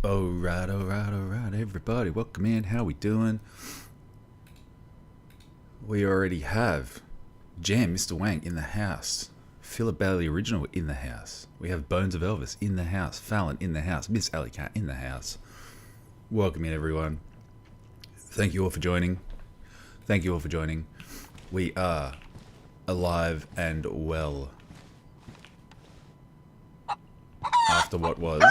Alright, everybody, welcome in. How we doing? We already have Jam, Mr. Wang in the house. Philip Bailey Original in the house. We have Bones of Elvis in the house. Fallon in the house. Miss Alley Cat in the house. Welcome in, everyone. Thank you all for joining. Thank you all for joining. We are alive and well. After what was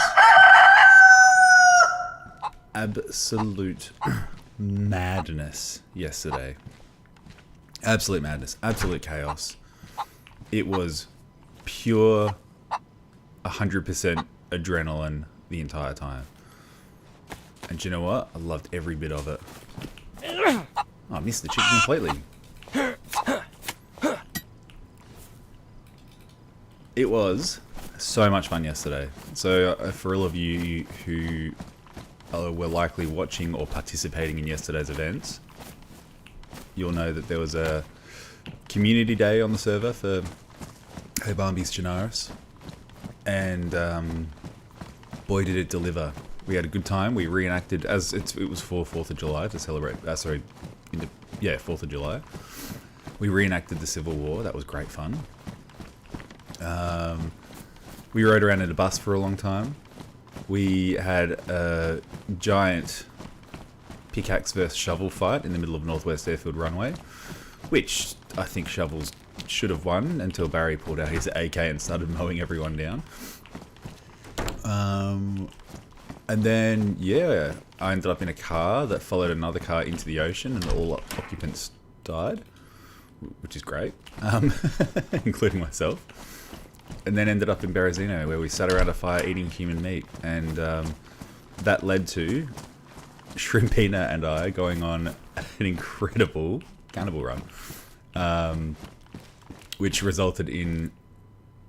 absolute madness yesterday. Absolute madness. Absolute chaos. It was pure 100% adrenaline the entire time. And you know what? I loved every bit of it. Oh, I missed the chicken completely. It was so much fun yesterday. So for all of you who were likely watching or participating in yesterday's events, you'll know that there was a community day on the server for HeyBarmby's Chernarus, and boy did it deliver. We had a good time. We reenacted, as it was for 4th of July to celebrate, 4th of July. We reenacted the Civil War. That was great fun. We rode around in a bus for a long time. We had a giant pickaxe versus shovel fight in the middle of Northwest Airfield Runway, which I think Shovels should have won until Barry pulled out his AK and started mowing everyone down. And then, yeah, I ended up in a car that followed another car into the ocean, and all occupants died, which is great, including myself. And then ended up in Berezino, where we sat around a fire eating human meat, and that led to Shrimpina and I going on an incredible cannibal run, which resulted in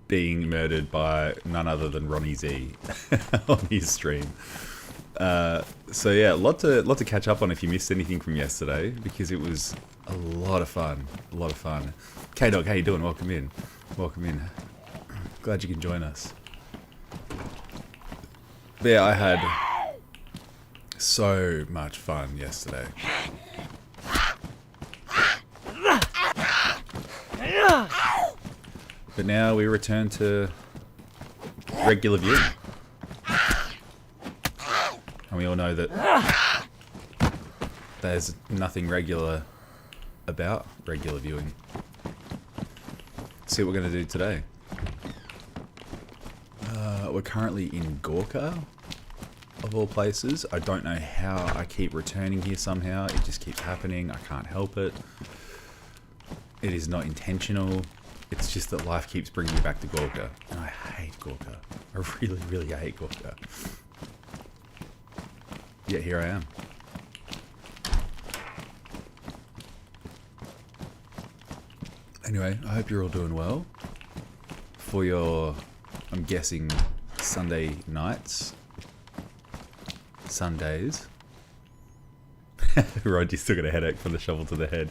being murdered by none other than Ronnie Z on his stream. So yeah, a lot to catch up on if you missed anything from yesterday, because it was a lot of fun. A lot of fun. K-Dog, how you doing? Welcome in. Welcome in. Glad you can join us. But yeah, I had so much fun yesterday. But now we return to regular viewing. And we all know that there's nothing regular about regular viewing. See what we're going to do today. We're currently in Gorka, of all places. I don't know how I keep returning here somehow. It just keeps happening. I can't help it. It is not intentional. It's just that life keeps bringing me back to Gorka. And I hate Gorka. I really, really hate Gorka. Yet here I am. Anyway, I hope you're all doing well. For your, I'm guessing, Sunday nights. Sundays. Roger's still got a headache from the shovel to the head.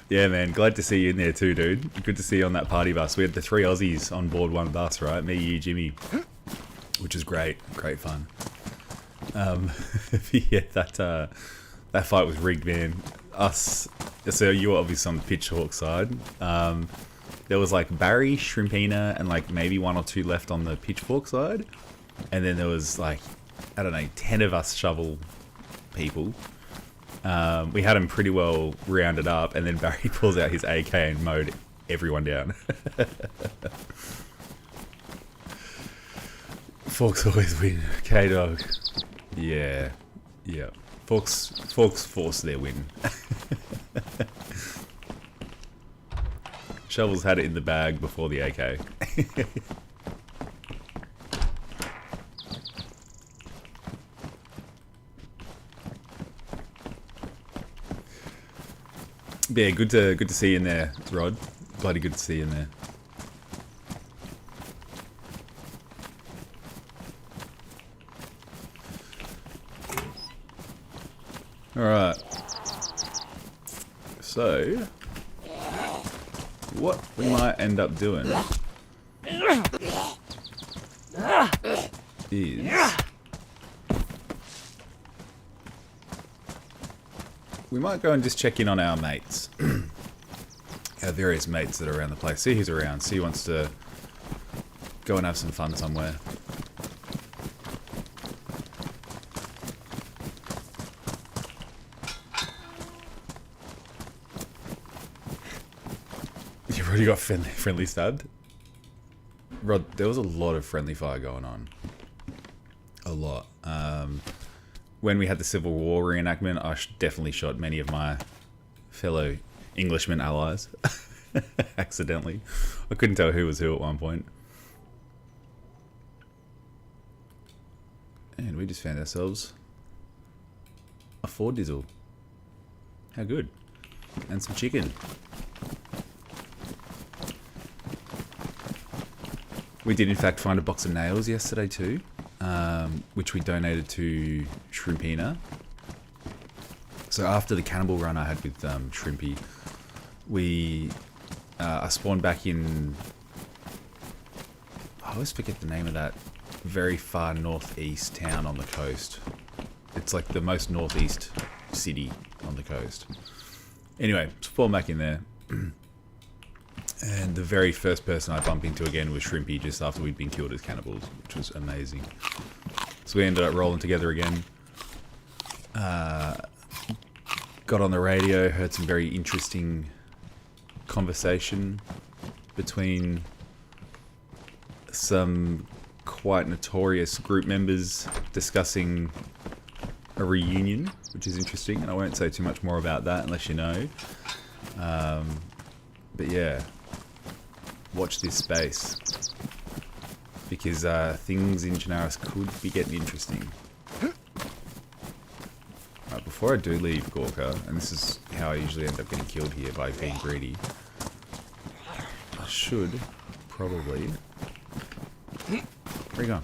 Yeah, man, glad to see you in there too, dude. Good to see you on that party bus. We had the 3 Aussies on board one bus, right? Me, you, Jimmy. Which is great. Great fun. Yeah, that fight was rigged, man. So you were obviously on the Pitchfork side. There was like Barry, Shrimpina, and like maybe 1 or 2 left on the Pitchfork side. And then there was like, I don't know, 10 of us shovel people. We had him pretty well rounded up, and then Barry pulls out his AK and mowed everyone down. Forks always win. K-Dog. Yeah. Yeah. Forks force their win. Shovels had it in the bag before the AK. Yeah, good to see you in there, Rod. Bloody good to see you in there. Alright. So, what we might end up doing is we might go and just check in on our mates. Our various mates that are around the place. See who's around. See who wants to go and have some fun somewhere. You've already got friendly stabbed? Rod, there was a lot of friendly fire going on. A lot. When we had the Civil War reenactment, I definitely shot many of my fellow Englishman allies. Accidentally. I couldn't tell who was who at one point. And we just found ourselves a 4-dizzle. How good. And some chicken. We did in fact find a box of nails yesterday too, which we donated to Shrimpina. So after the cannibal run I had with Shrimpy, I spawned back in, I always forget the name of that very far northeast town on the coast. It's like the most northeast city on the coast. Anyway, spawned back in there. And the very first person I bumped into again was Shrimpy just after we'd been killed as cannibals, which was amazing. So we ended up rolling together again. Got on the radio, heard some very interesting conversation between some quite notorious group members discussing a reunion, which is interesting, and I won't say too much more about that unless you know. But yeah, watch this space, because things in Chernarus could be getting interesting. Right, before I do leave Gorka, and this is how I usually end up getting killed here by being greedy, I should probably... Where are you going?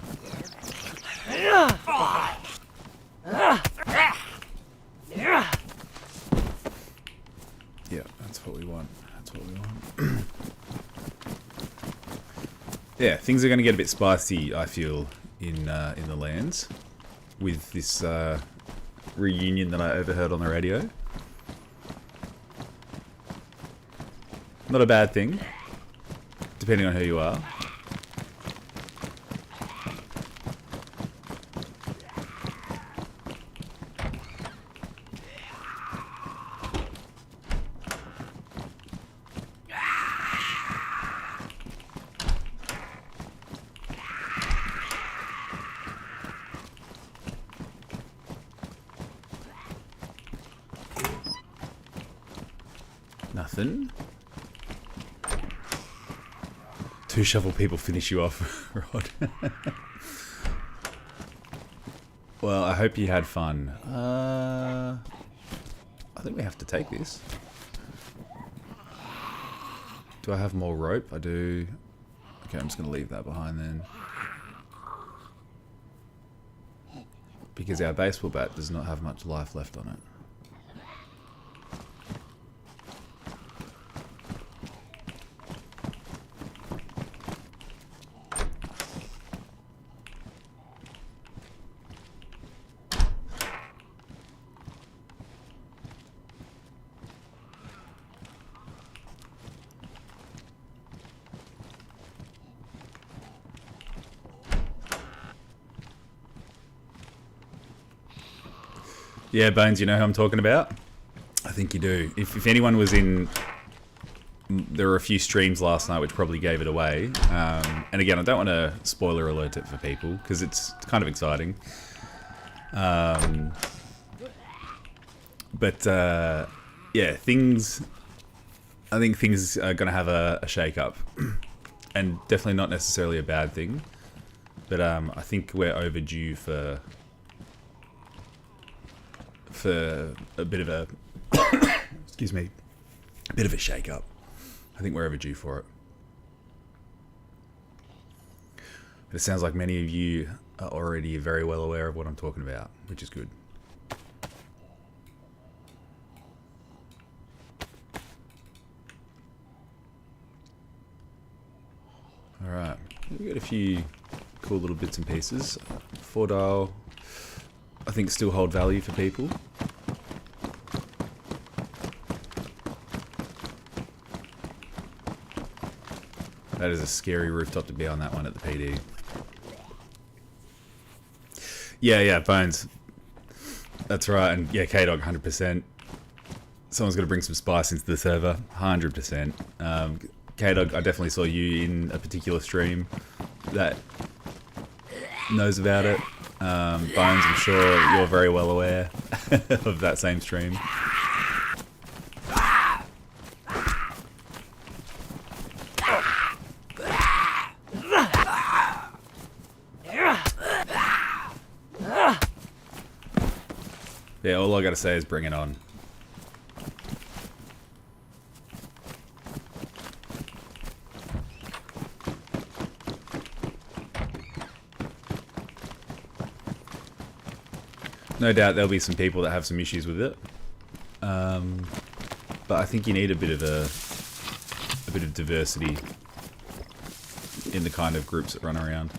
Yeah, that's what we want. That's what we want. Yeah, things are going to get a bit spicy, I feel, in the lands with this reunion that I overheard on the radio. Not a bad thing, depending on who you are. Nothing. 2 shovel people finish you off, Rod. Well, I hope you had fun. I think we have to take this. Do I have more rope? I do. Okay, I'm just going to leave that behind then. Because our baseball bat does not have much life left on it. Yeah, Bones, you know who I'm talking about? I think you do. If anyone was in... There were a few streams last night which probably gave it away. And again, I don't want to spoiler alert it for people, because it's kind of exciting. But yeah, things... I think things are going to have a shake-up. And definitely not necessarily a bad thing. But I think we're overdue for a bit of a excuse me, a bit of a shake-up. I think we're overdue for it. But it sounds like many of you are already very well aware of what I'm talking about, which is good. Alright, we got a few cool little bits and pieces. 4 dial, I think still hold value for people. That is a scary rooftop to be on, that one at the PD. Yeah, Bones. That's right, and yeah, K-Dog, 100%. Someone's got to bring some spice into the server, 100%. K-Dog, I definitely saw you in a particular stream that knows about it. Bones, I'm sure you're very well aware of that same stream. Yeah, all I gotta say is bring it on. No doubt there'll be some people that have some issues with it, but I think you need a bit of diversity in the kind of groups that run around.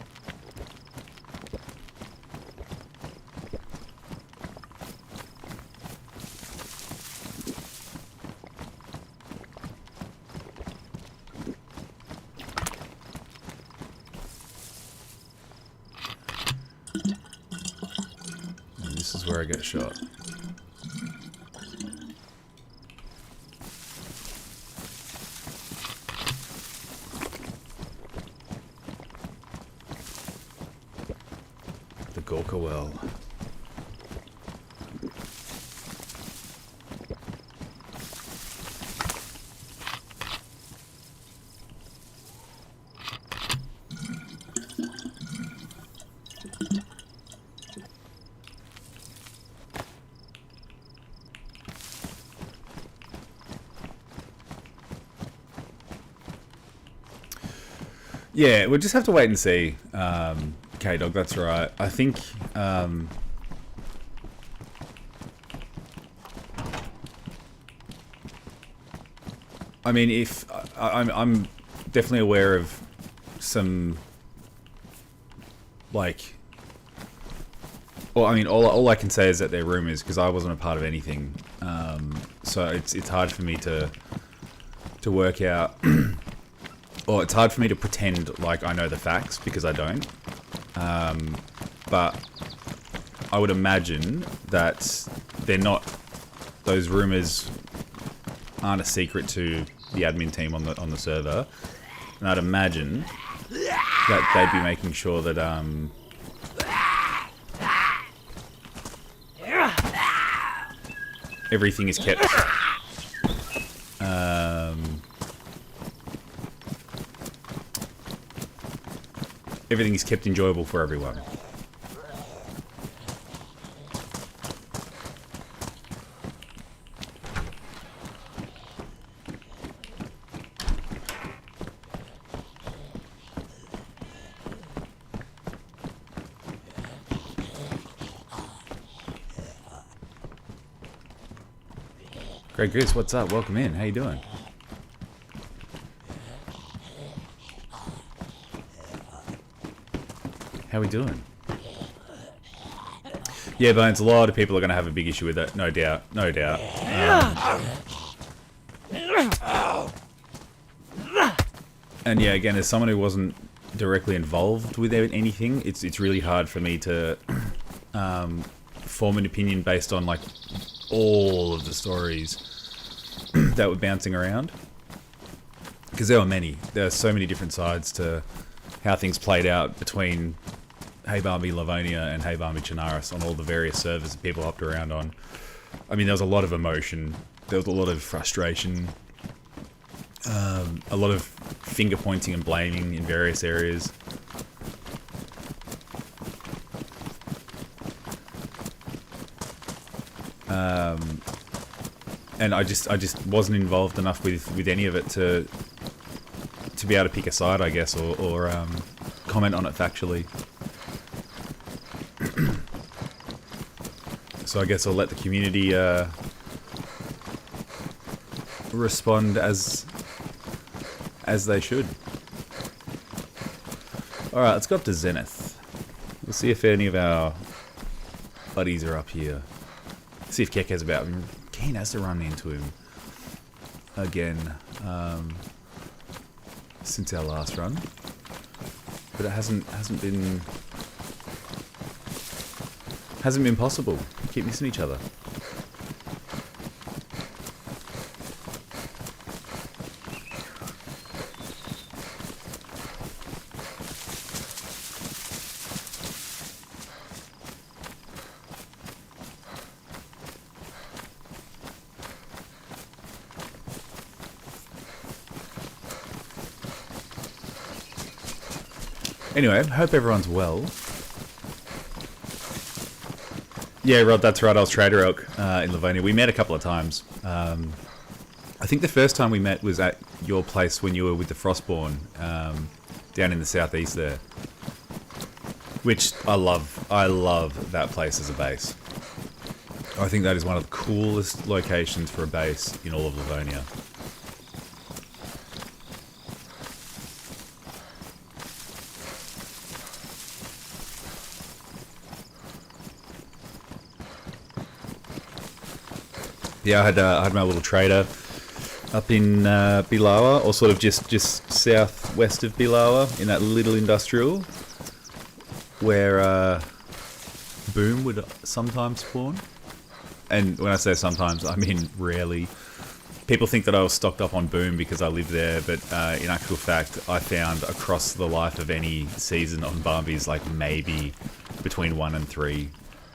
This is where I get shot. The Gorka Well. Yeah, we'll just have to wait and see, K-Dog, that's right. I think, I mean, if, I'm definitely aware of some, like, well, I mean, all I can say is that they're rumors, because I wasn't a part of anything, so it's hard for me to work out. Or it's hard for me to pretend like I know the facts, because I don't. But I would imagine that they're not, those rumors aren't a secret to the admin team on the server. And I'd imagine that they'd be making sure that everything is kept everything is kept enjoyable for everyone. Greg Goose, what's up? Welcome in. How you doing? How we doing? Yeah, Bones, a lot of people are going to have a big issue with it, no doubt, no doubt. And yeah, again, as someone who wasn't directly involved with anything, it's really hard for me to form an opinion based on like all of the stories that were bouncing around. Because there were many. There are so many different sides to how things played out between HeyBarmby Livonia and HeyBarmby Chernarus on all the various servers that people hopped around on. I mean, there was a lot of emotion. There was a lot of frustration. A lot of finger pointing and blaming in various areas. And I just wasn't involved enough with any of it to be able to pick a side, I guess, or comment on it factually. So I guess I'll let the community respond as they should. Alright, let's go up to Zenith. We'll see if any of our buddies are up here. See if Keck has about him. Keen has to run into him again. since our last run, but it hasn't been possible. We keep missing each other. Anyway, hope everyone's well. Yeah, Rod, that's right. I was Trader Elk in Livonia. We met a couple of times. I think the first time we met was at your place when you were with the Frostborn down in the southeast there. Which I love. I love that place as a base. I think that is one of the coolest locations for a base in all of Livonia. Yeah, I had my little trader up in Bilawa, or sort of just southwest of Bilawa, in that little industrial where boom would sometimes spawn. And when I say sometimes, I mean rarely. People think that I was stocked up on boom because I lived there, but in actual fact, I found across the life of any season on Barmby's like maybe between 1 and 3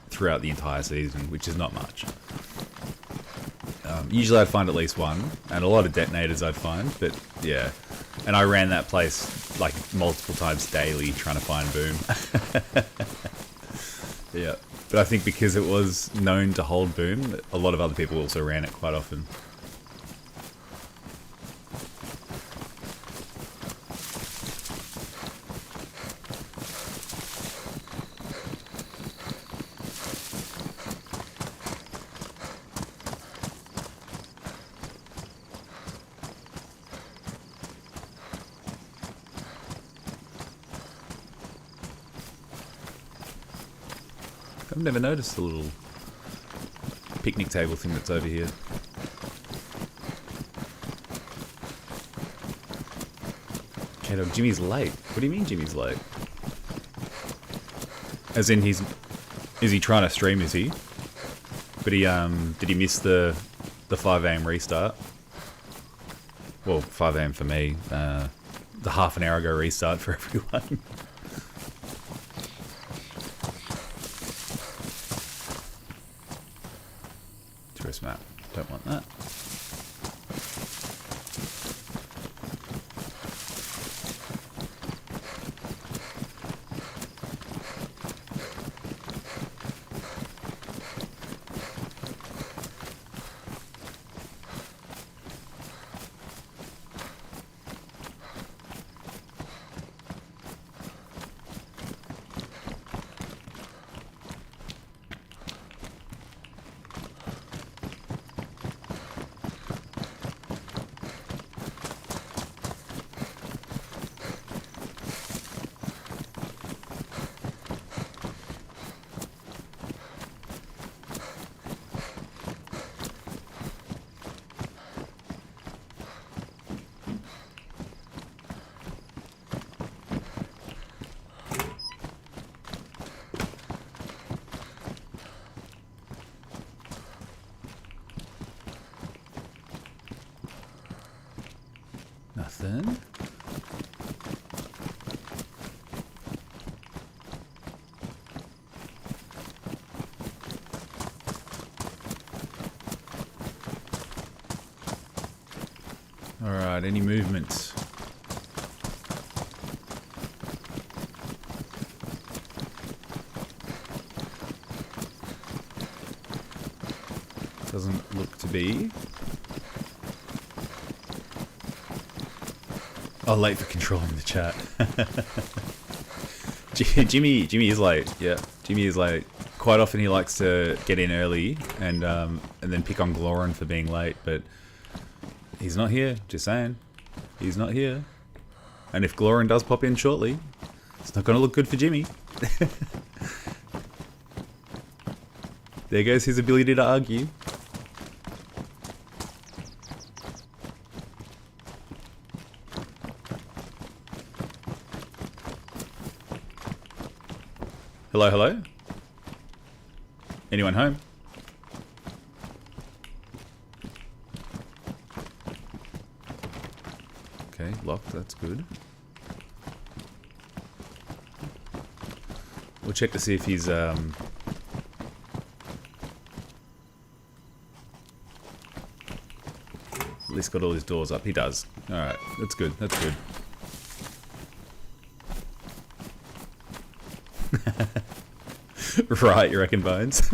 throughout the entire season, which is not much. Usually I'd find at least one, and a lot of detonators I'd find, but yeah. And I ran that place like multiple times daily trying to find boom. Yeah. But I think because it was known to hold boom, a lot of other people also ran it quite often. I've never noticed the little picnic table thing that's over here. Okay, dog, Jimmy's late. What do you mean Jimmy's late? As in is he trying to stream, is he? But he, did he miss the 5 AM restart? Well, 5 AM for me. The half an hour ago restart for everyone. Tourist map. Don't want that. Nothing. Alright, any movements? Doesn't look to be. Oh, late for controlling the chat. Jimmy is late. Yeah, Jimmy is late. Quite often he likes to get in early and then pick on Glorin for being late, but he's not here. Just saying, he's not here. And if Glorin does pop in shortly, it's not going to look good for Jimmy. There goes his ability to argue. Hello, hello? Anyone home? Okay, locked, that's good. We'll check to see if he's at least got all his doors up. He does. Alright, that's good, that's good. Right, you reckon, Bones?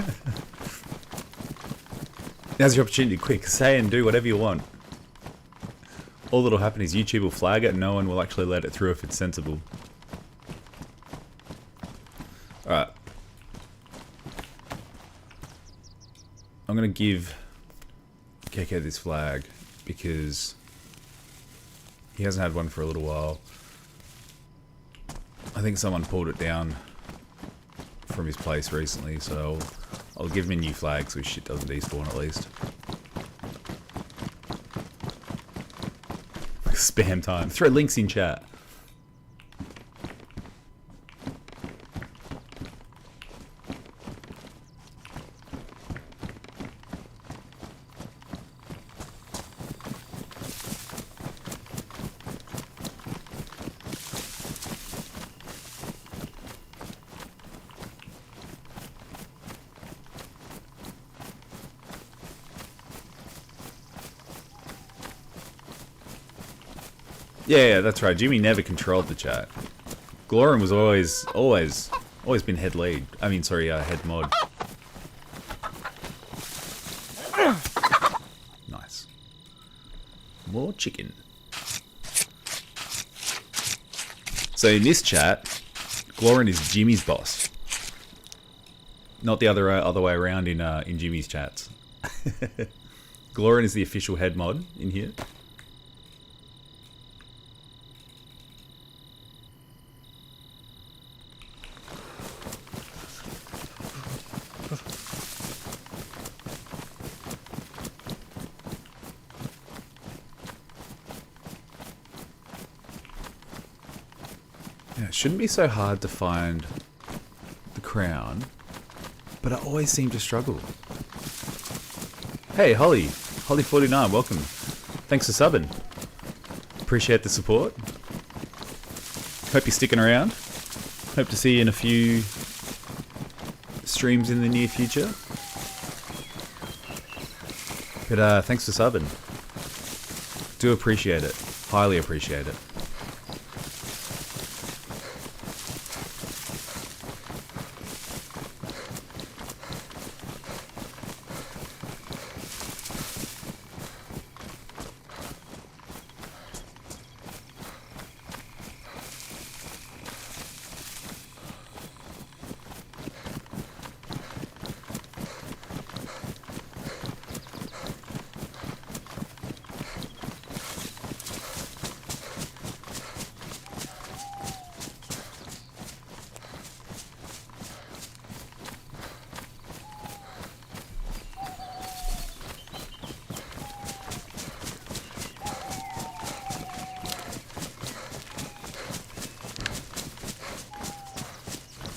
Now's your opportunity. Quick, say and do whatever you want. All that'll happen is YouTube will flag it and no one will actually let it through if it's sensible. Alright. I'm gonna give Keke this flag because he hasn't had one for a little while. I think someone pulled it down from his place recently, so I'll give him a new flag so his shit doesn't despawn at least. Spam time. Throw links in chat. Yeah, that's right. Jimmy never controlled the chat. Glorin was always been head lead. I mean, sorry, head mod. Nice. More chicken. So in this chat, Glorin is Jimmy's boss, not the other way around in Jimmy's chats. Glorin is the official head mod in here. It shouldn't be so hard to find the crown, but I always seem to struggle. Hey, Holly49, welcome. Thanks for subbing. Appreciate the support. Hope you're sticking around. Hope to see you in a few streams in the near future. But thanks for subbing. Do appreciate it. Highly appreciate it.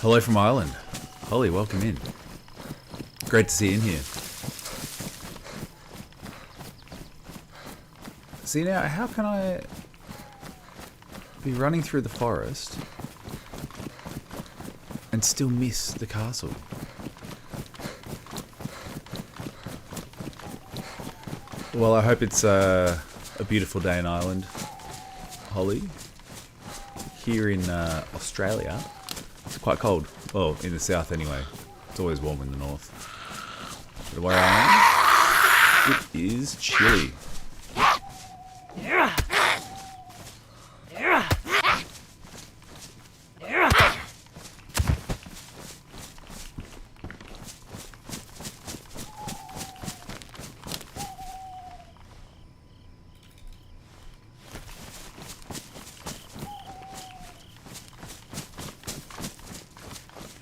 Hello from Ireland. Holly, welcome in. Great to see you in here. See now, how can I be running through the forest and still miss the castle? Well, I hope it's a beautiful day in Ireland, Holly. Here in Australia, it's quite cold. Well, in the south anyway. It's always warm in the north. But where I am, it is chilly.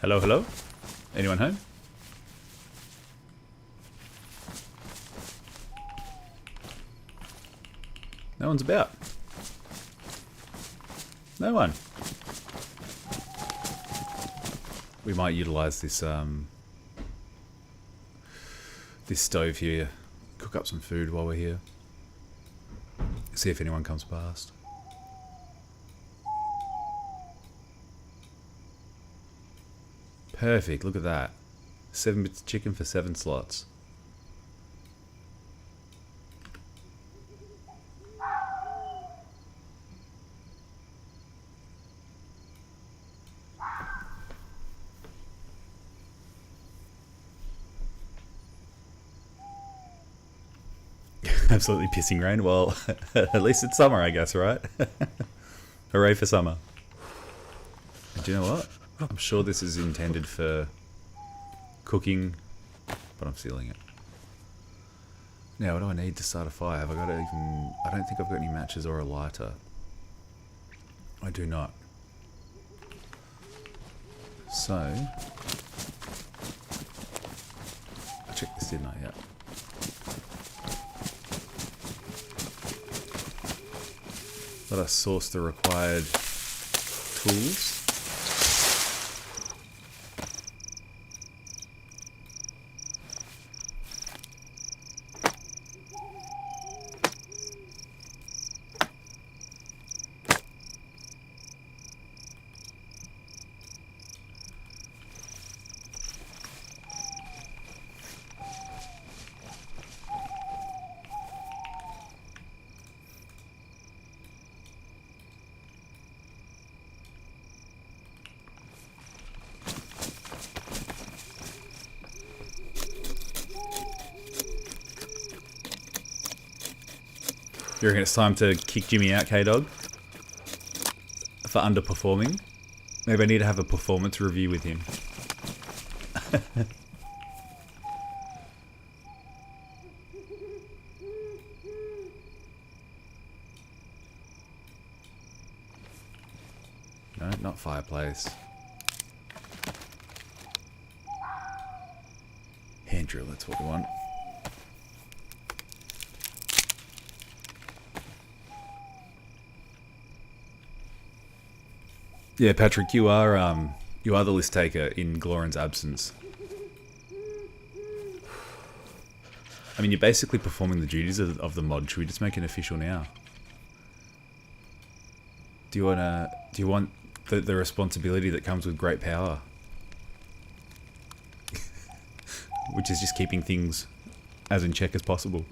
Hello, hello? Anyone home? No one's about. No one. we might utilize this this stove here, cook up some food while we're here. See if anyone comes past. Perfect, look at that. 7 bits of chicken for 7 slots. Absolutely pissing rain. Well, at least it's summer, I guess, right? Hooray for summer. And do you know what? I'm sure this is intended for cooking, but I'm sealing it. Now, what do I need to start a fire? Have I got even... I don't think I've got any matches or a lighter. I do not. So... I checked this, didn't I? Yeah. Let us source the required tools. You reckon it's time to kick Jimmy out, K-Dog? For underperforming? Maybe I need to have a performance review with him. No, not fireplace. Hand drill, that's what we want. Yeah, Patrick, you are the list taker in Gloran's absence. I mean, you're basically performing the duties of the mod. Should we just make it official now? Do you want the responsibility that comes with great power? Which is just keeping things as in check as possible.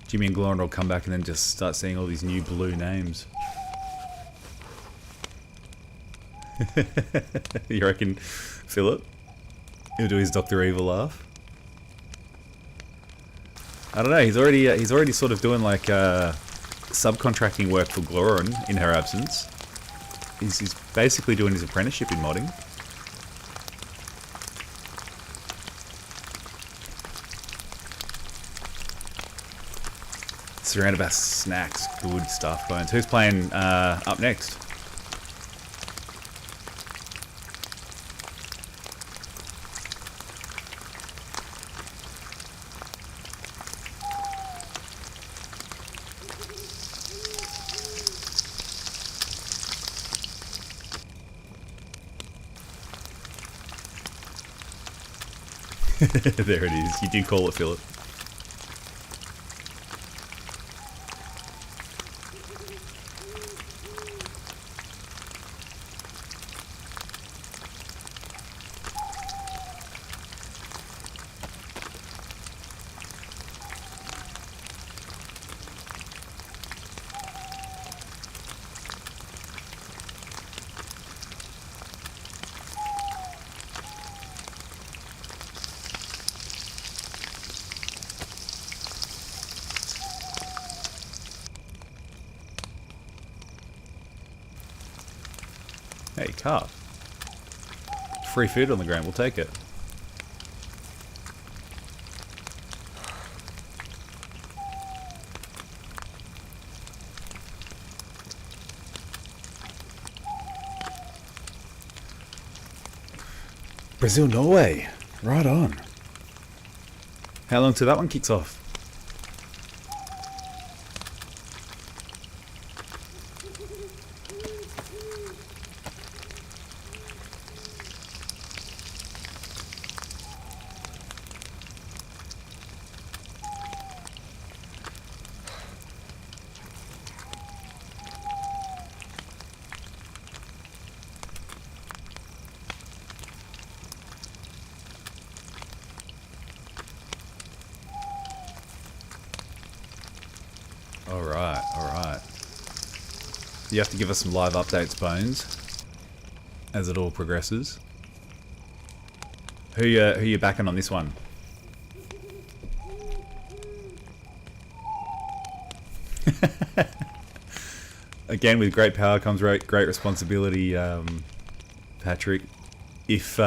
Jimmy and Gloran will come back and then just start seeing all these new blue names. You reckon Philip? He'll do his Dr. Evil laugh? I don't know, he's already sort of doing like subcontracting work for Gloran in her absence. He's basically doing his apprenticeship in modding. Surrounded by snacks, good stuff, Bones. Who's playing up next? There it is. You do call it, Philip. Hey, calf. Free food on the ground, we'll take it. Brazil, Norway. Right on. How long till that one kicks off? Alright, alright. You have to give us some live updates, Bones, as it all progresses. Who you backing on this one? Again, with great power comes great responsibility, Patrick. If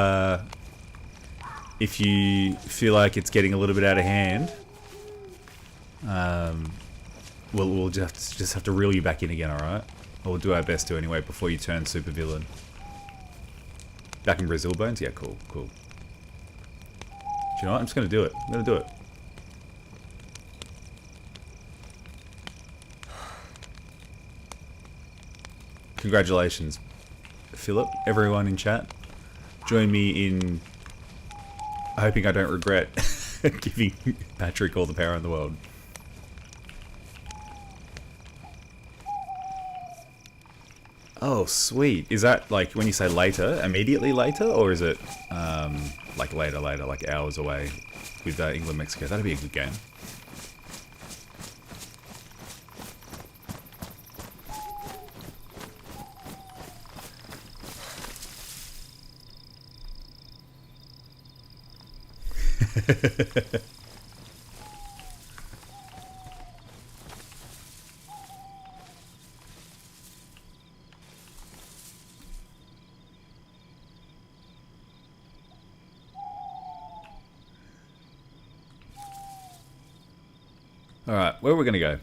you feel like it's getting a little bit out of hand, we'll just have to reel you back in again, alright? We'll do our best to anyway before you turn supervillain. Back in Brazil, Bones? Yeah, cool, cool. Do you know what? I'm just gonna do it. I'm gonna do it. Congratulations, Philip. Everyone in chat, join me in hoping I don't regret giving Patrick all the power in the world. Oh, sweet. Is that, like, when you say later, immediately later? Or is it, like, later, like hours away with England, Mexico? That'd be a good game. Alright, where are we going to go?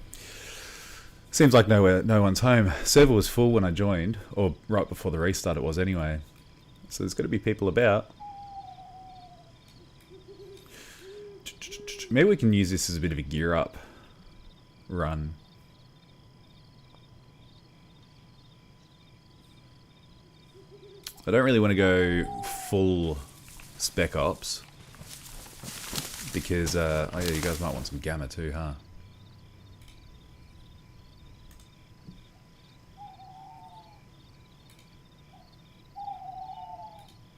Seems like no one's home. Server was full when I joined, or right before the restart it was anyway. So there's got to be people about. Maybe we can use this as a bit of a gear up run. I don't really want to go full Spec Ops. Because, oh yeah, you guys might want some Gamma too, huh?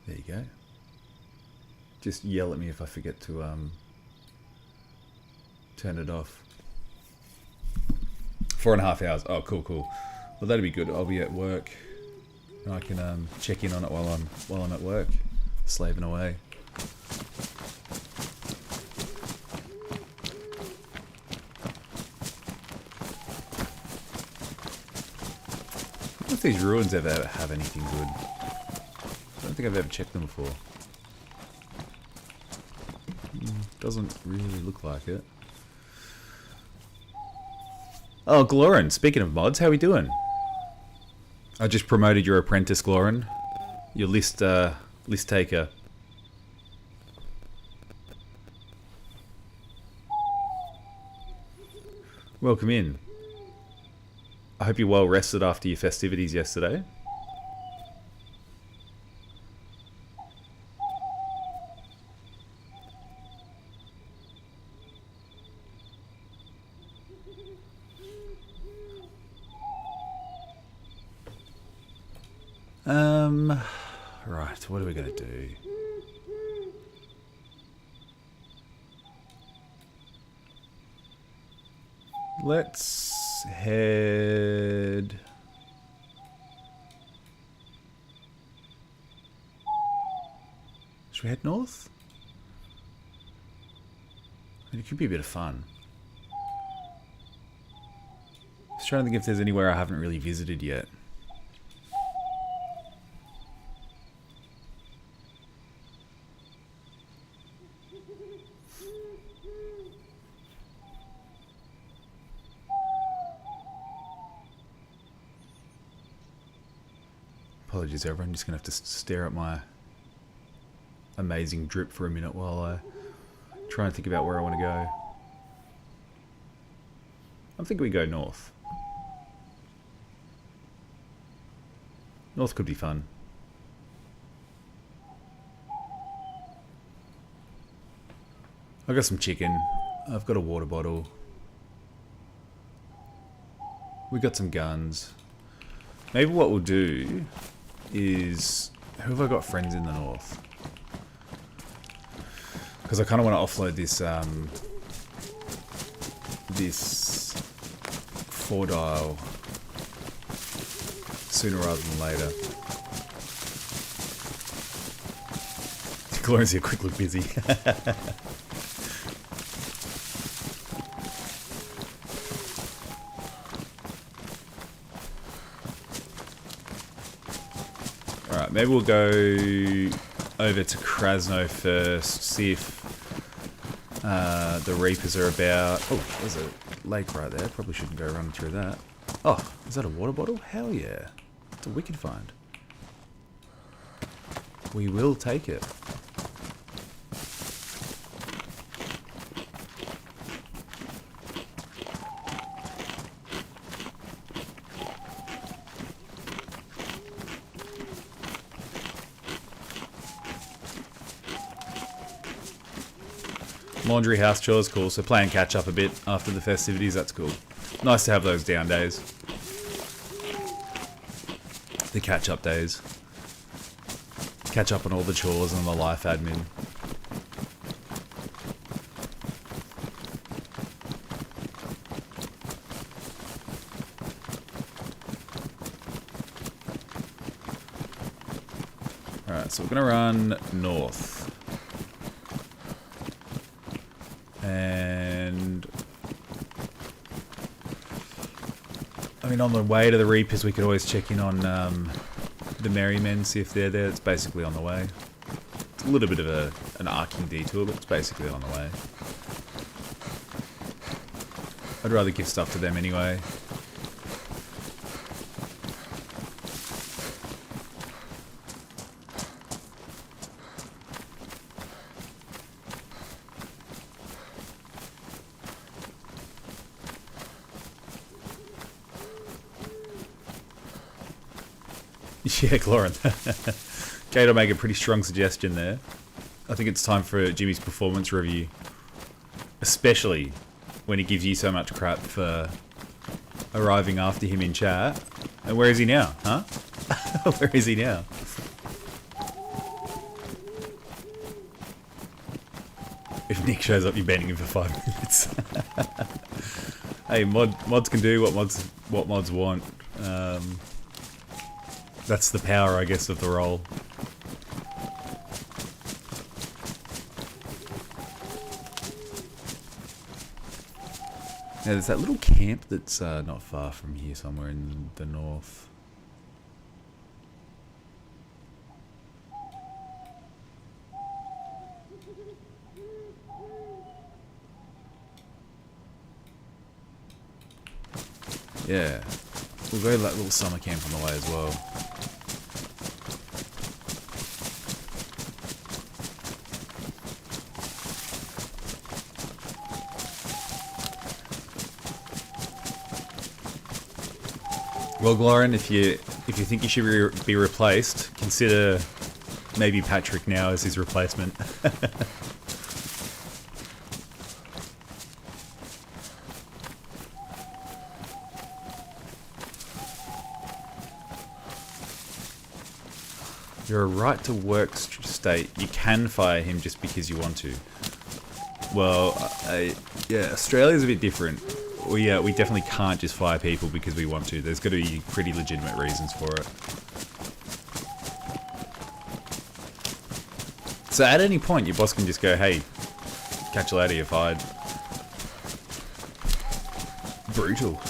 There you go. Just yell at me if I forget to turn it off. 4.5 hours. Oh, cool, cool. Well, that'd be good. I'll be at work, and I can check in on it while I'm at work, slaving away. I wonder if these ruins ever have anything good. I don't think I've ever checked them before. Doesn't really look like it. Oh, Glorin, speaking of mods, how we doing? I just promoted your apprentice, Glorin. Your list taker. Welcome in. I hope you're well rested after your festivities yesterday. Right, what are we gonna do? Let's head... Should we head north? I mean, it could be a bit of fun. Just trying to think if there's anywhere I haven't really visited yet. Apologies, everyone. I'm just going to have to stare at my amazing drip for a minute while I try and think about where I want to go. I think we go north. North could be fun. I've got some chicken. I've got a water bottle. We've got some guns. Maybe what we'll do is... Who have I got friends in the north? Because I kind of want to offload this... this 4-dial sooner rather than later. Gloria's here, quick look busy. Alright, maybe we'll go over to Krasno first, see if the Reapers are about. Oh, there's a lake right there. Probably shouldn't go running through that. Oh, is that a water bottle? Hell yeah. It's a wicked find. We will take it. Laundry, house chores, cool. So playing catch up a bit after the festivities, that's cool. Nice to have those down days. The catch up days. Catch up on all the chores and the life admin. Alright, so we're gonna run north. And I mean, on the way to the Reapers, we could always check in on the Merry Men, see if they're there. It's basically on the way. It's a little bit of an arcing detour, but it's basically on the way. I'd rather give stuff to them anyway. Yeah, Glorin. Jade'll make a pretty strong suggestion there. I think it's time for Jimmy's performance review. Especially when he gives you so much crap for arriving after him in chat. And where is he now, huh? Where is he now? If Nick shows up, you're banning him for 5 minutes. Hey, mods can do what mods want. That's the power, I guess, of the role. Yeah, there's that little camp that's not far from here, somewhere in the north. Yeah, we'll go to that little summer camp on the way as well. Well, Glorin, if you think you should be replaced, consider maybe Patrick now as his replacement. You're a right to work state. You can fire him just because you want to. Well, yeah, Australia's a bit different. We definitely can't just fire people because we want to. There's got to be pretty legitimate reasons for it. So at any point, your boss can just go, hey, catch you later, you're fired. Brutal.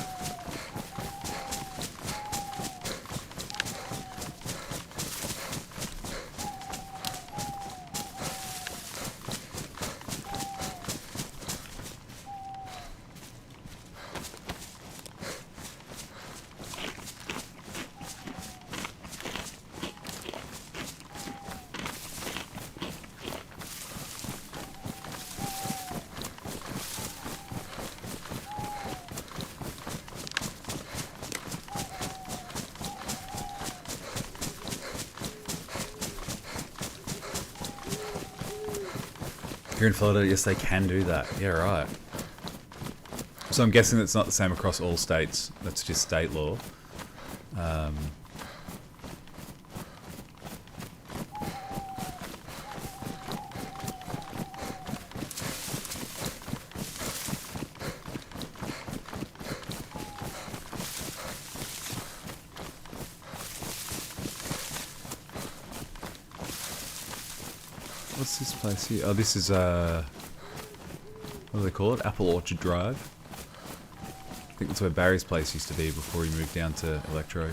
Here in Florida, yes, they can do that. Yeah, right. So I'm guessing it's not the same across all states. That's just state law. What's this place here? Oh, this is, what do they call it? Apple Orchard Drive. I think that's where Barry's place used to be before he moved down to Electro.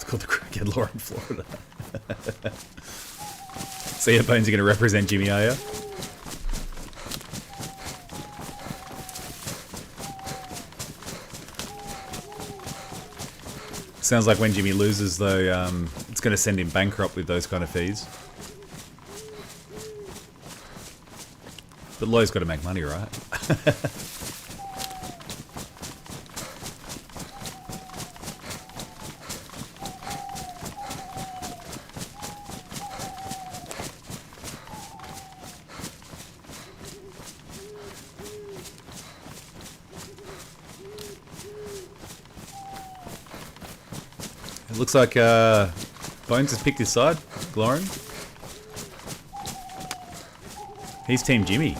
Called the Cricket Law in Florida. So yeah, Bones, you're going to represent Jimmy, are you? Sounds like when Jimmy loses, though, it's going to send him bankrupt with those kind of fees. But Lowe's got to make money, right? It looks like Bones has picked his side, Glorin. He's Team Jimmy.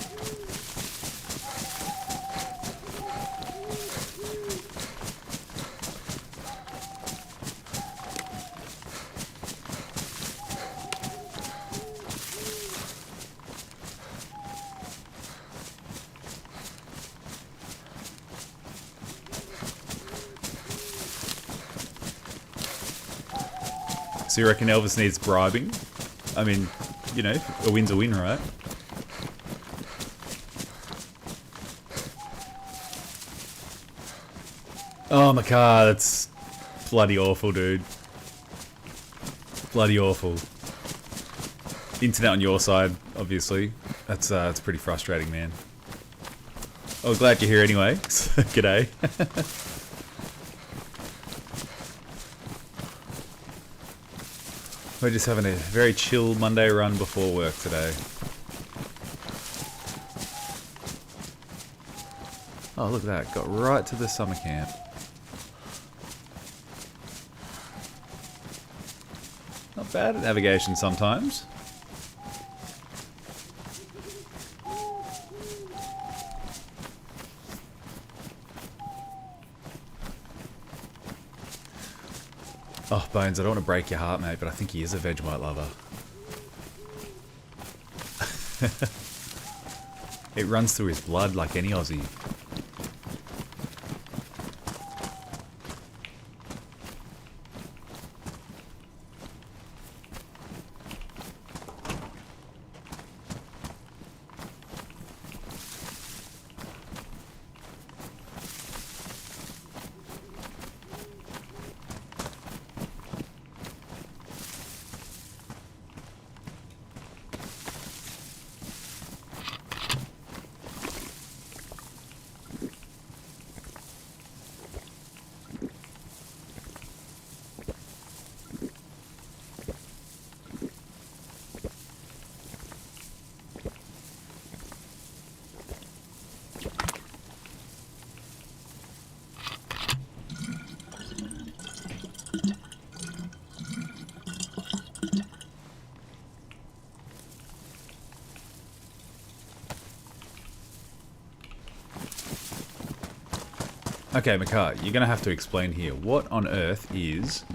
So you reckon Elvis needs bribing? I mean, you know, a win's a win, right? Oh my god, that's bloody awful, dude. Bloody awful. Internet on your side, obviously. That's pretty frustrating, man. Oh, glad you're here anyway. G'day. We're just having a very chill Monday run before work today. Oh, look at that. Got right to the summer camp. Not bad at navigation sometimes. Oh, Bones, I don't want to break your heart, mate, but I think he is a Vegemite lover. It runs through his blood like any Aussie. Okay, Makar, you're going to have to explain here. What on earth is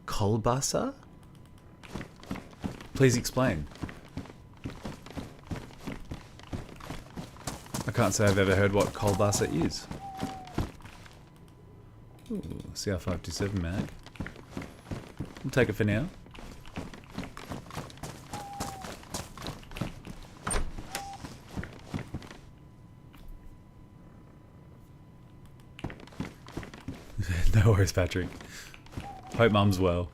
Kolbasa? Please explain. I can't say I've ever heard what Kolbasa is. Ooh, CR527 mag. We'll take it for now. No worries, Patrick. Hope mum's well.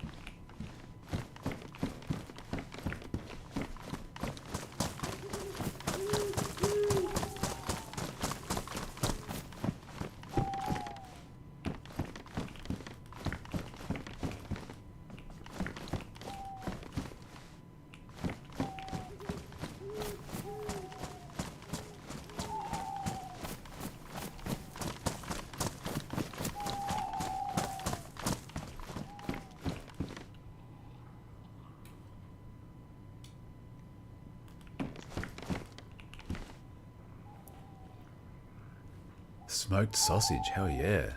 Smoked sausage, hell yeah.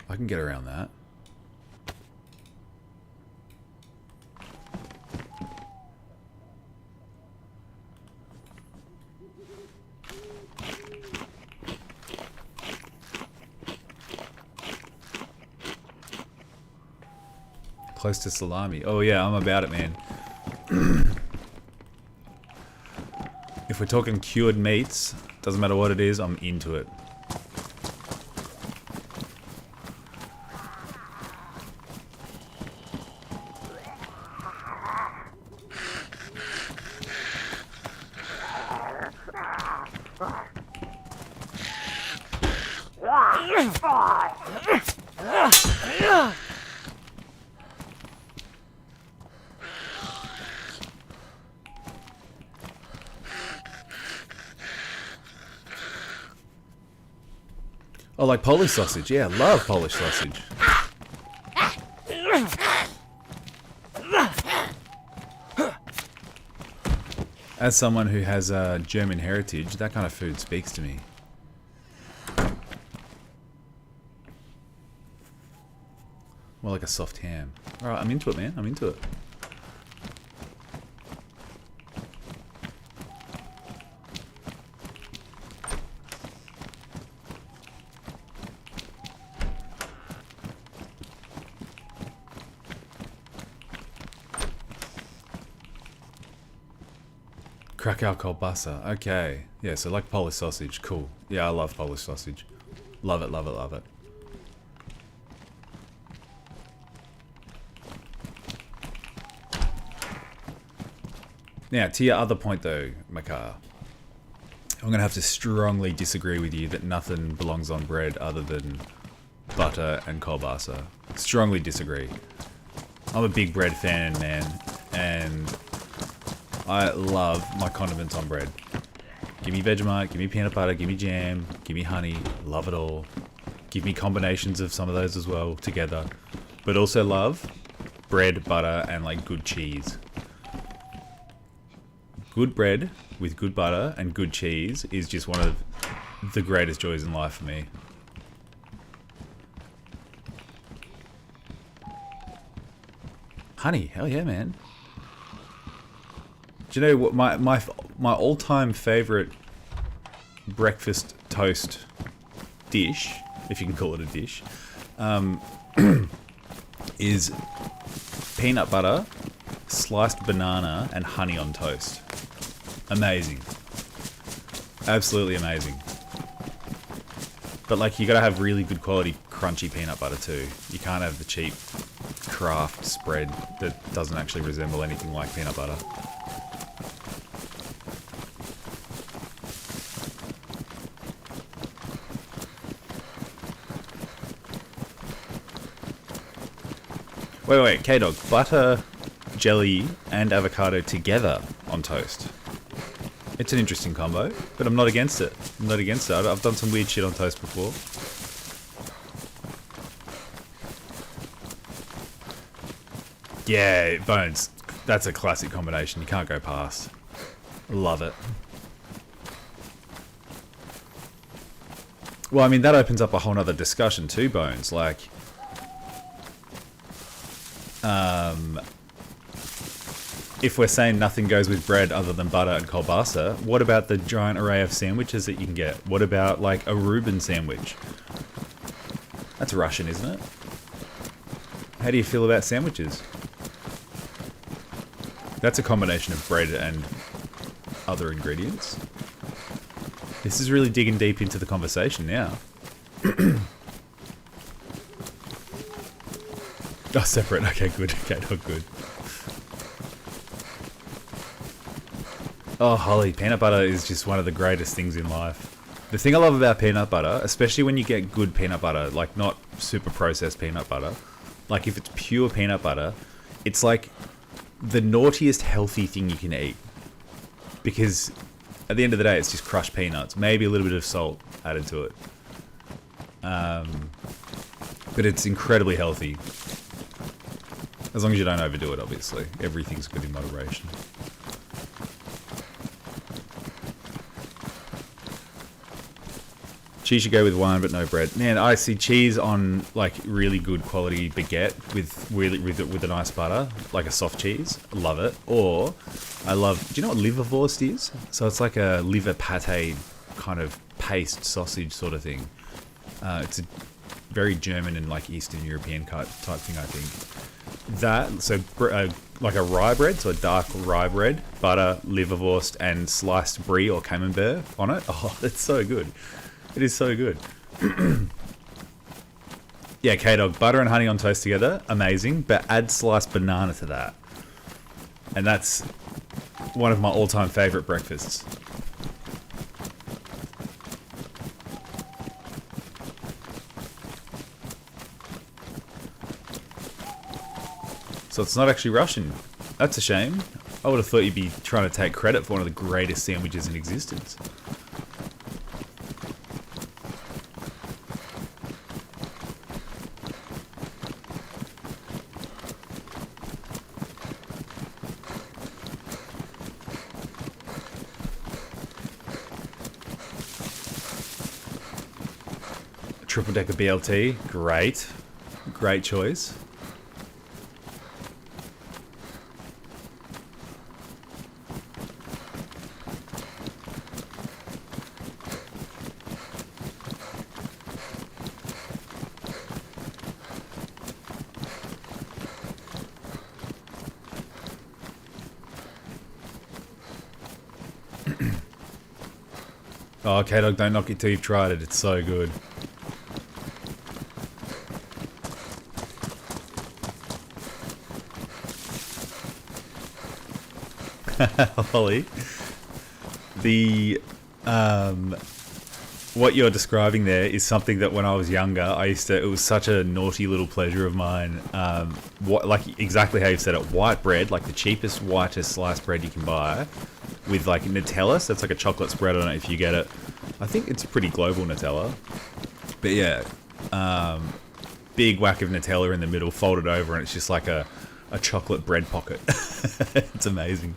I can get around that. Close to salami. Oh yeah, I'm about it, man. If we're talking cured meats, doesn't matter what it is, I'm into it. Oh, like Polish sausage. Yeah, love Polish sausage. As someone who has a German heritage, that kind of food speaks to me. More like a soft ham. Alright, I'm into it, man. I'm into it. Krakow kielbasa. Okay. Yeah, so like Polish sausage. Cool. Yeah, I love Polish sausage. Love it, love it, love it. Now, to your other point though, Makar, I'm going to have to strongly disagree with you that nothing belongs on bread other than butter and kielbasa. Strongly disagree. I'm a big bread fan, man, and I love my condiments on bread. Give me Vegemite, give me peanut butter, give me jam, give me honey, love it all. Give me combinations of some of those as well together. But also love bread, butter, and like good cheese. Good bread with good butter and good cheese is just one of the greatest joys in life for me. Honey, hell yeah, man. Do you know what my all-time favorite breakfast toast dish, if you can call it a dish, is peanut butter, sliced banana, and honey on toast. Amazing. Absolutely amazing. But like, you gotta have really good quality crunchy peanut butter too. You can't have the cheap craft spread that doesn't actually resemble anything like peanut butter. Wait, K-Dog. Butter, jelly, and avocado together on toast. It's an interesting combo, but I'm not against it. I'm not against it. I've done some weird shit on toast before. Yeah, Bones. That's a classic combination. You can't go past. Love it. Well, I mean, that opens up a whole nother discussion too, Bones. Like, if we're saying nothing goes with bread other than butter and kielbasa, what about the giant array of sandwiches that you can get? What about, like, a Reuben sandwich? That's Russian, isn't it? How do you feel about sandwiches? That's a combination of bread and other ingredients. This is really digging deep into the conversation now. Oh, separate. Okay, good. Okay, not good. Oh, Holly, peanut butter is just one of the greatest things in life. The thing I love about peanut butter, especially when you get good peanut butter, like not super processed peanut butter, like if it's pure peanut butter, it's like the naughtiest healthy thing you can eat. Because at the end of the day, it's just crushed peanuts, maybe a little bit of salt added to it. But it's incredibly healthy. As long as you don't overdo it, obviously. Everything's good in moderation. Cheese should go with wine, but no bread. Man, I see cheese on like really good quality baguette with a nice butter, like a soft cheese. Love it. Or I love. Do you know what liverwurst is? So it's like a liver pate kind of paste sausage sort of thing. It's a very German and like Eastern European type thing, I think. That so like a rye bread, so a dark rye bread, butter, liverwurst, and sliced brie or camembert on it. Oh, it's so good. It is so good. Yeah, K-Dog, butter and honey on toast together, amazing, but add sliced banana to that. And that's one of my all-time favourite breakfasts. So it's not actually Russian. That's a shame. I would have thought you'd be trying to take credit for one of the greatest sandwiches in existence. Triple decker BLT, great choice. Oh, K-Dog, don't knock it till you've tried it. It's so good. Holly, the what you're describing there is something that when I was younger, it was such a naughty little pleasure of mine. Like exactly how you said it, white bread, like the cheapest, whitest sliced bread you can buy, with like Nutella, so it's like a chocolate spread. I don't know if you get it. I think it's pretty global Nutella, but yeah, big whack of Nutella in the middle, folded over, and it's just like a chocolate bread pocket. It's amazing.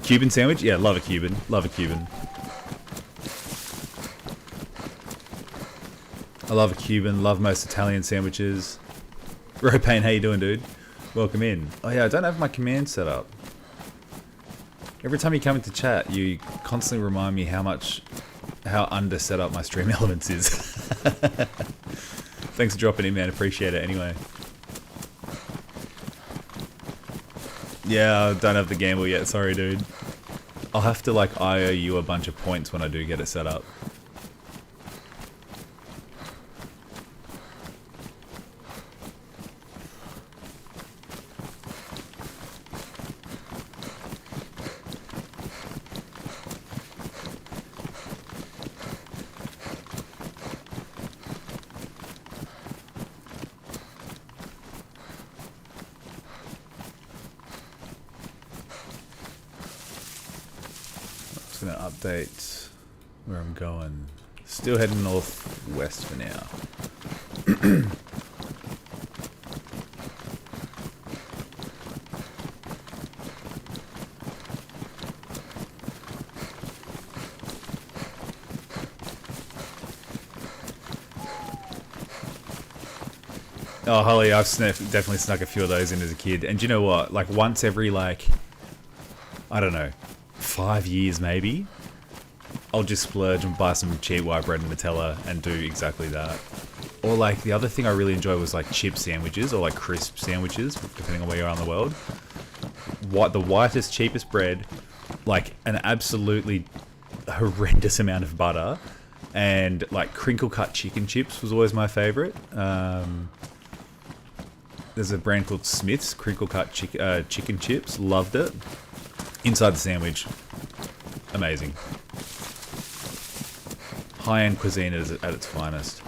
Cuban sandwich? Yeah, love a Cuban. Love a Cuban. I love a Cuban. Love most Italian sandwiches. Ropain, how you doing, dude? Welcome in. Oh yeah, I don't have my command set up. Every time you come into chat, you constantly remind me how under set up my stream elements is. Thanks for dropping in, man. Appreciate it anyway. Yeah, I don't have the gamble yet. Sorry, dude. I'll have to like IO you a bunch of points when I do get it set up. Update where I'm going. Still heading northwest for now. Oh, Holly, I've definitely snuck a few of those in as a kid. And do you know what? Like once every like, I don't know, 5 years maybe, I'll just splurge and buy some cheap white bread and Nutella and do exactly that. Or like the other thing I really enjoy was like chip sandwiches or like crisp sandwiches, depending on where you are in the world. The whitest, cheapest bread, like an absolutely horrendous amount of butter, And like crinkle cut chicken chips was always my favorite. There's a brand called Smith's crinkle cut chicken chips. Loved it. Inside the sandwich, amazing. High-end cuisine at its finest.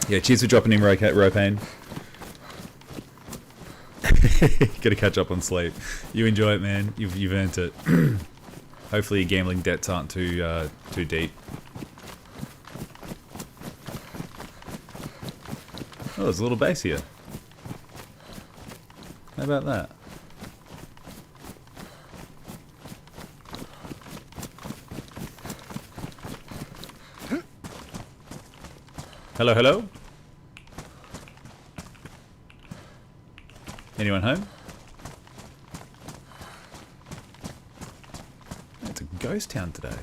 Yeah, cheers for dropping in, Ropane. Gotta catch up on sleep. You enjoy it, man. You've earned it. Hopefully your gambling debts aren't too deep. Oh, there's a little base here. How about that? Hello, hello? Anyone home? It's a ghost town today.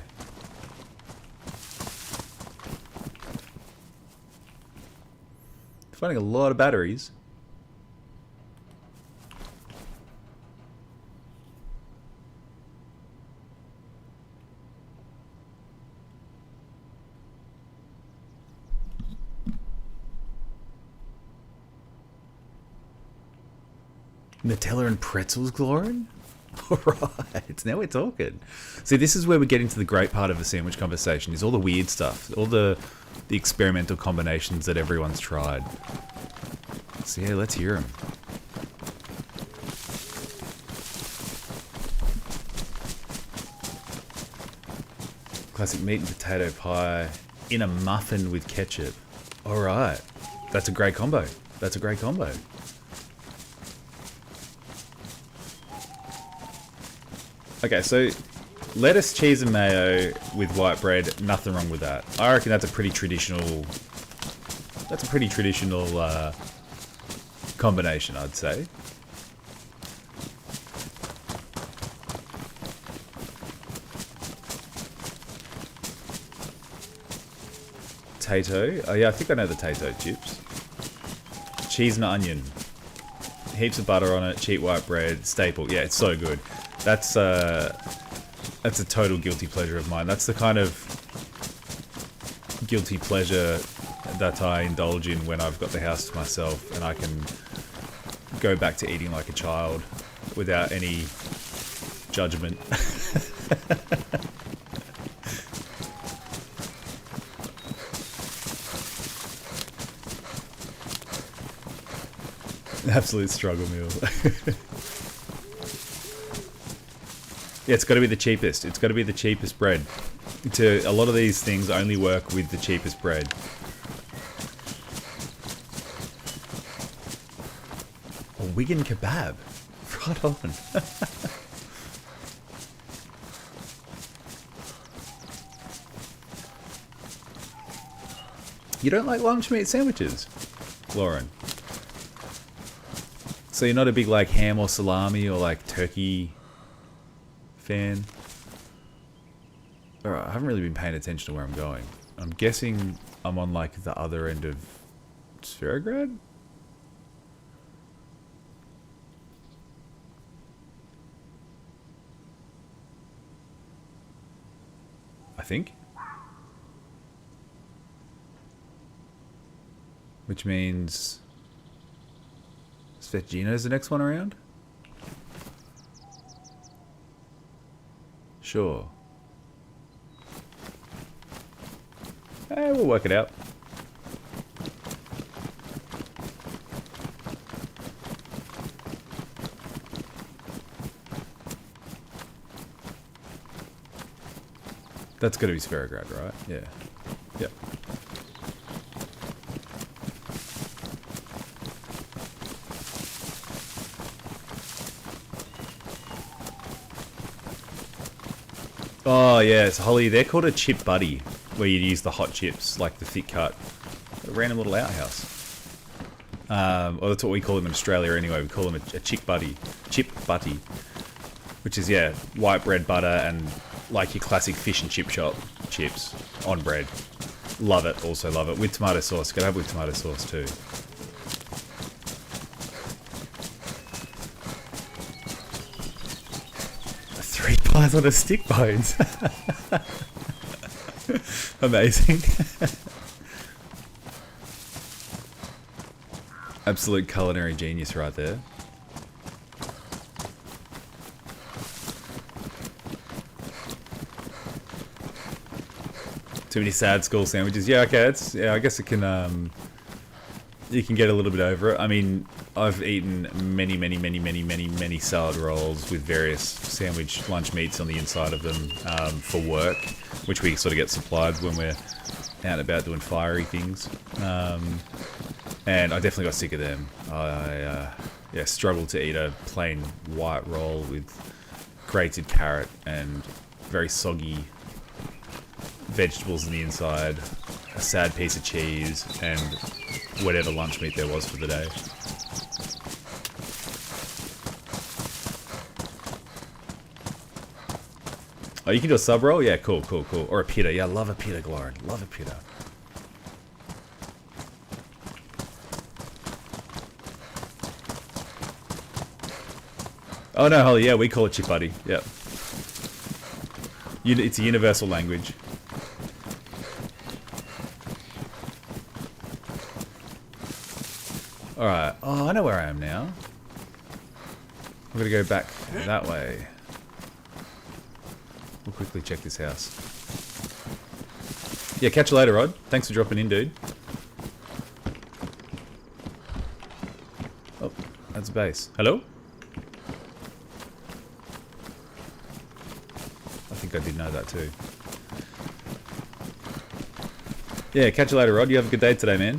Finding a lot of batteries. Nutella and pretzels, Glorin? Alright, now we're talking. See, this is where we get into the great part of the sandwich conversation, is all the weird stuff, all the experimental combinations that everyone's tried. So yeah, let's hear them. Classic meat and potato pie in a muffin with ketchup. Alright, that's a great combo. That's a great combo. Okay, so lettuce, cheese, and mayo with white bread, nothing wrong with that. I reckon that's a pretty traditional. That's a pretty traditional combination, I'd say. Tato. Oh yeah, I think I know the Tato chips. Cheese and onion. Heaps of butter on it. Cheap white bread. Staple. Yeah, it's so good. That's a total guilty pleasure of mine. That's the kind of guilty pleasure that I indulge in when I've got the house to myself and I can go back to eating like a child without any judgment. Absolute struggle meal. Yeah, it's got to be the cheapest. It's got to be the cheapest bread. A lot of these things only work with the cheapest bread. A Wigan kebab. Right on. You don't like lunch meat sandwiches, Lauren? So you're not a big like ham or salami or like turkey fan? Alright, I haven't really been paying attention to where I'm going. I'm guessing I'm on like the other end of Sverograd? I think. Which means Svetgino's the next one around? Sure. We'll work it out. That's gotta be Sverograd, right? Yeah. Yep. Oh yeah, it's Holly. They're called a chip buddy, where you use the hot chips, like the thick cut. A random little outhouse. Well, that's what we call them in Australia anyway. We call them a chip buddy. Which is, yeah, white bread butter and like your classic fish and chip shop chips on bread. Love it, also love it. With tomato sauce. Gotta have with tomato sauce too. 3 pies on a stick, Bones. Amazing. Absolute culinary genius right there. Too many sad school sandwiches. Yeah, okay, I guess it can, you can get a little bit over it. I mean, I've eaten many salad rolls with various sandwich lunch meats on the inside of them for work, which we sort of get supplied when we're out and about doing fiery things. And I definitely got sick of them. I struggled to eat a plain white roll with grated carrot and very soggy vegetables on the inside, a sad piece of cheese, and whatever lunch meat there was for the day. Oh, you can do a sub roll? Yeah, cool. Or a pita. Yeah, I love a pita, Glorin. Love a pita. Oh no, Holly, yeah, we call it chipati. Yep. It's a universal language. Alright. Oh, I know where I am now. I'm gonna go back that way. We'll quickly check this house. Yeah, catch you later, Rod. Thanks for dropping in, dude. Oh, that's base. Hello? I think I did know that too. Yeah, catch you later, Rod. You have a good day today, man.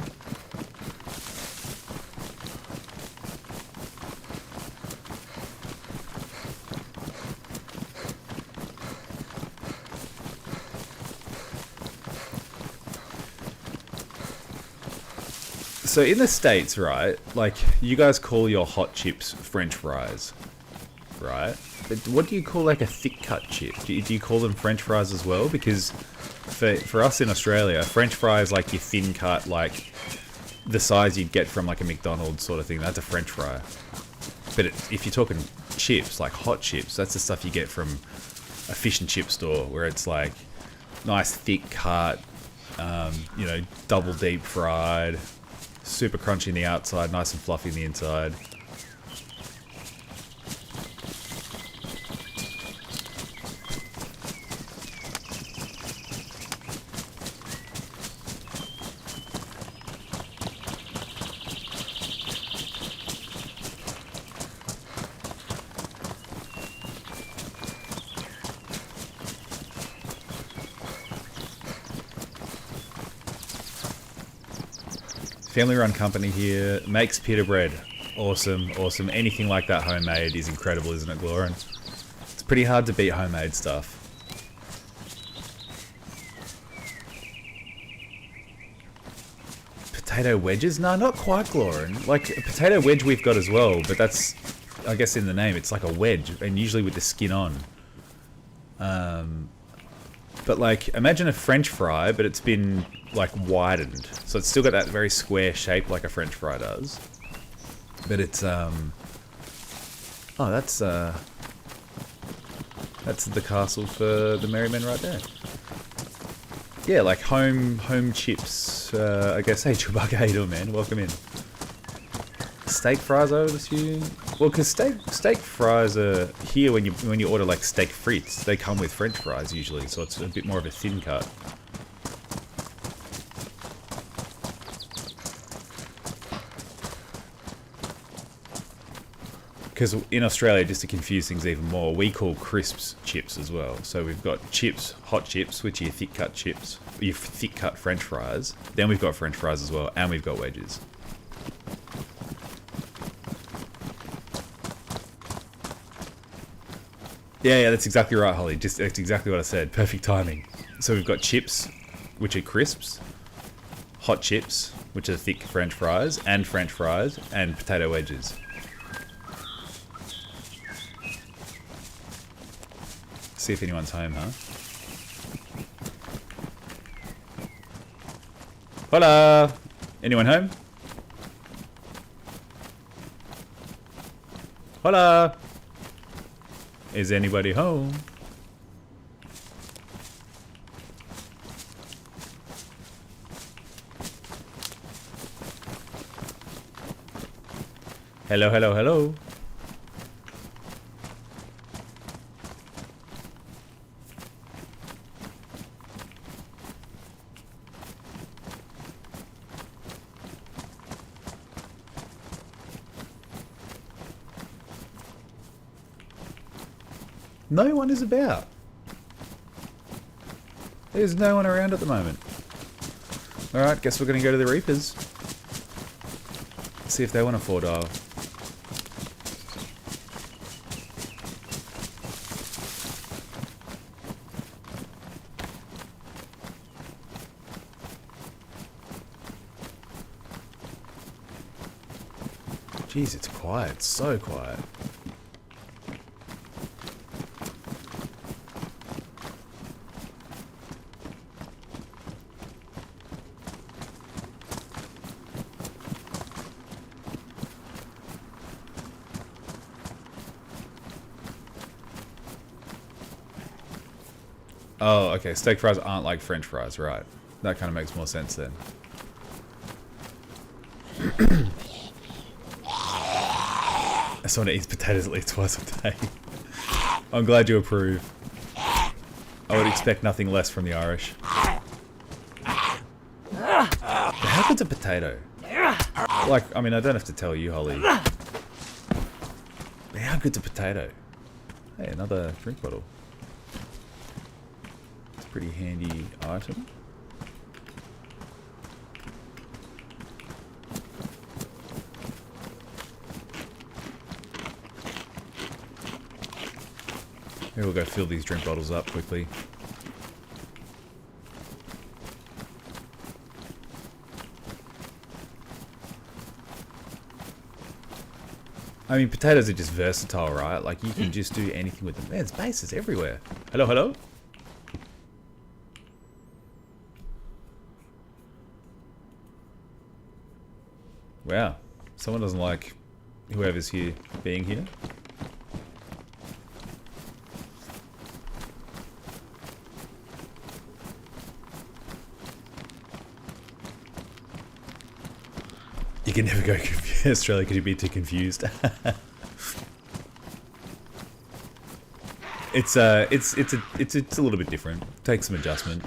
So in the States, right, like, you guys call your hot chips French fries, right? But what do you call, like, a thick cut chip? Do you call them French fries as well? Because for us in Australia, French fries, like your thin cut, like the size you'd get from like a McDonald's sort of thing, that's a French fry. But if you're talking chips, like hot chips, that's the stuff you get from a fish and chip store, where it's like nice thick cut, you know, double deep fried, super crunchy on the outside, nice and fluffy on the inside. Family run company here, makes pita bread. Awesome, awesome. Anything like that homemade is incredible, isn't it, Glorin? It's pretty hard to beat homemade stuff. Potato wedges? No, not quite, Glorin. Like, a potato wedge we've got as well, but that's, I guess in the name, it's like a wedge, and usually with the skin on. But like, imagine a French fry, but it's been like widened. So it's still got that very square shape like a French fry does. But it's, oh, that's the castle for the Merry Men right there. Yeah, like home chips, I guess. Hey Chewbacca, how you doing, man? Welcome in. Steak fries, I would assume. Well, because steak fries are here when you order like steak frites. They come with French fries usually, so it's a bit more of a thin cut. Because in Australia, just to confuse things even more, we call crisps chips as well. So we've got chips, hot chips, which are your thick cut chips, your thick cut French fries. Then we've got French fries as well, and we've got wedges. Yeah, that's exactly right, Holly. That's exactly what I said. Perfect timing. So we've got chips, which are crisps, hot chips, which are thick French fries, and potato wedges. See if anyone's home, huh? Hola! Anyone home? Hola! Is anybody home? Hello, hello, hello. No one is about. There's no one around at the moment. Alright, guess we're going to go to the Reapers. See if they want a 4-dial. Jeez, it's quiet. So quiet. Oh, okay. Steak fries aren't like French fries, right? That kind of makes more sense then. Someone eats potatoes at least twice a day. I'm glad you approve. I would expect nothing less from the Irish. How good's a potato? Like, I mean, I don't have to tell you, Holly. But how good's a potato? Hey, another drink bottle. It's a pretty handy item. Maybe we'll go fill these drink bottles up quickly. I mean, potatoes are just versatile, right? Like, you can just do anything with them. Man, there's bases everywhere. Hello, hello? Wow. Someone doesn't like whoever's here being here. You can never go Australia because you'd be too confused. It's a little bit different. Takes some adjustment.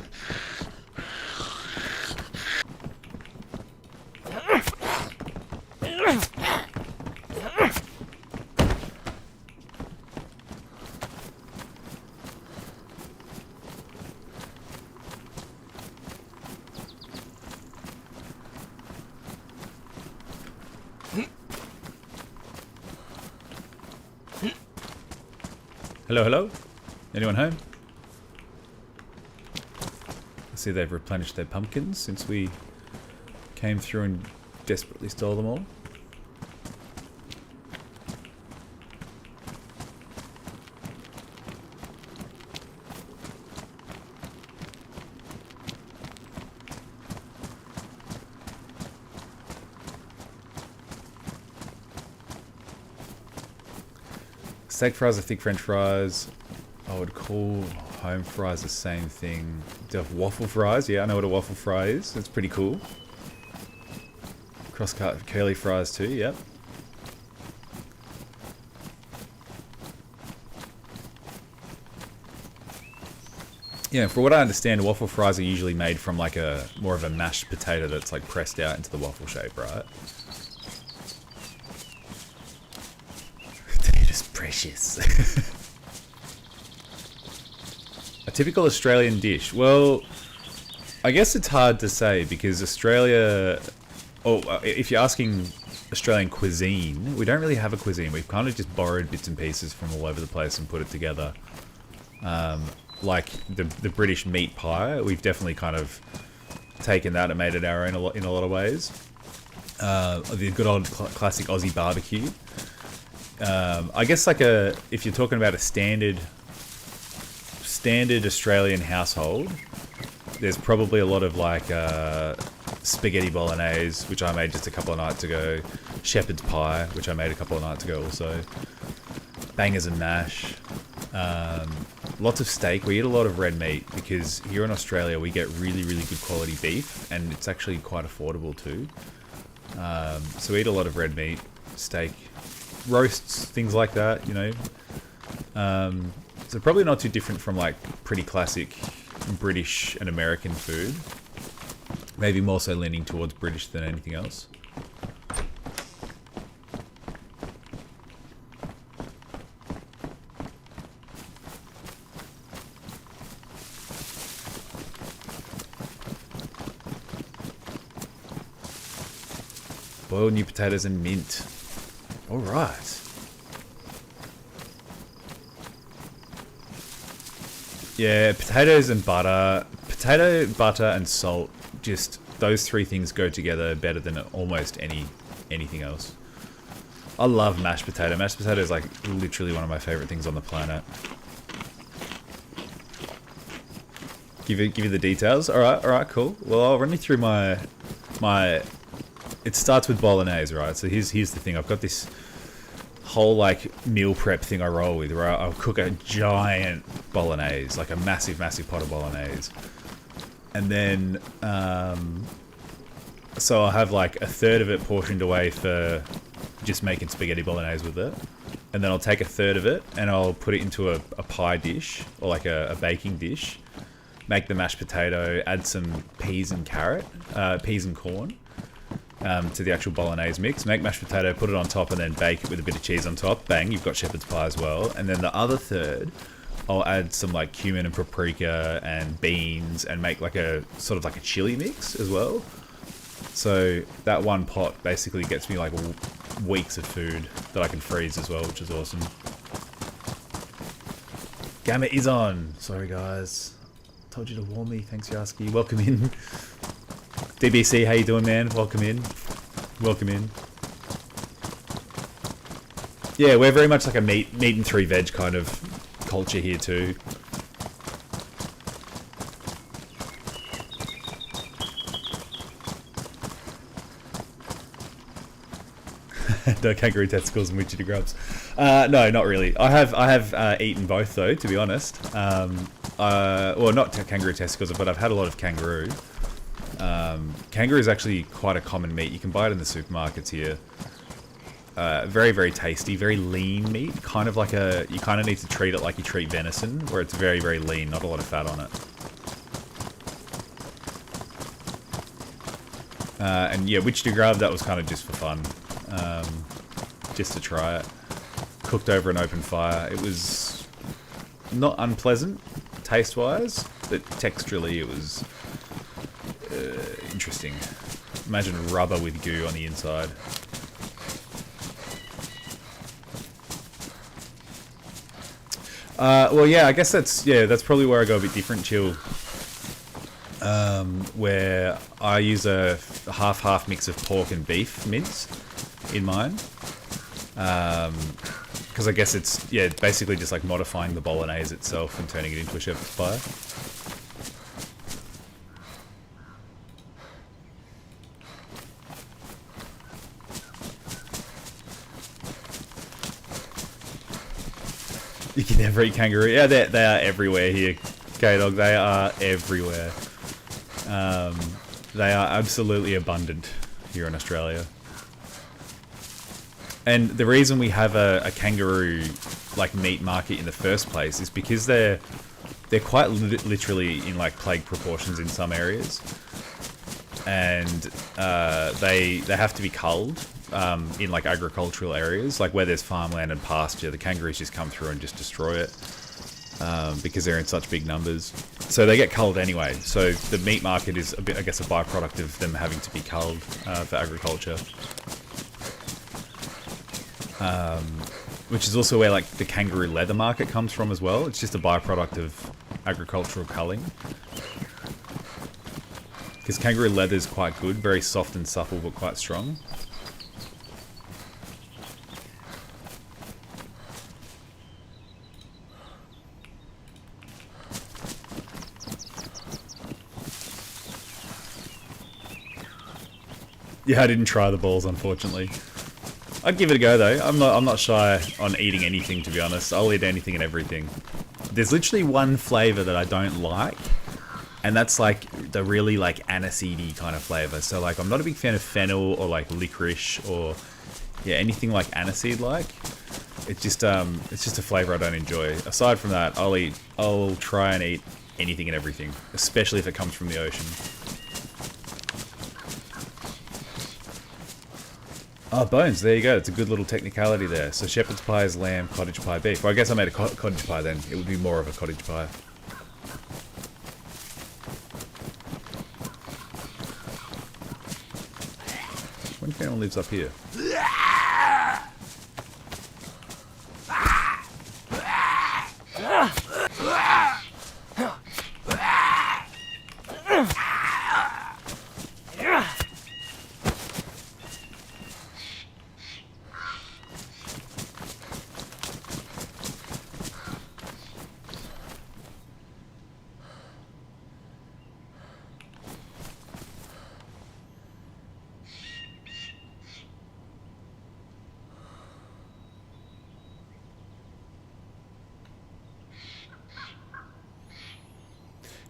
Hello, hello? Anyone home? I see they've replenished their pumpkins since we came through and desperately stole them all. Steak fries are thick French fries. I would call home fries the same thing. Do you have waffle fries? Yeah, I know what a waffle fry is. It's pretty cool. Cross-cut curly fries too, yep. Yeah, for what I understand, waffle fries are usually made from like a more of a mashed potato that's like pressed out into the waffle shape, right? Precious. A typical Australian dish. Well, I guess it's hard to say because Australia, if you're asking Australian cuisine, we don't really have a cuisine. We've kind of just borrowed bits and pieces from all over the place and put it together. Like the British meat pie, we've definitely kind of taken that and made it our own in a lot of ways. The good old classic Aussie barbecue. I guess like if you're talking about a standard Australian household, there's probably a lot of like spaghetti bolognese, which I made just a couple of nights ago, shepherd's pie, which I made a couple of nights ago also, bangers and mash, Lots of steak. We eat a lot of red meat because here in Australia we get really, really good quality beef, and it's actually quite affordable too. So we eat a lot of red meat, steak, roasts, things like that, you know. So probably not too different from like pretty classic British and American food. Maybe more so leaning towards British than anything else. Boiled new potatoes and mint. Alright. Yeah, potatoes and butter. Potato, butter and salt. Just those three things go together better than almost anything else. I love mashed potato. Mashed potato is like literally one of my favorite things on the planet. Give you the details. Alright, cool. Well, I'll run you through my it starts with bolognese, right? So here's the thing. I've got this whole like meal prep thing I roll with, where I'll cook a giant bolognese, like a massive pot of bolognese, and then so I'll have like a third of it portioned away for just making spaghetti bolognese with it, and then I'll take a third of it and I'll put it into a pie dish or like a baking dish, make the mashed potato, add some peas and corn to the actual bolognese mix, make mashed potato, put it on top, and then bake it with a bit of cheese on top. Bang, you've got shepherd's pie as well. And then the other third, I'll add some like cumin and paprika and beans and make like a sort of like a chili mix as well. So that one pot basically gets me like weeks of food that I can freeze as well, which is awesome. Gamma is on. Sorry guys. Told you to warn me. Thanks, Yaski. Welcome in. DBC, how you doing, man? Welcome in. Welcome in. Yeah, we're very much like a meat and three veg kind of culture here too. No kangaroo testicles and witchetty grubs. No, not really. I have eaten both though, to be honest. Well, not kangaroo testicles, but I've had a lot of kangaroo. Kangaroo is actually quite a common meat. You can buy it in the supermarkets here. Very, very tasty, very lean meat. Kind of like you kind of need to treat it like you treat venison, where it's very, very lean, not a lot of fat on it. And yeah, witchetty grub, that was kind of just for fun. Just to try it. Cooked over an open fire. It was not unpleasant, taste-wise, but texturally it was interesting. Imagine rubber with goo on the inside. Well, yeah, I guess that's probably where I go a bit different, Chill. Where I use a half mix of pork and beef mince in mine. Because I guess it's, yeah, basically just like modifying the bolognese itself and turning it into a shepherd's pie. You can never eat kangaroo. Yeah, they are everywhere here, K-Dog. They are everywhere. They are absolutely abundant here in Australia. And the reason we have a kangaroo like meat market in the first place is because they're quite literally in like plague proportions in some areas, and they have to be culled in like agricultural areas, like where there's farmland and pasture. The kangaroos just come through and just destroy it because they're in such big numbers. So they get culled anyway. So the meat market is a bit, I guess, a byproduct of them having to be culled for agriculture. Which is also where like the kangaroo leather market comes from as well. It's just a byproduct of agricultural culling. Because kangaroo leather is quite good, very soft and supple, but quite strong. Yeah, I didn't try the balls, unfortunately. I'd give it a go though. I'm not shy on eating anything, to be honest. I'll eat anything and everything. There's literally one flavor that I don't like, and that's like the really like aniseedy kind of flavor. So like I'm not a big fan of fennel or like licorice or yeah, anything like aniseed like. It's just a flavor I don't enjoy. Aside from that, I'll try and eat anything and everything, especially if it comes from the ocean. Oh, bones, there you go. It's a good little technicality there. So shepherd's pie is lamb, cottage pie beef. Well, I guess I made a cottage pie then. It would be more of a cottage pie. I wonder if anyone lives up here.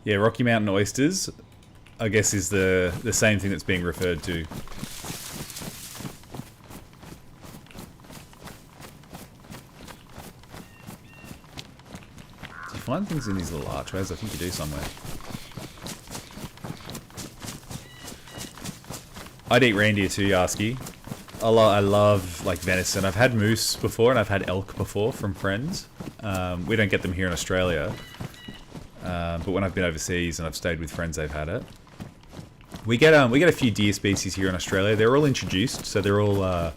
Yeah, Rocky Mountain oysters, I guess, is the same thing that's being referred to. Do you find things in these little archways? I think you do somewhere. I'd eat reindeer too, Yarsky. I love like venison. I've had moose before and I've had elk before from friends. We don't get them here in Australia. But when I've been overseas and I've stayed with friends, they've had it. We get a few deer species here in Australia. They're all introduced, so they're all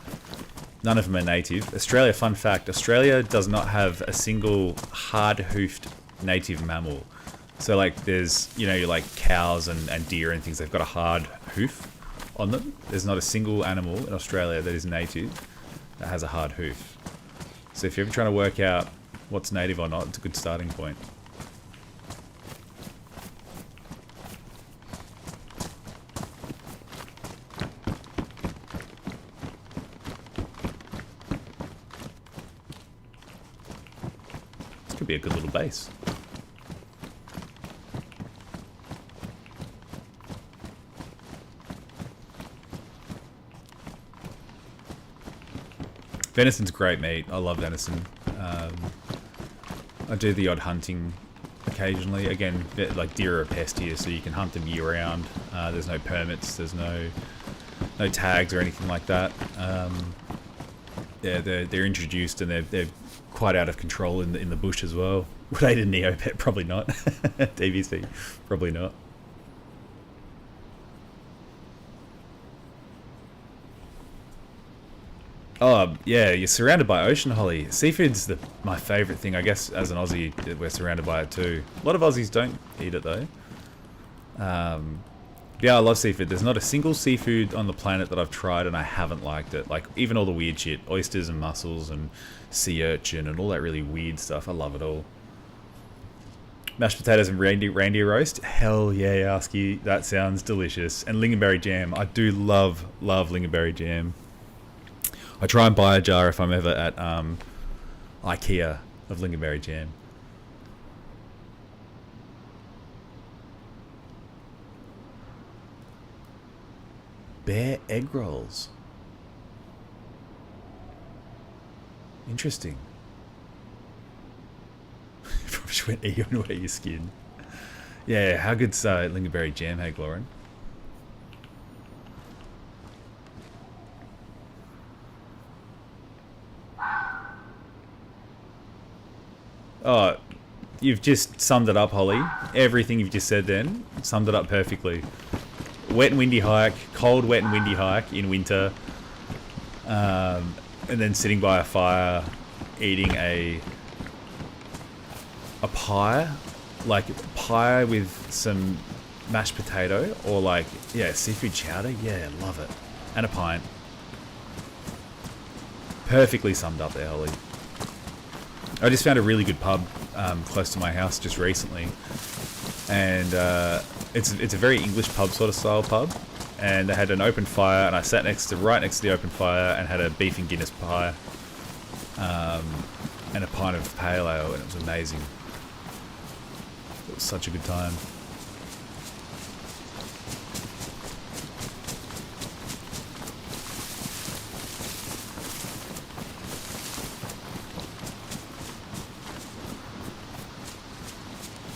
none of them are native. Australia, fun fact: Australia does not have a single hard-hoofed native mammal. So like there's like cows and deer and things. They've got a hard hoof on them. There's not a single animal in Australia that is native that has a hard hoof. So if you're ever trying to work out what's native or not, it's a good starting point. Could be a good little base. Venison's great meat. I love venison. I do the odd hunting occasionally. Again, like deer are a pest here, so you can hunt them year round. There's no permits. There's no tags or anything like that. Yeah, they're introduced and they're quite out of control in the bush as well. Would I eat a Neopet? Probably not. DVC? Probably not. Oh, yeah, you're surrounded by ocean holly. Seafood's my favourite thing. I guess as an Aussie, we're surrounded by it too. A lot of Aussies don't eat it though. Yeah, I love seafood. There's not a single seafood on the planet that I've tried and I haven't liked it. Like, even all the weird shit. Oysters and mussels and sea urchin and all that really weird stuff. I love it all. Mashed potatoes and reindeer roast. Hell yeah, Yarsky. That sounds delicious. And lingonberry jam. I do love lingonberry jam. I try and buy a jar if I'm ever at IKEA of lingonberry jam. Bear egg rolls. Interesting. Probably just went eat on your skin. Yeah, how good's lingonberry jam, hey, Lauren? Oh, you've just summed it up, Holly. Everything you've just said then, summed it up perfectly. Wet and windy hike, cold, wet and windy hike in winter, and then sitting by a fire, eating a pie, like pie with some mashed potato, or like, yeah, seafood chowder. Yeah, love it. And a pint. Perfectly summed up there, Holly. I just found a really good pub close to my house just recently, and it's a very English pub sort of style pub. and they had an open fire, and I sat right next to the open fire and had a beef and Guinness pie, and a pint of pale ale, and it was amazing. It was such a good time.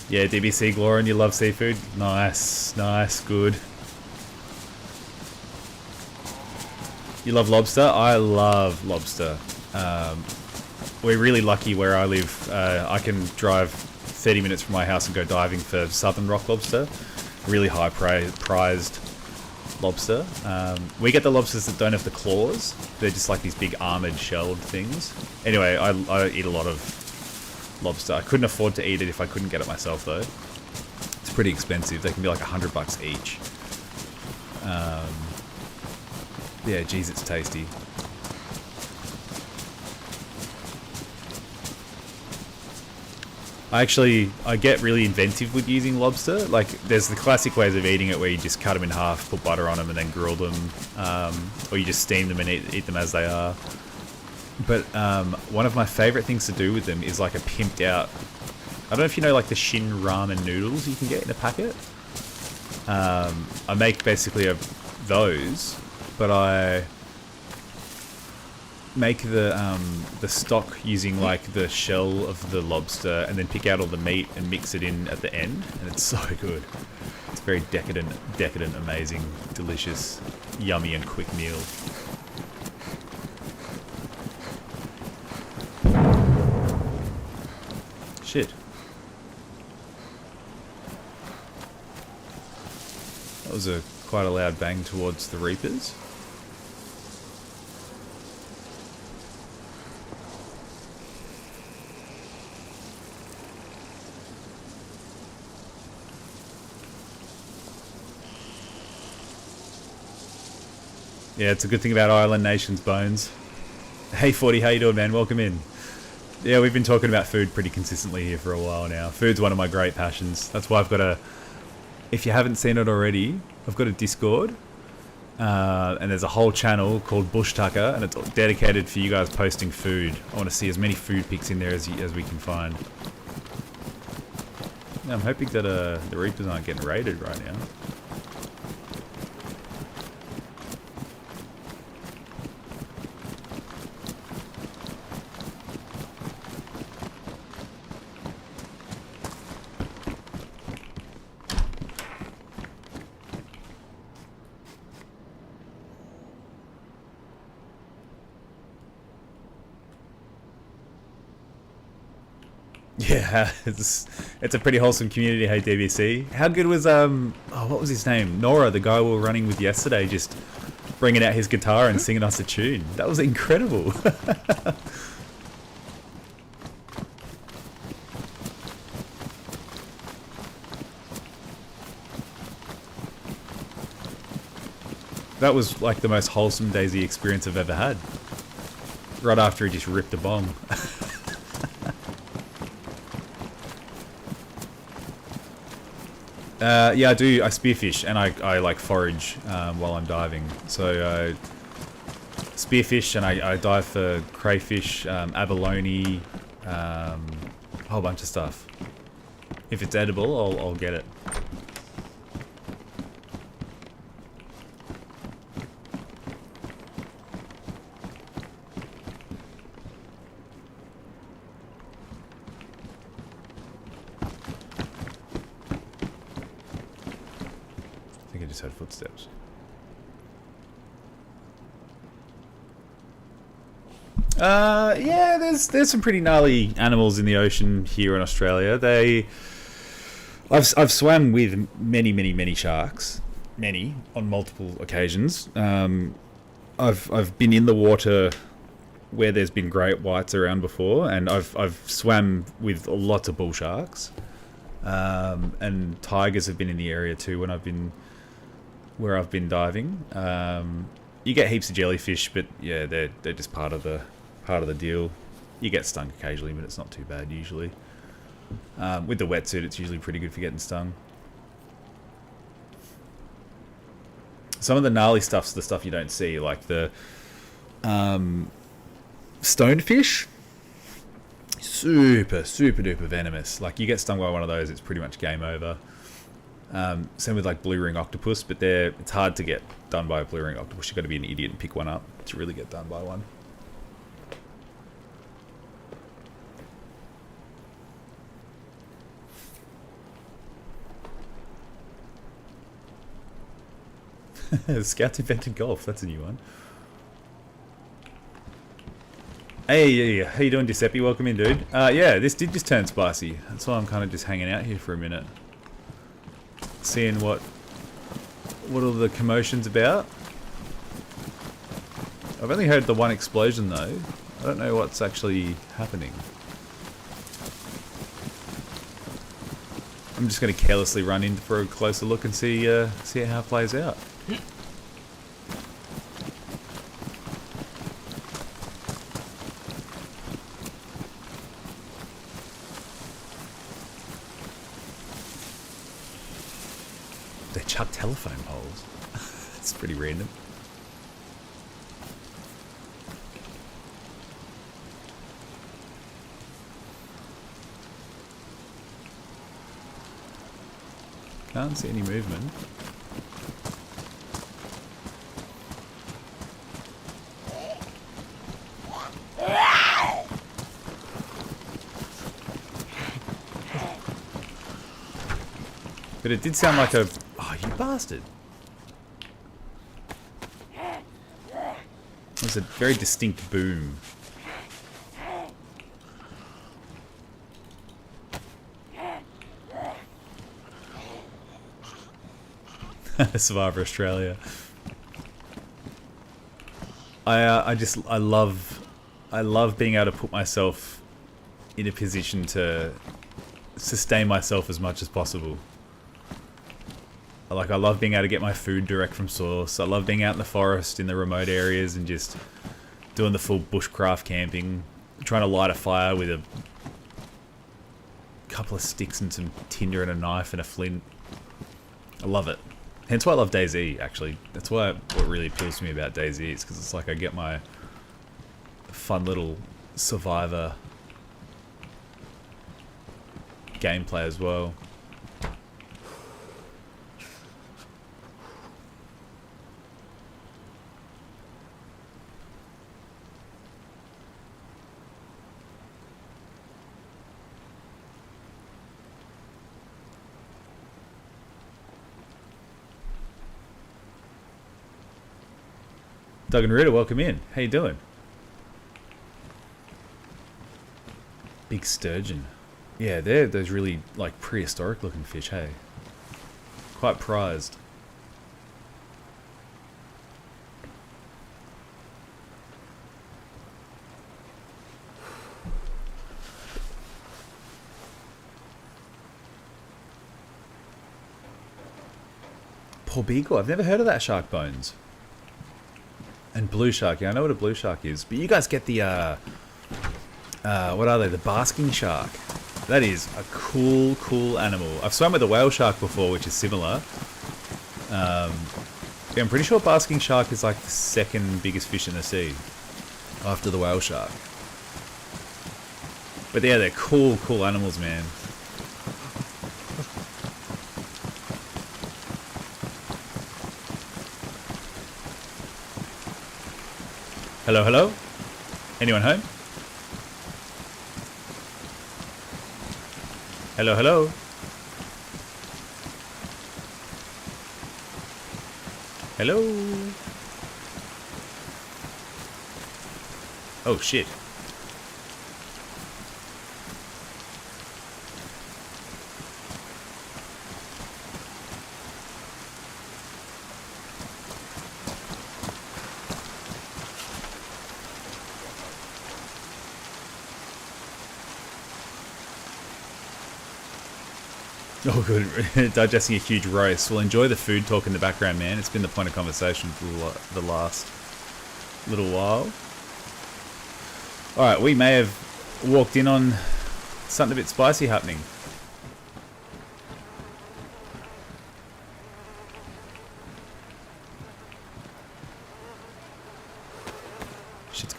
Yeah, DBC Glorin, you love seafood? Nice, nice, good. You love lobster? I love lobster. We're really lucky where I live. I can drive 30 minutes from my house and go diving for southern rock lobster. Really high prized lobster. We get the lobsters that don't have the claws. They're just like these big armored shelled things. Anyway, I eat a lot of lobster. I couldn't afford to eat it if I couldn't get it myself though. It's pretty expensive. They can be like $100 each. Yeah, geez, it's tasty. I get really inventive with using lobster. Like, there's the classic ways of eating it where you just cut them in half, put butter on them, and then grill them, or you just steam them and eat them as they are. But one of my favourite things to do with them is like a pimped out... I don't know if you know like the Shin ramen noodles you can get in a packet. I make basically those, but I make the stock using like the shell of the lobster and then pick out all the meat and mix it in at the end, and it's so good. It's very decadent, amazing, delicious, yummy and quick meal. Shit. That was quite a loud bang towards the Reapers. Yeah, it's a good thing about Island Nation's bones. Hey 40, how you doing, man? Welcome in. Yeah, we've been talking about food pretty consistently here for a while now. Food's one of my great passions. That's why I've got if you haven't seen it already, I've got a Discord. And there's a whole channel called Bush Tucker, and it's dedicated for you guys posting food. I want to see as many food pics in there as we can find. Yeah, I'm hoping that the Reapers aren't getting raided right now. Yeah, it's a pretty wholesome community. Hey DBC, how good was what was his name? Nora, the guy we were running with yesterday, just bringing out his guitar and singing us a tune. That was incredible. That was like the most wholesome Daisy experience I've ever had. Right after he just ripped a bong. Yeah, I do. I spearfish and I like forage while I'm diving. So spearfish and I dive for crayfish, abalone, a whole bunch of stuff. If it's edible, I'll get it. Heard footsteps. Yeah, there's some pretty gnarly animals in the ocean here in Australia. I've swam with many sharks, on multiple occasions. I've been in the water where there's been great whites around before, and I've swam with lots of bull sharks, and tigers have been in the area too when I've been diving. You get heaps of jellyfish, but yeah, they're just part of the deal. You get stung occasionally, but it's not too bad usually. With the wetsuit, it's usually pretty good for getting stung. Some of the gnarly stuff's the stuff you don't see, like the stonefish. Super duper venomous. Like, you get stung by one of those, it's pretty much game over. Same with like blue ring octopus, but it's hard to get done by a blue ring octopus. You've got to be an idiot and pick one up to really get done by one. Scouts invented golf. That's a new one. Hey, how you doing, Giuseppe? Welcome in, dude. Yeah, this did just turn spicy. That's why I'm kind of just hanging out here for a minute. Seeing what all the commotion's about. I've only heard the one explosion, though. I don't know what's actually happening. I'm just going to carelessly run in for a closer look and see how it plays out. They chuck telephone poles. It's pretty random. Can't see any movement. But it did sound like a... Oh, you bastard. It was a very distinct boom. Survivor Australia. I love being able to put myself in a position to sustain myself as much as possible. Like, I love being able to get my food direct from source. I love being out in the forest in the remote areas and just doing the full bushcraft camping, trying to light a fire with a couple of sticks and some tinder and a knife and a flint. I love it. Hence why I love DayZ, actually. That's why what really appeals to me about DayZ is because it's like I get my fun little survivor gameplay as well. Doug and Rita, welcome in. How you doing? Big sturgeon. Yeah, they're those really, like, prehistoric looking fish, hey? Quite prized. Porbigo, I've never heard of that shark bones. And blue shark, yeah, I know what a blue shark is. But you guys get the, what are they? The basking shark. That is a cool animal. I've swum with a whale shark before, which is similar. Yeah, I'm pretty sure basking shark is like the second biggest fish in the sea, after the whale shark. But yeah, they're cool animals, man. Hello, hello? Anyone home? Hello, hello? Hello? Oh, shit. Oh, good. Digesting a huge roast. Well, enjoy the food talk in the background, man. It's been the point of conversation for the last little while. Alright, we may have walked in on something a bit spicy happening.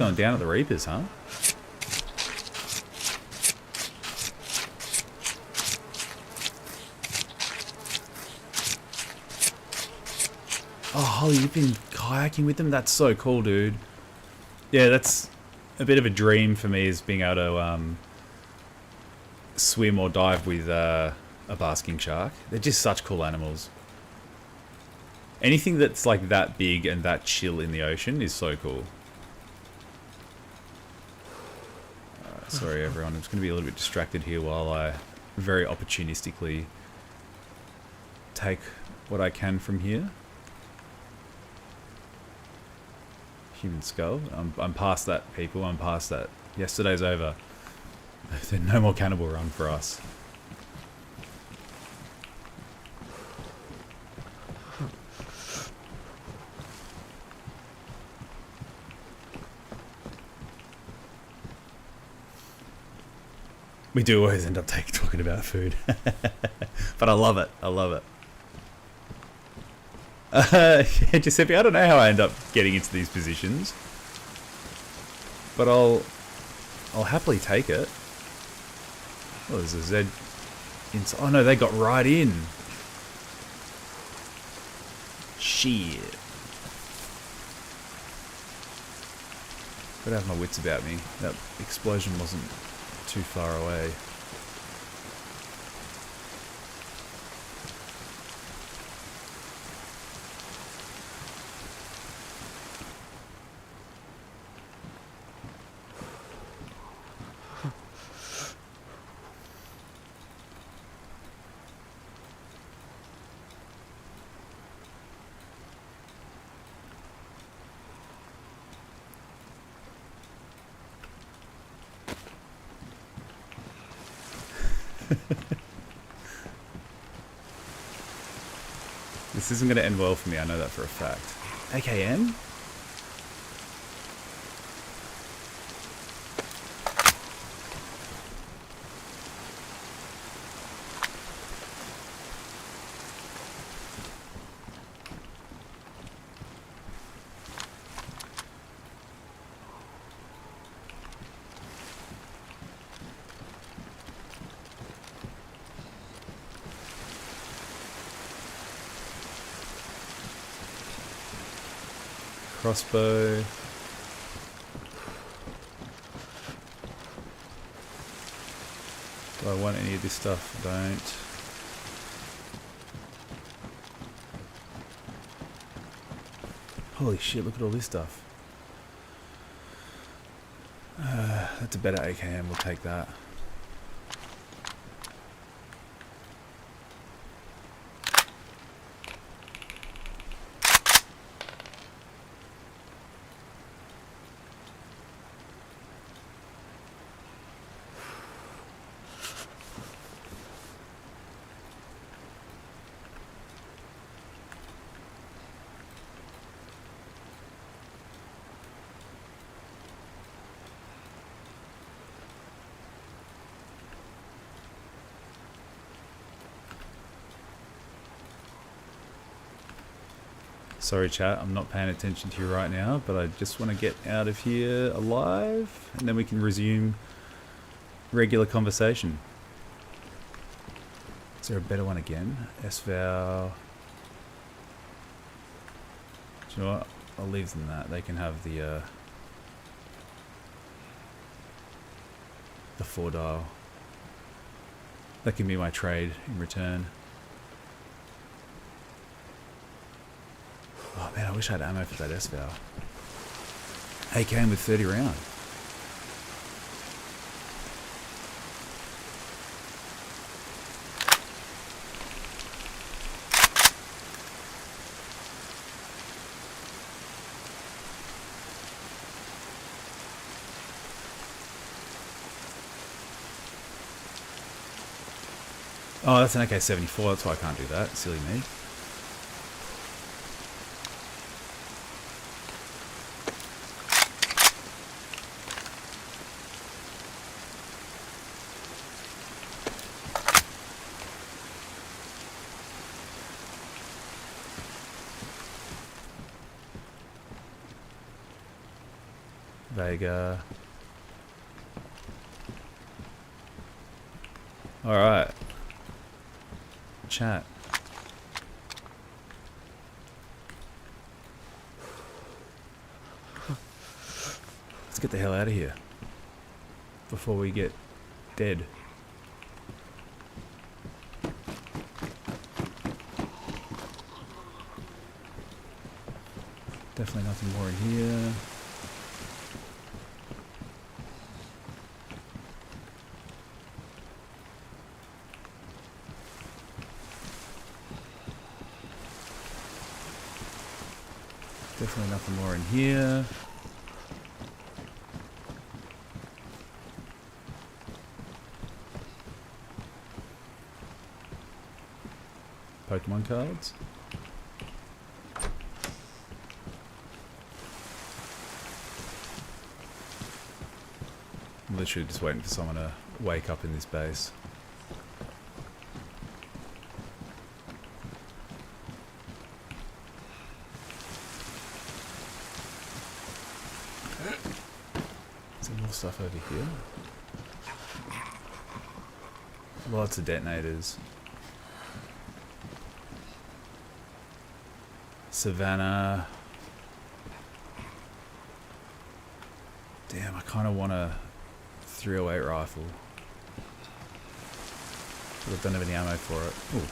going down at the Reapers, huh? Oh, Holly, you've been kayaking with them? That's so cool, dude. Yeah, that's a bit of a dream for me, is being able to swim or dive with a basking shark. They're just such cool animals. Anything that's like that big and that chill in the ocean is so cool. Sorry, everyone. I'm just going to be a little bit distracted here while I very opportunistically take what I can from here. Human skull. I'm past that, people. I'm past that. Yesterday's over. There's no more cannibal run for us. We do always end up talking about food. But I love it. I love it. Giuseppe, I don't know how I end up getting into these positions, but I'll happily take it. Oh, there's a Z inside. Oh no, they got right in. Shit. Gotta have my wits about me. That explosion wasn't too far away. This isn't going to end well for me, I know that for a fact. AKM? Crossbow. Do I want any of this stuff? Don't. Holy shit, look at all this stuff. That's a better AKM, we'll take that. Sorry chat, I'm not paying attention to you right now, but I just want to get out of here alive, and then we can resume regular conversation. Is there a better one again? SVOW. Do you know what? I'll leave them that. They can have the 4-dial. That can be my trade in return. Oh man, I wish I had ammo for that SVOW. AKM with 30 round. Oh, that's an AK-74, that's why I can't do that. Silly me. Vega. Alright. Chat. Let's get the hell out of here. Before we get dead. Definitely nothing more in here. Definitely nothing more in here. Pokemon cards. I'm literally just waiting for someone to wake up in this base. Some more stuff over here. Lots of detonators. Savannah. Damn, I kind of want a 308 rifle. But I don't have any ammo for it. Ooh.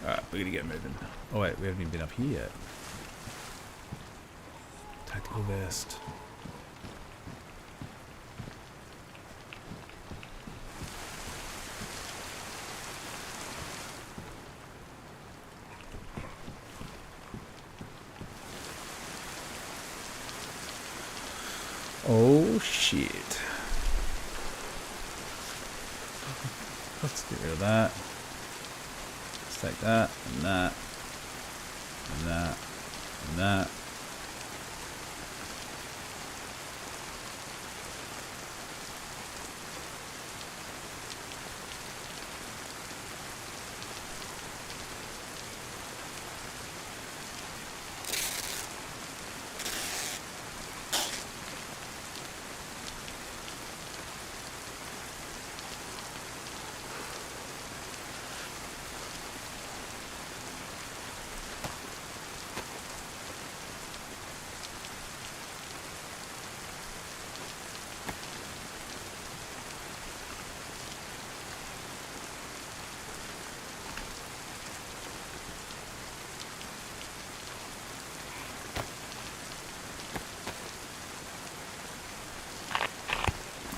Alright, we're gonna get moving. Oh wait, we haven't even been up here yet. Tactical vest. Oh shit. Let's get rid of that. Let's take that and that and that and that.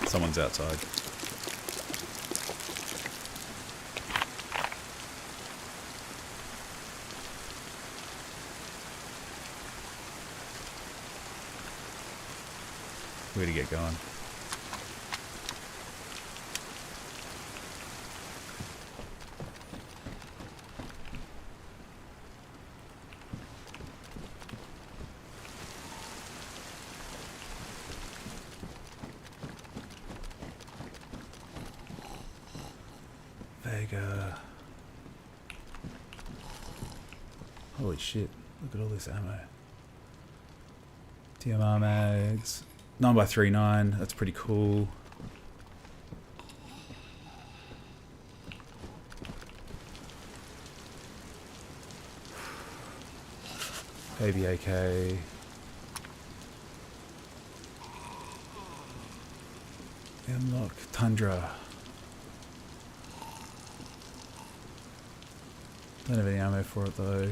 Someone's outside. Way to get going. Vega. Holy shit, look at all this ammo. TMR mags. 9x39, that's pretty cool. Baby AK. Unlock Tundra. Don't have any ammo for it though.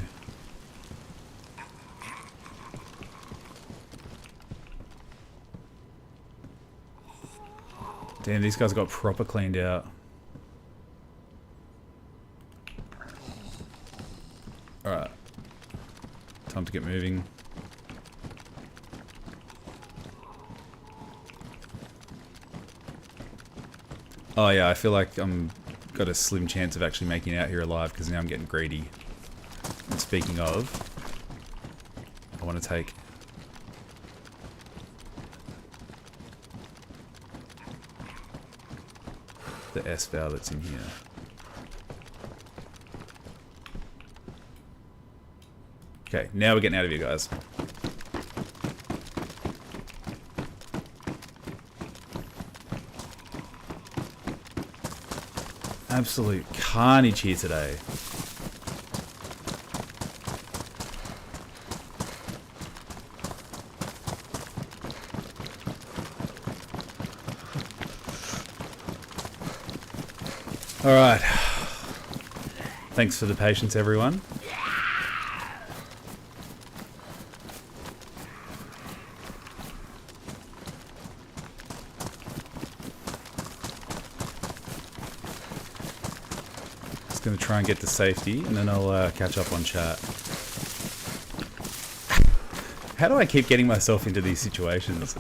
Damn, these guys got proper cleaned out. Alright. Time to get moving. Oh yeah, I feel like I'm got a slim chance of actually making it out here alive because now I'm getting greedy. And speaking of, I want to take the S valve that's in here. Okay, now we're getting out of here, guys. Absolute carnage here today. Alright. Thanks for the patience, everyone. Just going to try and get to safety, and then I'll catch up on chat. How do I keep getting myself into these situations?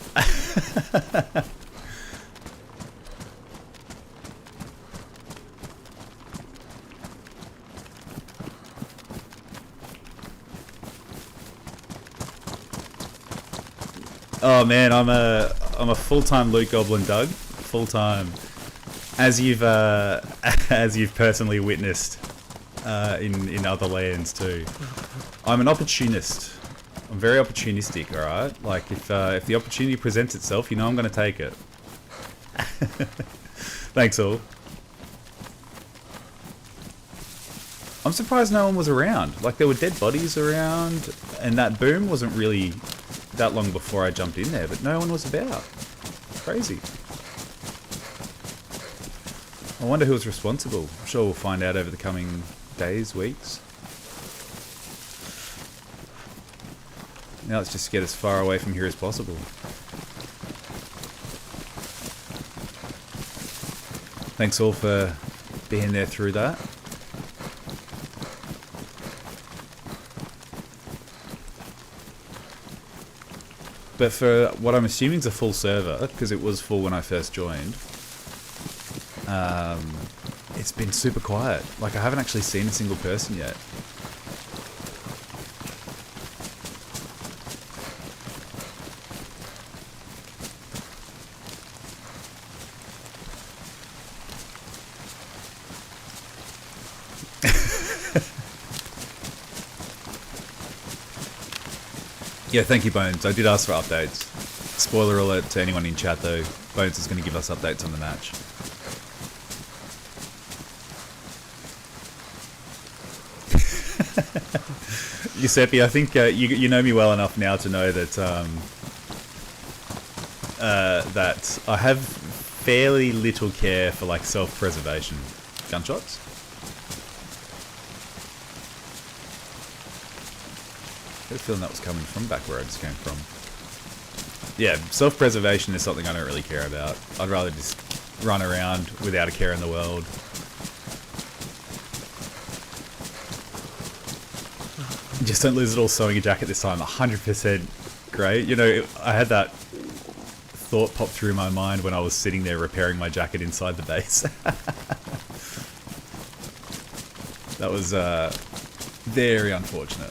Oh man, I'm a full-time loot goblin, Doug. Full-time, as you've personally witnessed in other lands too. I'm an opportunist. I'm very opportunistic. All right, like if the opportunity presents itself, you know I'm going to take it. Thanks all. I'm surprised no one was around. Like there were dead bodies around, and that boom wasn't really that long before I jumped in there, but no one was about. Crazy. I wonder who was responsible. I'm sure we'll find out over the coming days, weeks. Now let's just get as far away from here as possible. Thanks all for being there through that. But for what I'm assuming is a full server, because it was full when I first joined, it's been super quiet. Like, I haven't actually seen a single person yet. Yeah, thank you, Bones. I did ask for updates. Spoiler alert to anyone in chat, though. Bones is going to give us updates on the match. Giuseppe, I think you know me well enough now to know that that I have fairly little care for like self-preservation. Gunshots? I had a feeling that was coming from back where I just came from. Yeah, self-preservation is something I don't really care about. I'd rather just run around without a care in the world. Just don't lose it all sewing a jacket this time. 100% great. You know, I had that thought pop through my mind when I was sitting there repairing my jacket inside the base. That was very unfortunate.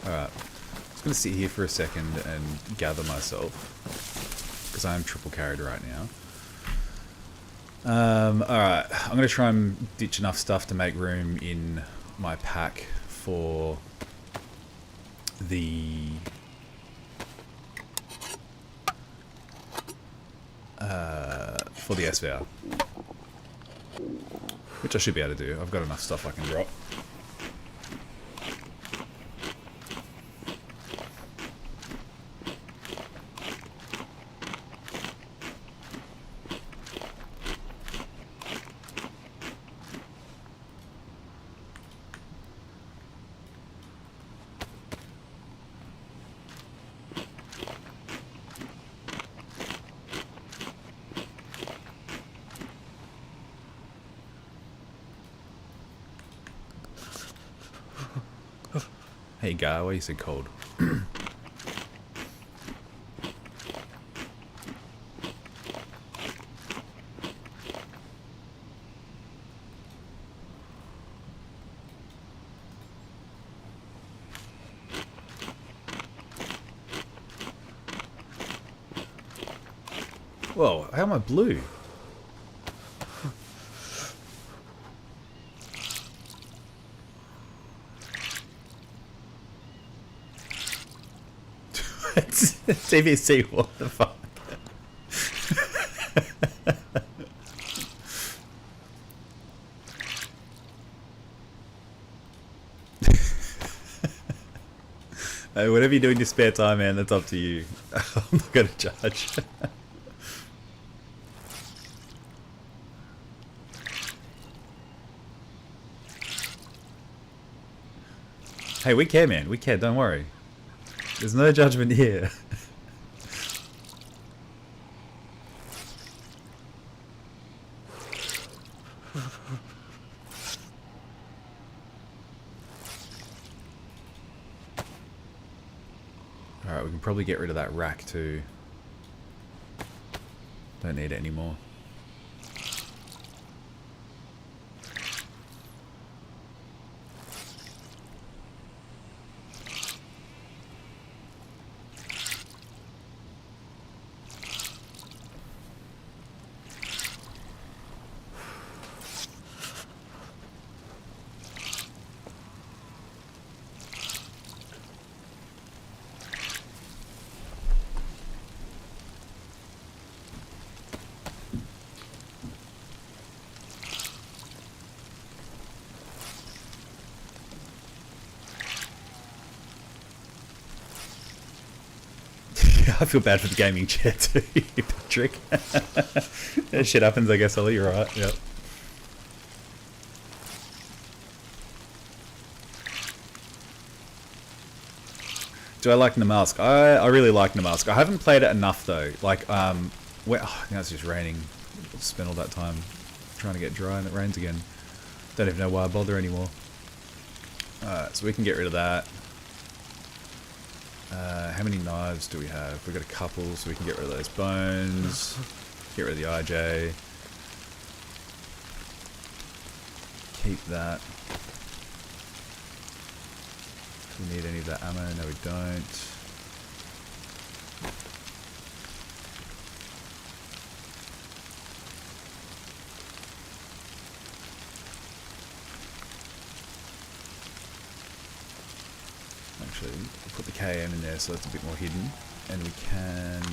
Alright, I'm just going to sit here for a second and gather myself, because I am triple carried right now. Alright, I'm going to try and ditch enough stuff to make room in my pack for the SVR, which I should be able to do. I've got enough stuff I can drop. Hey guy, why are you so cold? Whoa, how am I blue? TVC, what the fuck? Hey, whatever you do in your spare time, man, that's up to you. I'm not gonna judge. Hey, we care, man. We care, don't worry. There's no judgment here. Alright, we can probably get rid of that rack too. Don't need it anymore. I feel bad for the gaming chair too, Patrick. That shit happens, I guess, Ollie. You're right. Yep. Do I like Namask? I really like Namask. I haven't played it enough though. Like, now it's just raining. Spent all that time trying to get dry and it rains again. Don't even know why I bother anymore. Alright, so we can get rid of that. How many knives do we have? We've got a couple, so we can get rid of those bones. Get rid of the IJ. Keep that. Do we need any of that ammo? No, we don't. Actually, we'll put the KM in there so it's a bit more hidden. And we can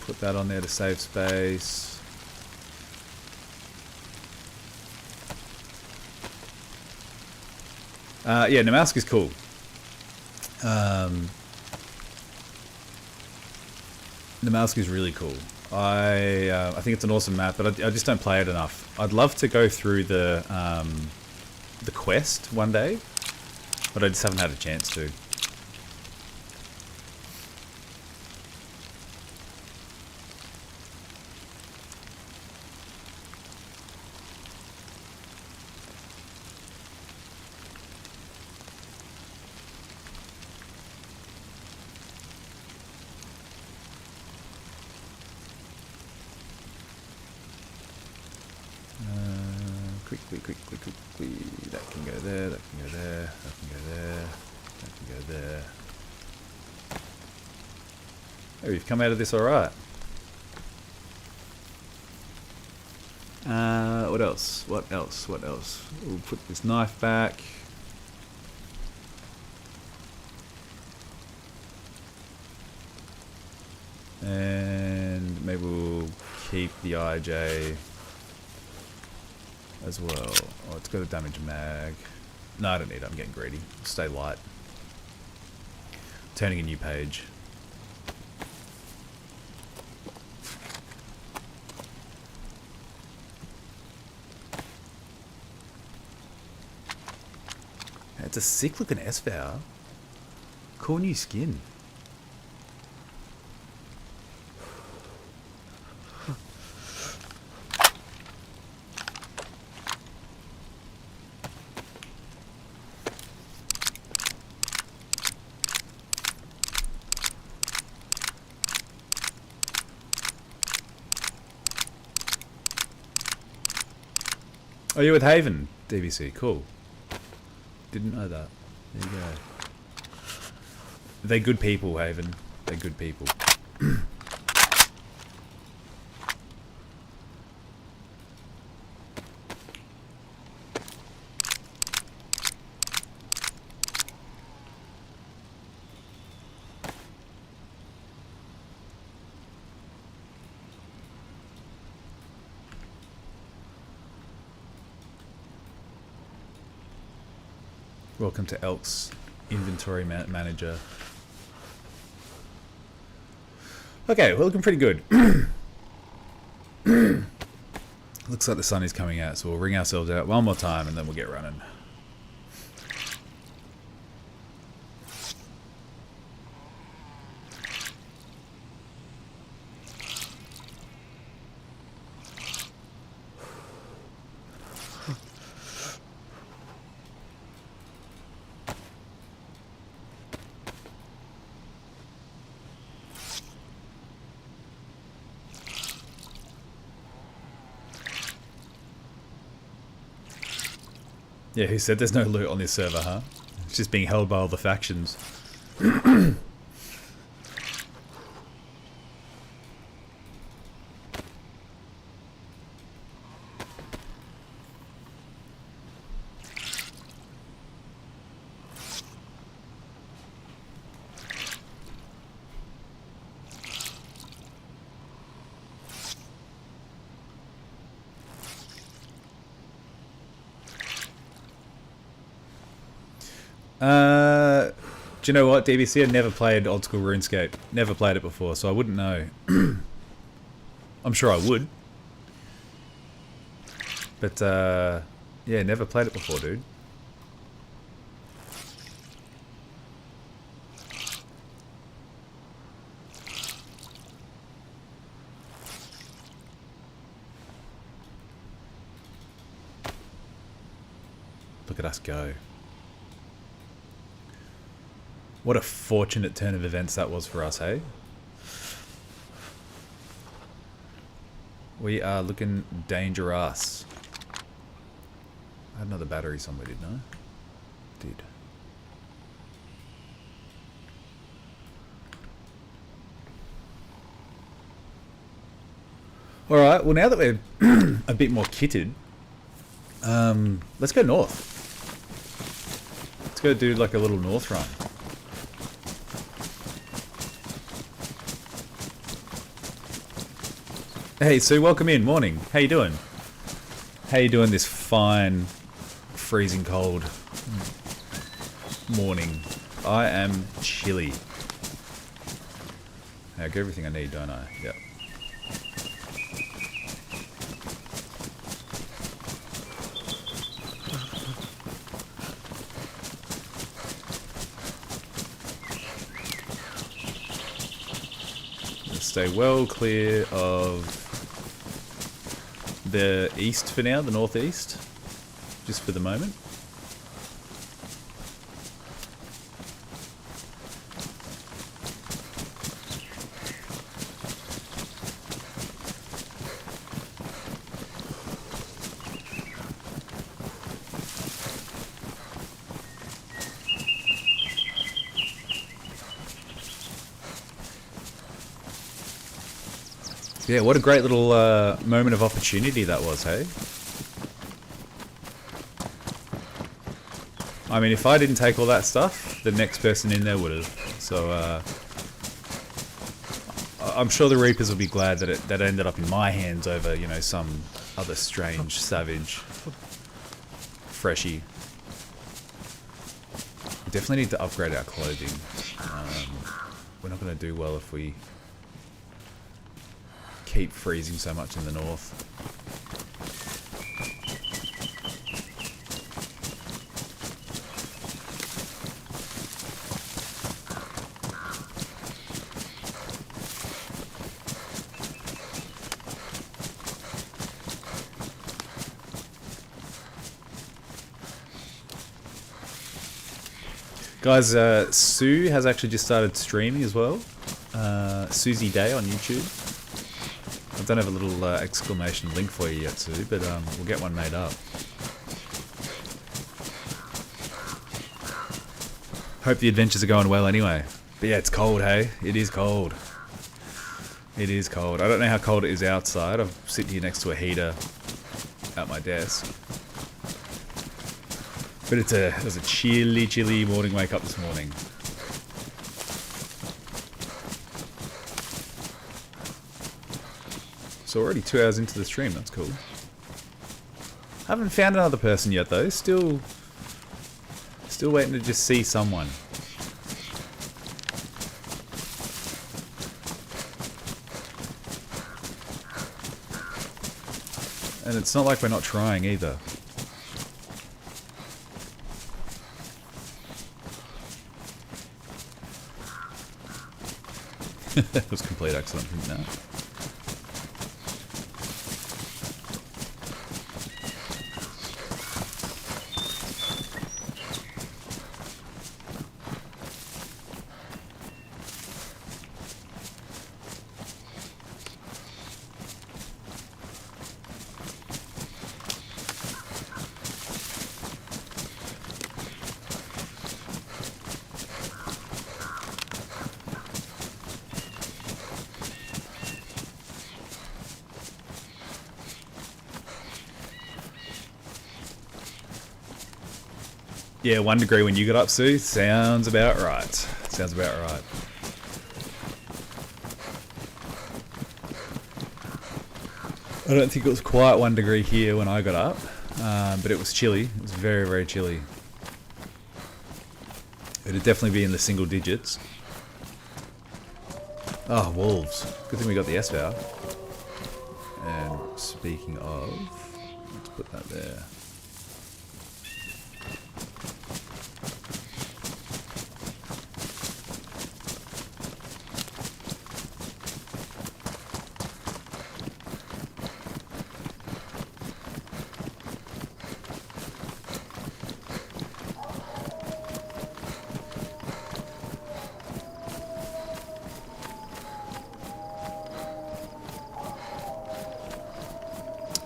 put that on there to save space. Yeah, Namask is cool. Namask is really cool. I think it's an awesome map, but I just don't play it enough. I'd love to go through the quest one day, but I just haven't had a chance to. Quickly. That can go there, that can go there, that can go there, that can go there. Oh, we've come out of this alright. What else? What else? What else? We'll put this knife back. And maybe we'll keep the IJ as well. Oh, it's got a damage mag. No, I don't need it. I'm getting greedy. Stay light. Turning a new page. It's a sick looking S-Vow. Cool new skin. Oh, you're with Haven, DBC. Cool. Didn't know that. There you go. They're good people, Haven. They're good people. Welcome to Elk's inventory manager. Okay, we're looking pretty good. Looks like the sun is coming out, so we'll ring ourselves out one more time and then we'll get running. Yeah, who said there's no loot on this server, huh? It's just being held by all the factions. Do you know what, DBC? I never played old school RuneScape. Never played it before, so I wouldn't know. I'm sure I would. But, yeah, never played it before, dude. Look at us go. What a fortunate turn of events that was for us, hey? We are looking dangerous. I had another battery somewhere, didn't I? Did. Alright, well now that we're a bit more kitted, let's go north. Let's go do like a little north run. Hey Sue, welcome in. Morning. How you doing? How you doing this fine, freezing cold morning? I am chilly. I got everything I need, don't I? Yep. Stay well clear of the east for now, the northeast, just for the moment. Yeah, what a great little moment of opportunity that was, hey? I mean, if I didn't take all that stuff, the next person in there would have. So, I'm sure the Reapers will be glad that it ended up in my hands over, you know, some other strange, savage, freshie. We definitely need to upgrade our clothing. We're not going to do well if we keep freezing so much in the north. Guys, Sue has actually just started streaming as well. Susie Day on YouTube. I don't have a little exclamation link for you yet, Sue, but we'll get one made up. Hope the adventures are going well anyway. But yeah, it's cold, hey? It is cold. It is cold. I don't know how cold it is outside. I'm sitting here next to a heater at my desk. But it was a chilly, chilly morning wake up this morning. So already 2 hours into the stream, that's cool. Haven't found another person yet though, still Still waiting to just see someone. And it's not like we're not trying either. That was a complete accident, didn't it? Yeah, 1 degree when you got up, Sue. Sounds about right. Sounds about right. I don't think it was quite 1 degree here when I got up, but it was chilly. It was very, very chilly. It'd definitely be in the single digits. Oh, wolves. Good thing we got the S-Vow. And speaking of, let's put that there.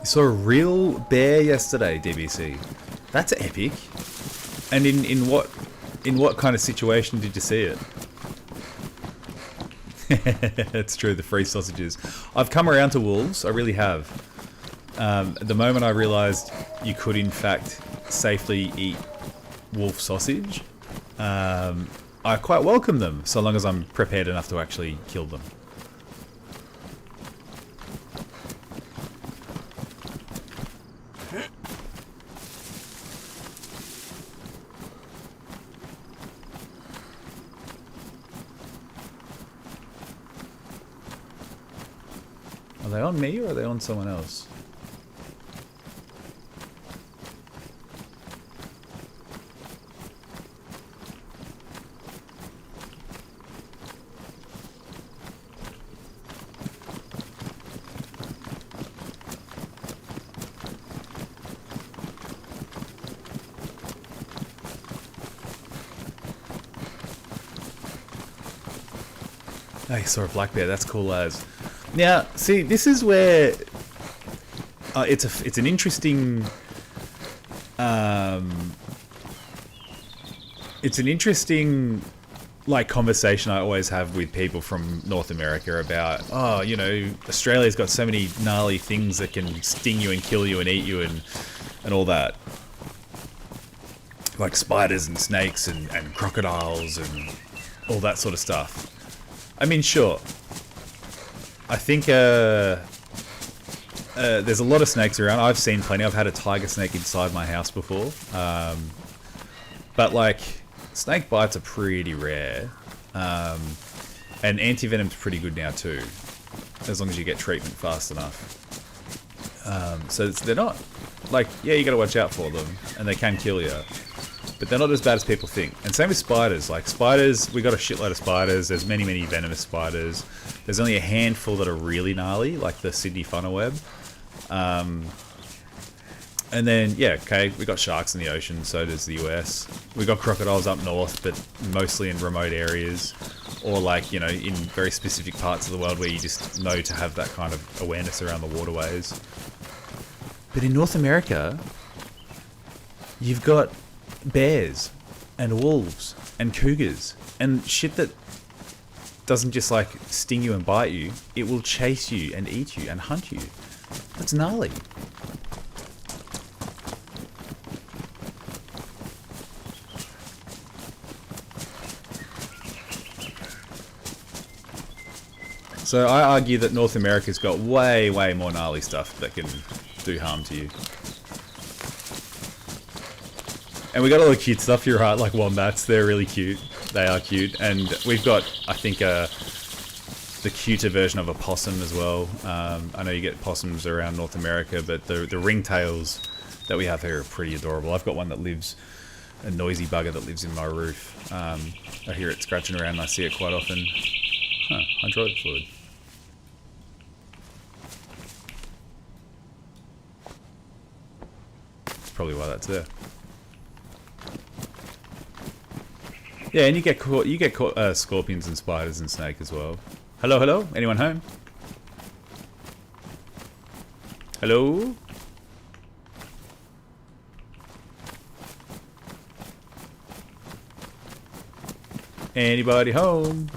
Saw a real bear yesterday, DBC. That's epic. And in what kind of situation did you see it? It's true, the free sausages. I've come around to wolves, I really have. At the moment I realised you could in fact safely eat wolf sausage, I quite welcome them, so long as I'm prepared enough to actually kill them. Are they on me or are they on someone else? Oh, you saw a black bear. That's cool as. Now, see, this is where it's an interesting like conversation I always have with people from North America about, oh, you know, Australia's got so many gnarly things that can sting you and kill you and eat you and all that, like spiders and snakes and crocodiles and all that sort of stuff. I mean, sure. I think there's a lot of snakes around. I've seen plenty. I've had a tiger snake inside my house before. But like, snake bites are pretty rare. And anti-venom's pretty good now too, as long as you get treatment fast enough. So they're not, like, yeah, you gotta watch out for them, and they can kill you. But they're not as bad as people think. And same with spiders. Like spiders, we got a shitload of spiders. There's many, many venomous spiders. There's only a handful that are really gnarly, like the Sydney funnel web. And then, yeah, okay, we got sharks in the ocean, so does the US. We got crocodiles up north, but mostly in remote areas. Or like, you know, in very specific parts of the world where you just know to have that kind of awareness around the waterways. But in North America, you've got bears and wolves and cougars and shit that doesn't just like sting you and bite you, it will chase you and eat you and hunt you. That's gnarly. So I argue that North America's got way, way more gnarly stuff that can do harm to you. And we got all the cute stuff. You're right, like wombats. They're really cute. They are cute. And we've got, I think, the cuter version of a possum as well. I know you get possums around North America, but the ringtails that we have here are pretty adorable. I've got one that lives, a noisy bugger that lives in my roof. I hear it scratching around and I see it quite often. Huh, hydraulic fluid. That's probably why that's there. Yeah, and you get caught, scorpions and spiders and snake as well. Hello, hello? Anyone home? Hello? Anybody home?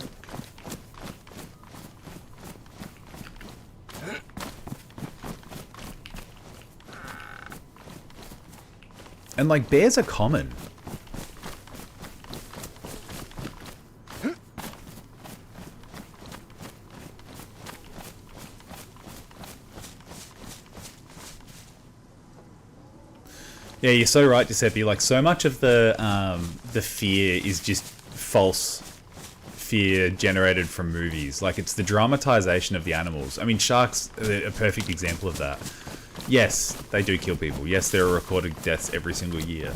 And like bears are common. Yeah, you're so right, Giuseppe. Like, so much of the fear is just false fear generated from movies. Like, it's the dramatization of the animals. I mean, sharks are a perfect example of that. Yes, they do kill people. Yes, there are recorded deaths every single year.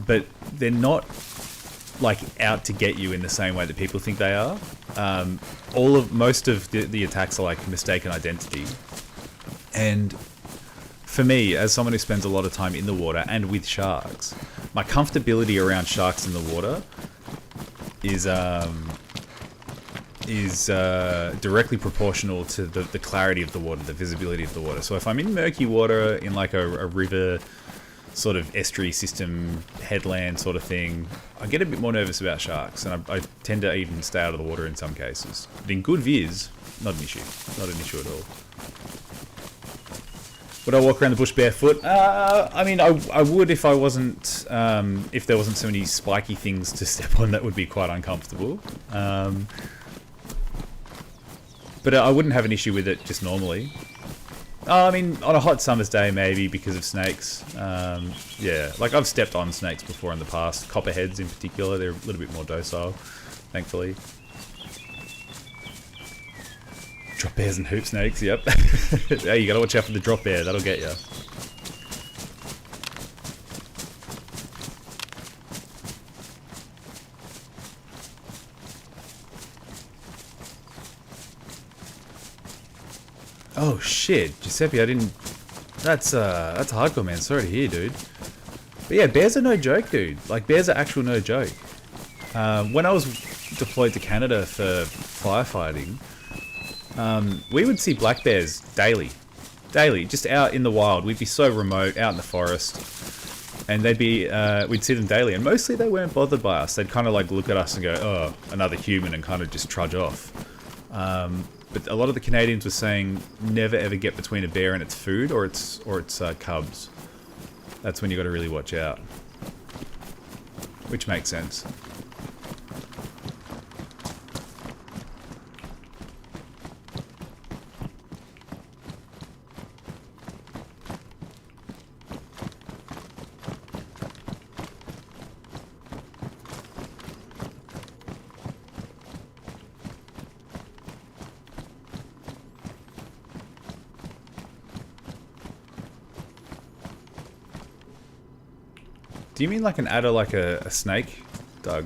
But they're not, like, out to get you in the same way that people think they are. Most of the attacks are, like, mistaken identity. And for me, as someone who spends a lot of time in the water and with sharks, my comfortability around sharks in the water is directly proportional to the clarity of the water, the visibility of the water. So if I'm in murky water, in like a river sort of estuary system, headland sort of thing, I get a bit more nervous about sharks, and I tend to even stay out of the water in some cases. But in good viz, not an issue. Not an issue at all. Would I walk around the bush barefoot? I mean, I would if I wasn't, if there wasn't so many spiky things to step on that would be quite uncomfortable. But I wouldn't have an issue with it just normally. I mean, on a hot summer's day maybe because of snakes. Yeah, like I've stepped on snakes before in the past. Copperheads in particular, they're a little bit more docile, thankfully. Drop bears and hoop snakes, yep. Hey, you gotta watch out for the drop bear, that'll get you. Oh shit, Giuseppe, I didn't... That's hardcore, man, sorry to hear, dude. But yeah, bears are no joke, dude. Like, bears are actual no joke. When I was deployed to Canada for firefighting, we would see black bears daily, just out in the wild. We'd be so remote, out in the forest, and they'd be, we'd see them daily, and mostly they weren't bothered by us. They'd kind of like look at us and go, oh, another human, and kind of just trudge off. But a lot of the Canadians were saying never ever get between a bear and its food or its cubs. That's when you got to really watch out, which makes sense. Do you mean like an adder, like a snake, Doug?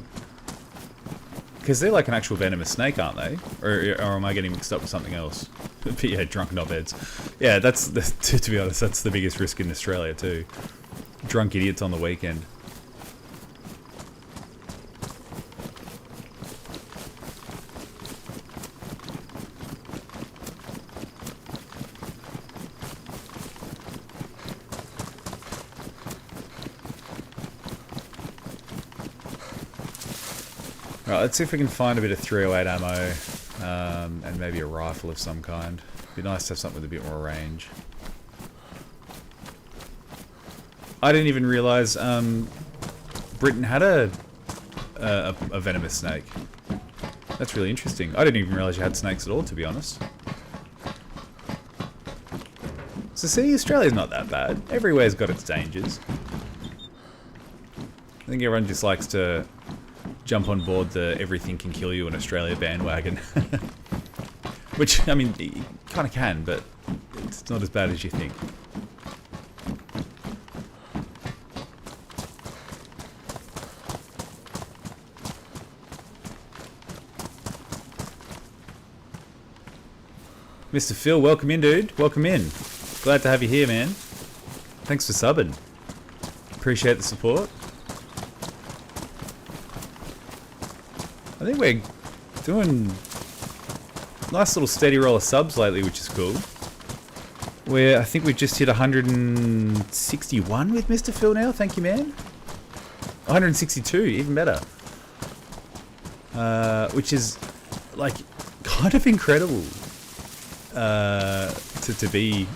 Because they're like an actual venomous snake, aren't they? Or am I getting mixed up with something else? But yeah, drunk knobheads. Yeah, that's to be honest, that's the biggest risk in Australia too. Drunk idiots on the weekend. Right, let's see if we can find a bit of 308 ammo, and maybe a rifle of some kind. Be nice to have something with a bit more range. I didn't even realise Britain had a venomous snake. That's really interesting. I didn't even realise you had snakes at all, to be honest. So see, Australia's not that bad. Everywhere's got its dangers. think everyone just likes to jump on board the everything can kill you in Australia bandwagon. Which, I mean, you kind of can, but it's not as bad as you think. Mr. Phil, welcome in, dude. Welcome in. Glad to have you here, man. Thanks for subbing. Appreciate the support. I think we're doing nice little steady roll of subs lately, which is cool. I think we've just hit 161 with Mr. Phil now. Thank you, man. 162, even better. Which is, like, kind of incredible. To be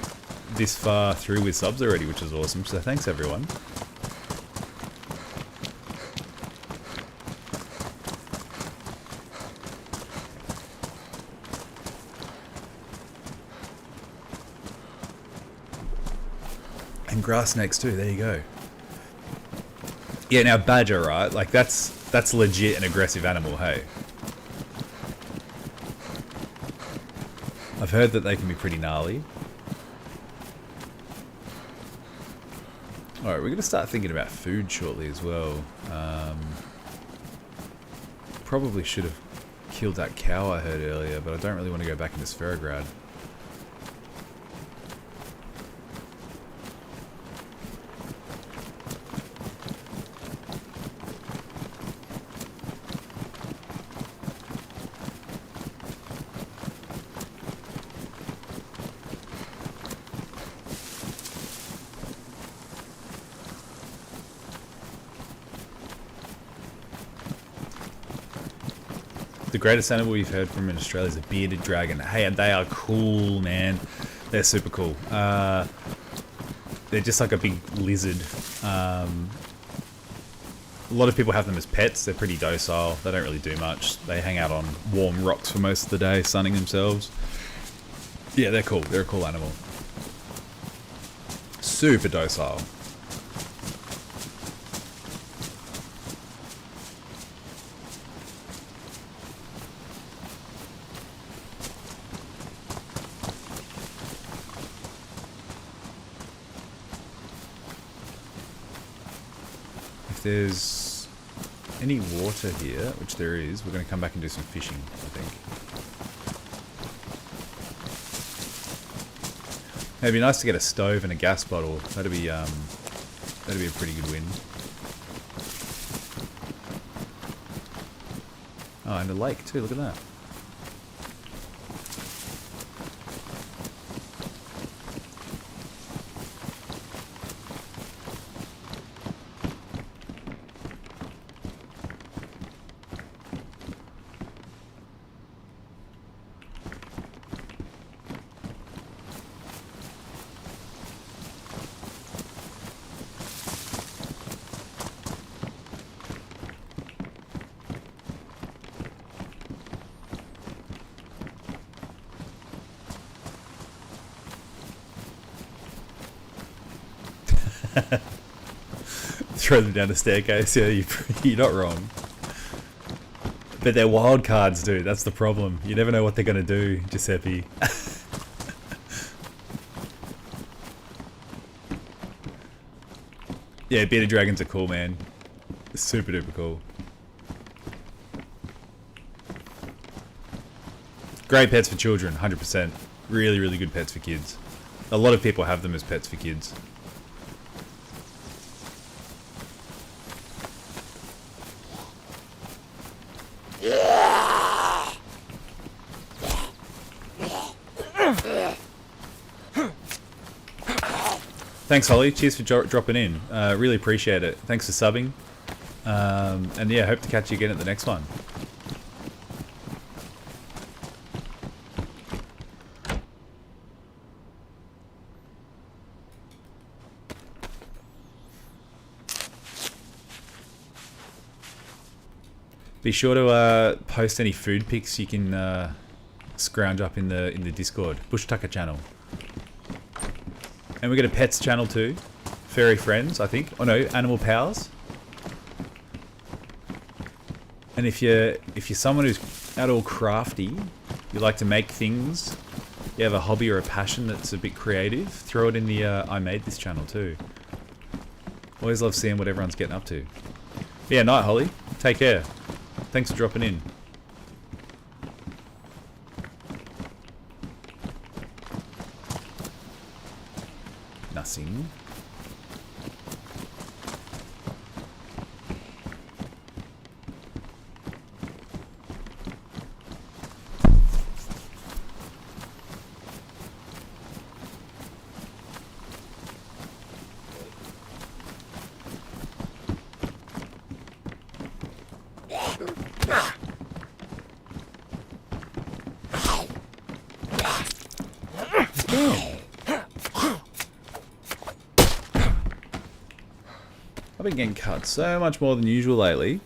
this far through with subs already, which is awesome. So thanks, everyone. And grass snakes too. There you go. Yeah, now badger, right? Like that's legit an aggressive animal. Hey. I've heard that they can be pretty gnarly. Alright, we're going to start thinking about food shortly as well. Probably should have killed that cow I heard earlier, but I don't really want to go back into Sferograd. The greatest animal we've heard from in Australia is a bearded dragon. Hey, they are cool, man. They're super cool. They're just like a big lizard. A lot of people have them as pets. They're pretty docile. They don't really do much. They hang out on warm rocks for most of the day, sunning themselves. Yeah, they're cool. They're a cool animal. Super docile. There's any water here, which there is, we're going to come back and do some fishing, I think. It'd be nice to get a stove and a gas bottle. That'd be a pretty good win. Oh, and a lake too. Look at that. Throw them down the staircase. Yeah, you're not wrong. But they're wild cards, dude. That's the problem. You never know what they're going to do, Giuseppe. Yeah, bearded dragons are cool, man. Super duper cool. Great pets for children, 100%. Really, really good pets for kids. A lot of people have them as pets for kids. Thanks, Holly. Cheers for dropping in. Really appreciate it. Thanks for subbing. And yeah, hope to catch you again at the next one. Be sure to post any food pics you can scrounge up in the Discord. Bush Tucker channel. And we got a pets channel too. Furry Friends, I think. Oh no, Animal Powers. And if you're someone who's at all crafty, you like to make things, you have a hobby or a passion that's a bit creative, throw it in the I made this channel too. Always love seeing what everyone's getting up to. But yeah, night Holly. Take care. Thanks for dropping in. Nothing. I've been getting cut so much more than usual lately.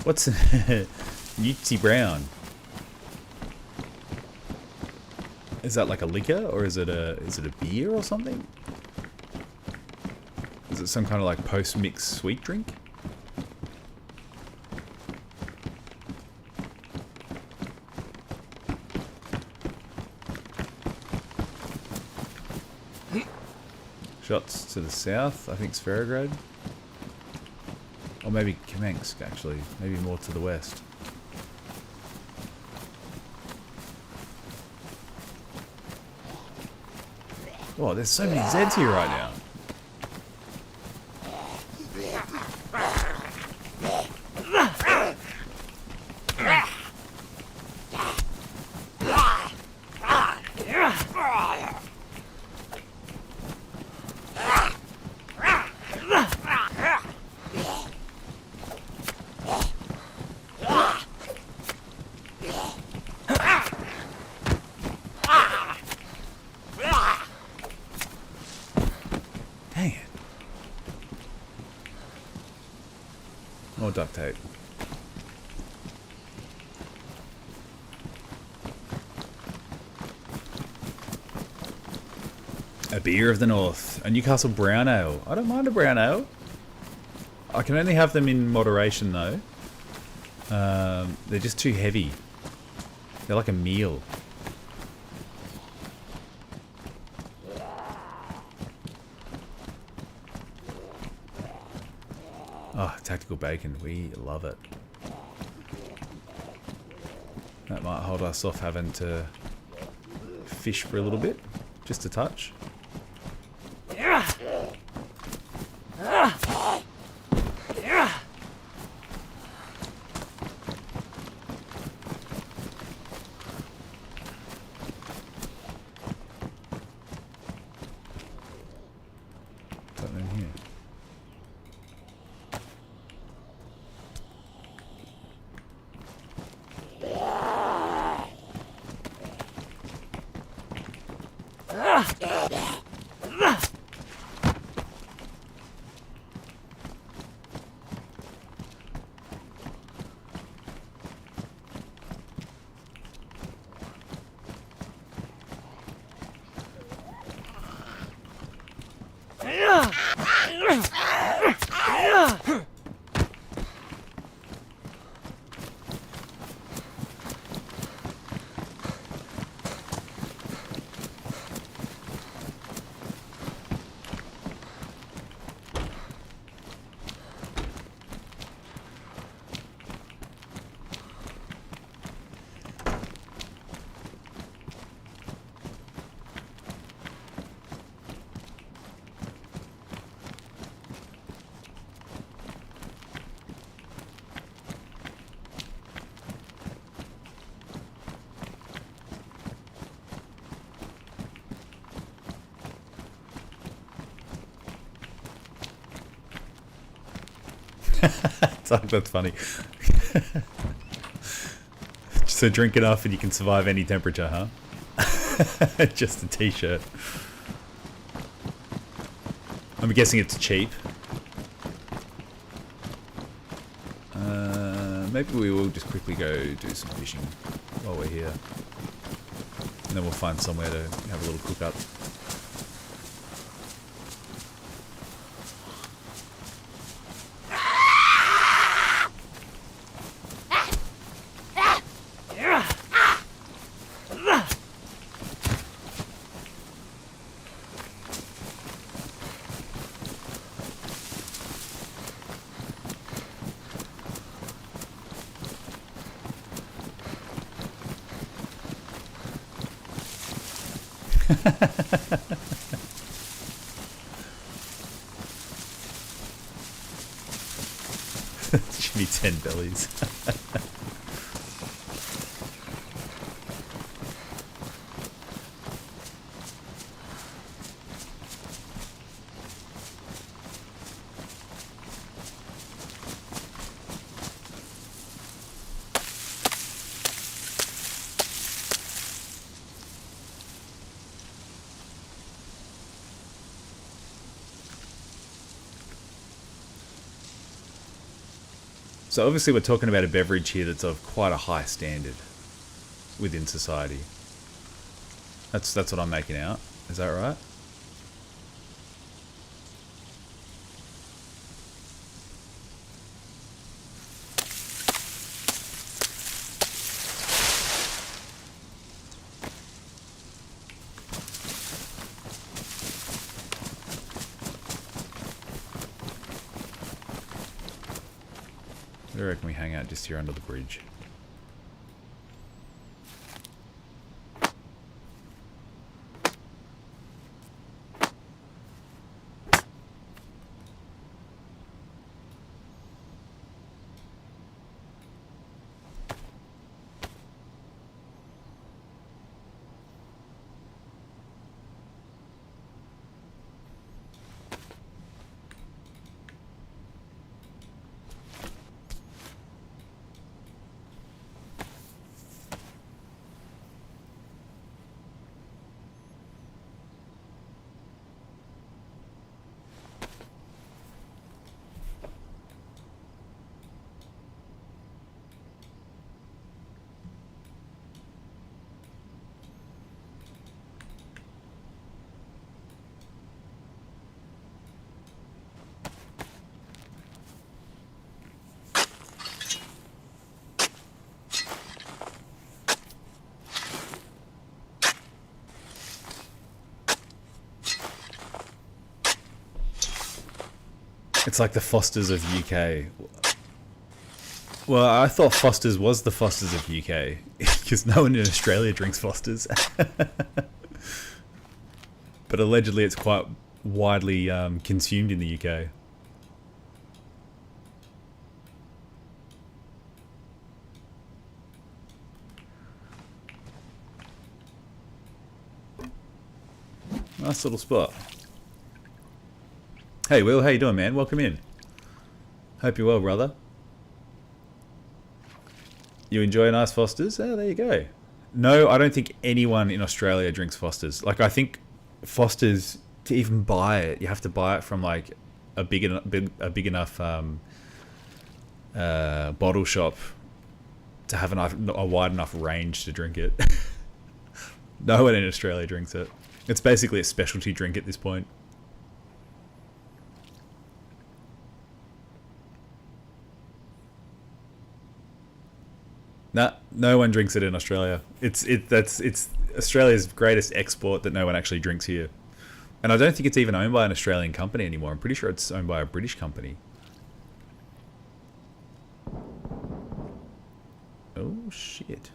What's Newtsy Brown? Is that like a liquor or is it a beer or something? Is it some kind of like post-mix sweet drink? Shots to the south, I think Sferograd. Or maybe Kamensk, actually. Maybe more to the west. Oh, there's so many Zeds here right now. Dang it. More duct tape. A beer of the north. A Newcastle brown ale. I don't mind a brown ale. I can only have them in moderation though. They're just too heavy. They're like a meal. Oh, tactical bacon. We love it. That might hold us off having to fish for a little bit. Just a touch. Something in here. That's funny. So drink enough and you can survive any temperature, huh? Just a t-shirt. I'm guessing it's cheap. Maybe we will just quickly go do some fishing while we're here. And then we'll find somewhere to have a little cook up. Jimmy 10 bellies. So obviously we're talking about a beverage here that's of quite a high standard within society. That's what I'm making out. Is that right? I reckon we hang out just here under the bridge. It's like the Fosters of UK. Well, I thought Fosters was the Fosters of UK because no one in Australia drinks Fosters. But allegedly it's quite widely consumed in the UK. Nice little spot. Hey Will, how you doing, man? Welcome in. Hope you're well, brother. You enjoy nice Fosters? Oh, there you go. No, I don't think anyone in Australia drinks Fosters. Like, I think Fosters, to even buy it, you have to buy it from like a big enough bottle shop to have a wide enough range to drink it. No one in Australia drinks it. It's basically a specialty drink at this point. Nah, no one drinks it in Australia. It's Australia's greatest export that no one actually drinks here. And I don't think it's even owned by an Australian company anymore. I'm pretty sure it's owned by a British company. Oh shit.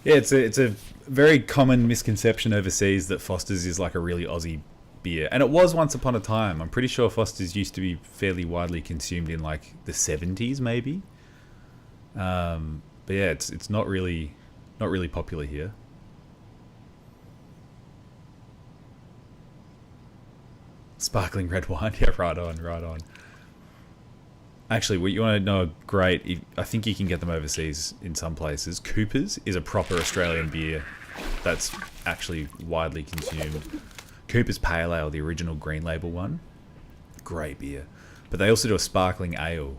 Yeah, it's a very common misconception overseas that Foster's is like a really Aussie beer. And it was once upon a time. I'm pretty sure Foster's used to be fairly widely consumed in like the 70s maybe. But yeah, it's not really popular here. Sparkling red wine. Yeah, right on. Actually, what you want to know, great. I think you can get them overseas in some places. Cooper's is a proper Australian beer that's actually widely consumed. Cooper's Pale Ale, the original green label one, great beer. But they also do a sparkling ale,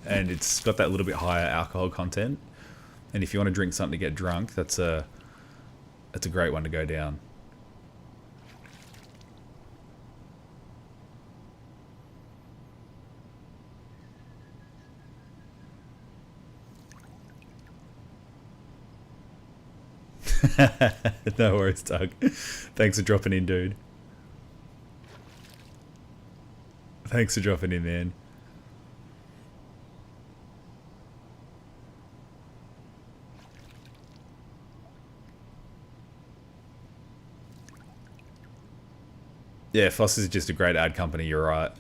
and it's got that little bit higher alcohol content. And if you want to drink something to get drunk, that's a great one to go down. No worries, Doug. Thanks for dropping in, dude. Thanks for dropping in, man. Yeah, Foster's is just a great ad company, you're right.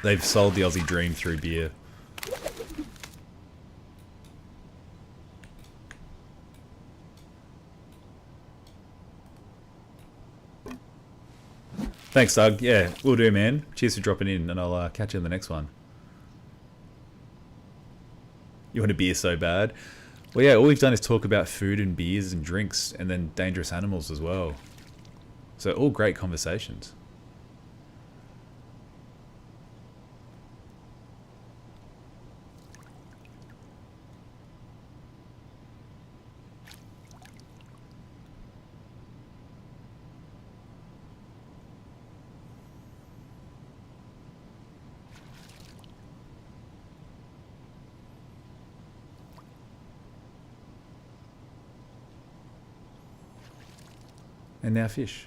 They've sold the Aussie dream through beer. Thanks, Doug. Yeah, we'll do, man. Cheers for dropping in, and I'll catch you in the next one. You want a beer so bad? Well, yeah, all we've done is talk about food and beers and drinks, and then dangerous animals as well. So all great conversations. And now fish.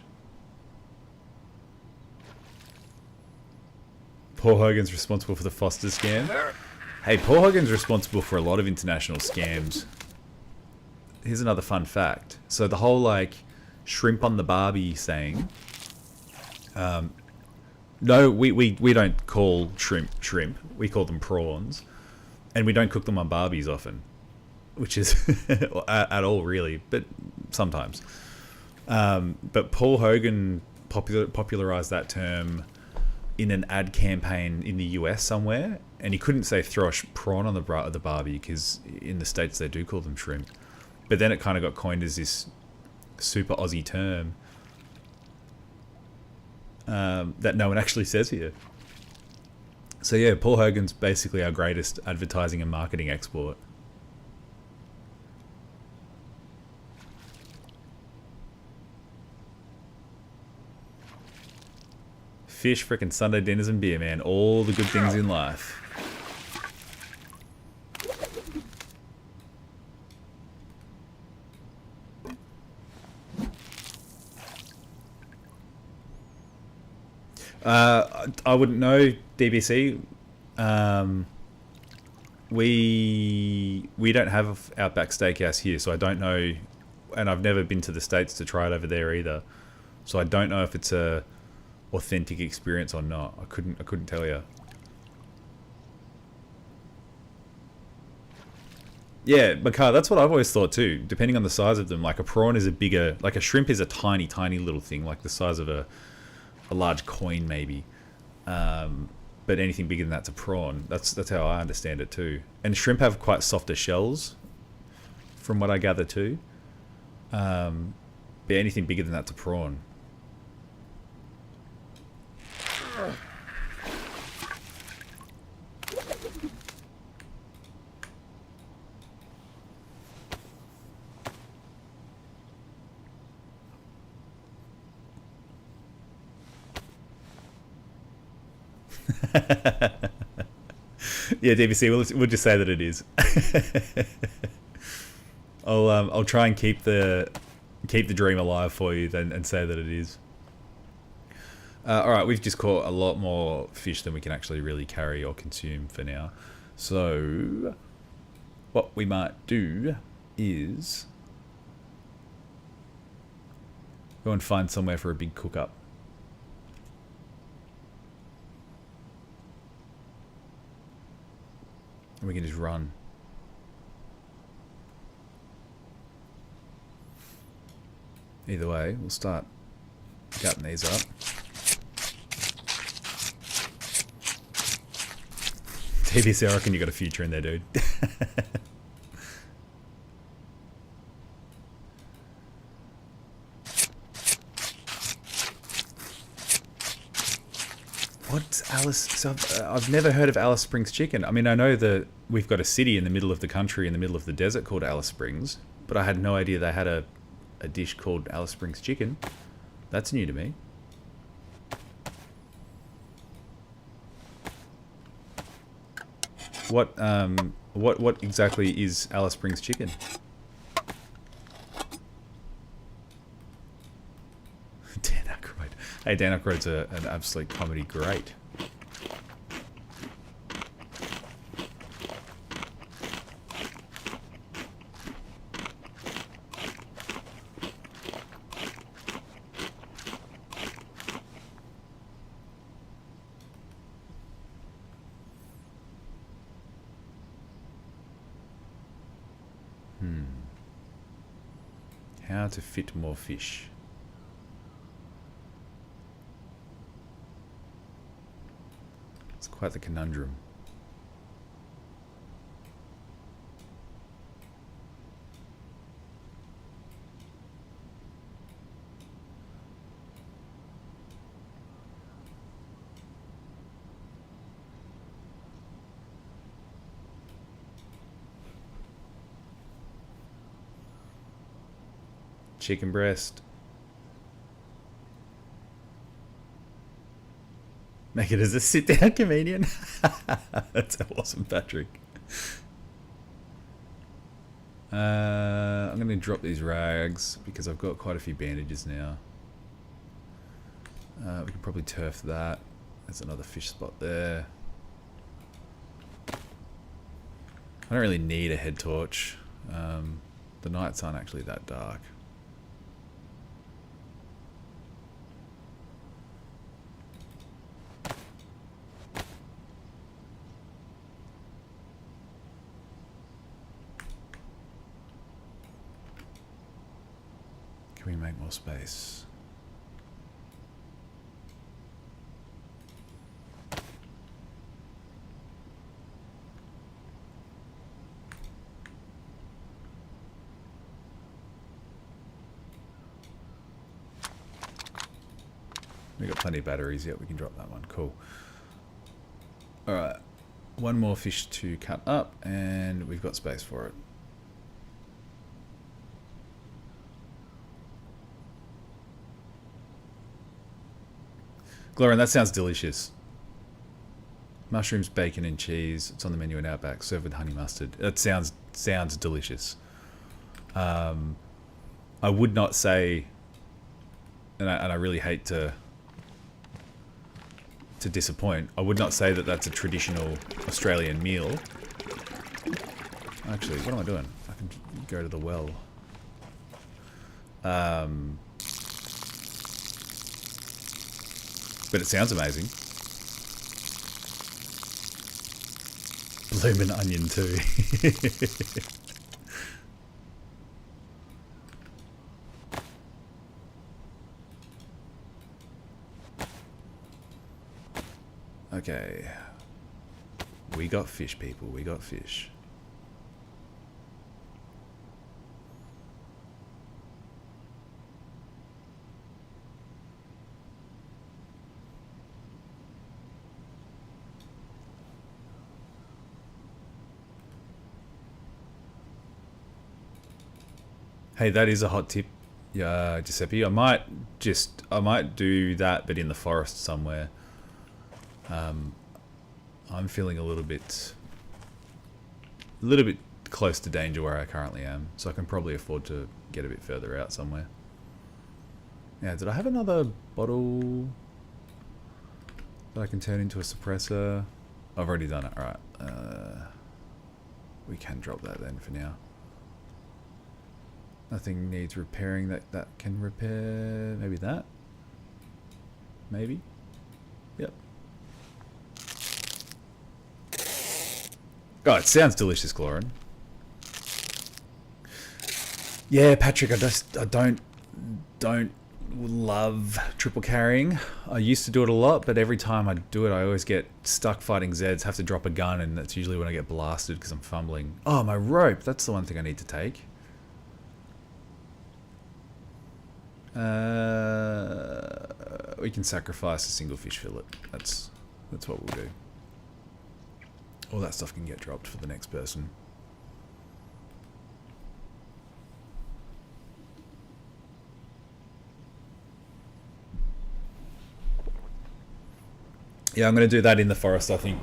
Paul Hogan's responsible for the Foster scam. Hey, Paul Hogan's responsible for a lot of international scams. Here's another fun fact. So the whole like shrimp on the Barbie saying, no, we don't call shrimp. We call them prawns, and we don't cook them on Barbies often, which is at all really, but sometimes. But Paul Hogan popularized that term in an ad campaign in the US somewhere, and he couldn't say throw a prawn on the Barbie because in the States they do call them shrimp. But then it kind of got coined as this super Aussie term that no one actually says here. So yeah, Paul Hogan's basically our greatest advertising and marketing export. Fish, frickin' Sunday dinners and beer, man. All the good things in life. I wouldn't know, DBC. We don't have Outback Steakhouse here, so I don't know, and I've never been to the States to try it over there either. So I don't know if it's a authentic experience or not. I couldn't tell you. Yeah, Makar, that's what I've always thought too. Depending on the size of them, like a prawn is a bigger, like a shrimp is a tiny little thing, like the size of a large coin maybe. But anything bigger than that's a prawn. That's how I understand it too. And shrimp have quite softer shells, from what I gather too. But anything bigger than that's a prawn. Yeah, DVC, we'll just say that it is. I'll try and keep the dream alive for you then and say that it is. All right, we've just caught a lot more fish than we can actually really carry or consume for now. So what we might do is go and find somewhere for a big cook-up. And we can just run. Either way, we'll start gutting these up. TBC, I reckon you got a future in there, dude. What's our Alice. So I've never heard of Alice Springs chicken. I mean, I know that we've got a city in the middle of the country, in the middle of the desert, called Alice Springs, but I had no idea they had a dish called Alice Springs chicken. That's new to me. What exactly is Alice Springs chicken? Dan Aykroyd. Hey, Dan Aykroyd's an absolute comedy great. How to fit more fish. It's quite the conundrum. Chicken breast. Make it as a sit-down comedian. That's awesome, Patrick. I'm going to drop these rags because I've got quite a few bandages now. We can probably turf that. There's another fish spot there. I don't really need a head torch. The nights aren't actually that dark. Can we make more space? We got plenty of batteries. Yet we can drop that one. Cool. All right, one more fish to cut up, and we've got space for it. Glorin, that sounds delicious. Mushrooms, bacon, and cheese. It's on the menu in Outback, served with honey mustard. That sounds delicious. I would not say, and I really hate to disappoint. I would not say that that's a traditional Australian meal. Actually, what am I doing? I can go to the well. But it sounds amazing. Bloomin' onion too. Okay. We got fish, people. We got fish. Hey, that is a hot tip, yeah, Giuseppe. I might do that, but in the forest somewhere. I'm feeling a little bit close to danger where I currently am, so I can probably afford to get a bit further out somewhere. Yeah, did I have another bottle that I can turn into a suppressor? I've already done it. All right, we can drop that then for now. Nothing needs repairing that can repair. Maybe that. Maybe. Yep. Oh, it sounds delicious, Glorin. Yeah, Patrick, I don't love triple carrying. I used to do it a lot, but every time I do it, I always get stuck fighting Zeds, have to drop a gun, and that's usually when I get blasted because I'm fumbling. Oh, my rope. That's the one thing I need to take. We can sacrifice a single fish fillet. That's what we'll do. All that stuff can get dropped for the next person. Yeah, I'm going to do that in the forest, I think.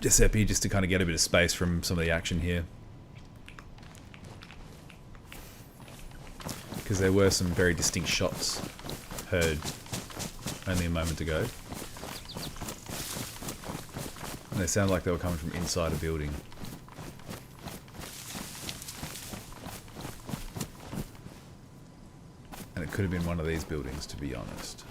Giuseppe, just to kind of get a bit of space from some of the action here. Because there were some very distinct shots heard only a moment ago. And they sound like they were coming from inside a building. And it could have been one of these buildings, to be honest.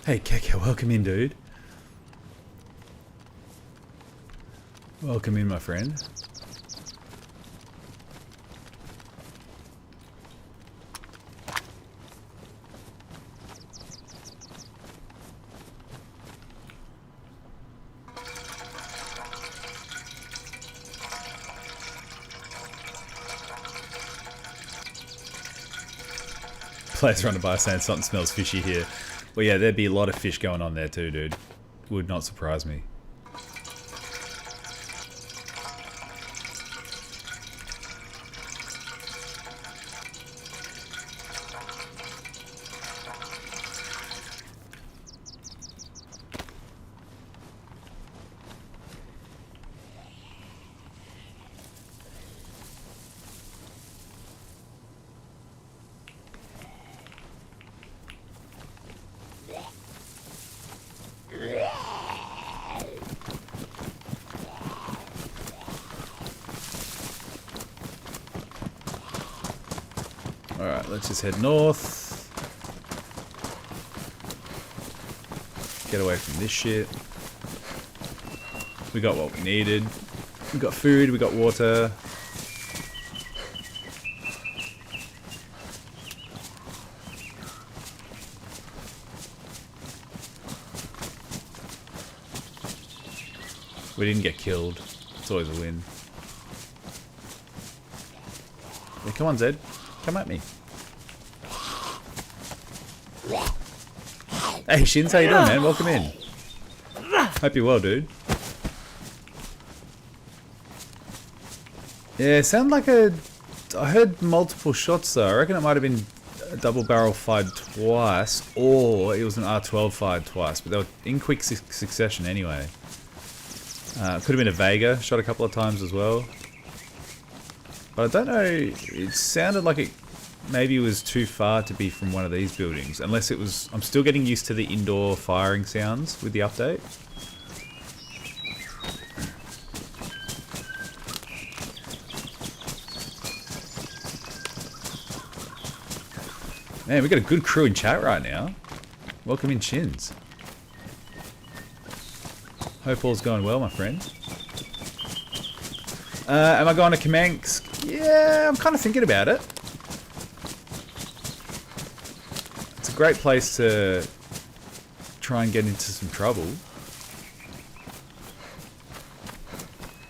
Hey Keke, welcome in, dude. Welcome in, my friend. Players running by saying something smells fishy here. Well, yeah, there'd be a lot of fish going on there too, dude. Would not surprise me. Alright, let's just head north. Get away from this shit. We got what we needed. We got food, we got water. We didn't get killed. It's always a win. Yeah, come on, Zed. Come at me. Hey, Shins, how you doing, man? Welcome in. Hope you're well, dude. Yeah, it sounded like a... I heard multiple shots, though. I reckon it might have been a double barrel fired twice, or it was an R12 fired twice, but they were in quick succession anyway. Could have been a Vega, shot a couple of times as well. But I don't know, it sounded like it maybe was too far to be from one of these buildings. Unless it was... I'm still getting used to the indoor firing sounds with the update. Man, we got a good crew in chat right now. Welcome in, Chins. Hope all's going well, my friend. Am I going to Kamansk? Yeah, I'm kind of thinking about it. It's a great place to try and get into some trouble.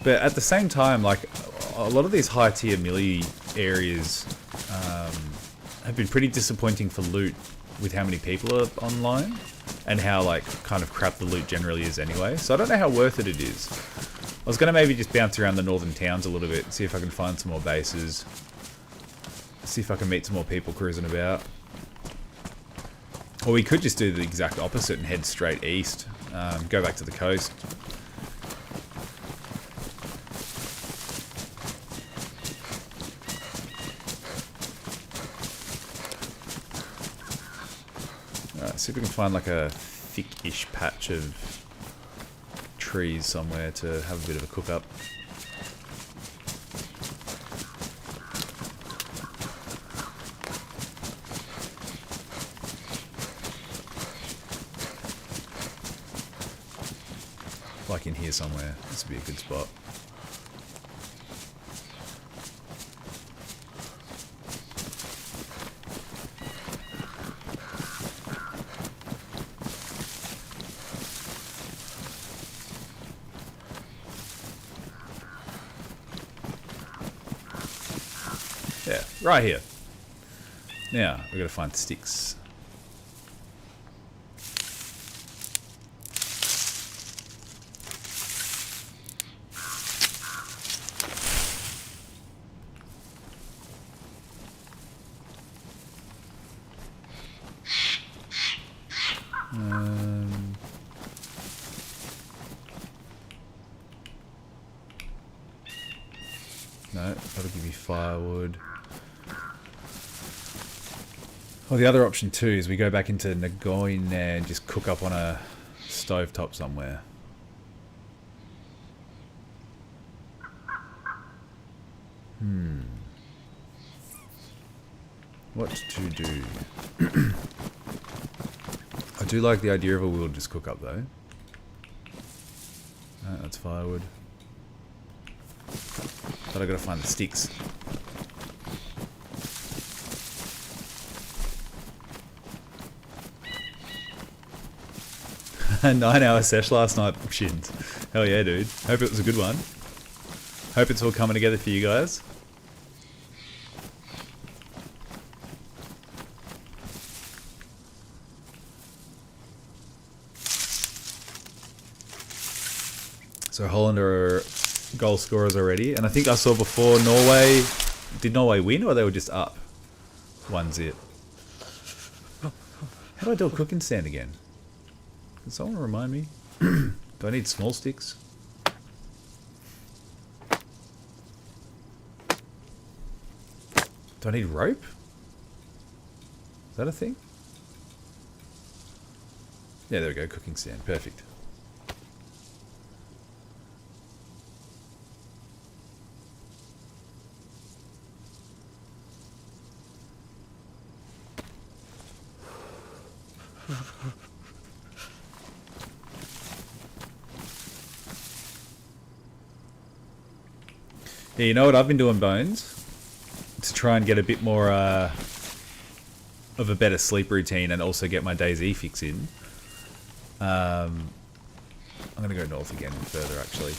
But at the same time, like, a lot of these high tier melee areas have been pretty disappointing for loot with how many people are online and how, like, kind of crap the loot generally is anyway. So I don't know how worth it is. I was going to maybe just bounce around the northern towns a little bit, see if I can find some more bases. See if I can meet some more people cruising about. Or we could just do the exact opposite and head straight east. Go back to the coast. Alright, see if we can find like a thick-ish patch of trees somewhere to have a bit of a cook up. Like in here somewhere. This would be a good spot. Yeah, right here. Now, we've got to find sticks. No, that'll give you firewood. Well, the other option too is we go back into Nagoya and just cook up on a stovetop somewhere. What to do? I do like the idea of a wilderness cook up though. That's firewood. But I gotta find the sticks. A 9-hour sesh last night. Shit. Hell yeah, dude. Hope it was a good one. Hope it's all coming together for you guys. So Holland are goal scorers already, and I think I saw before Norway. Did Norway win, or they were just up 1-0? How do I do a cooking stand again? Can someone remind me? Do I need small sticks? Do I need rope? Is that a thing? Yeah, there we go. Cooking stand. Perfect. Yeah, you know what I've been doing, Bones? To try and get a bit more of a better sleep routine and also get my DayZ fix in. I'm going to go north again further, actually.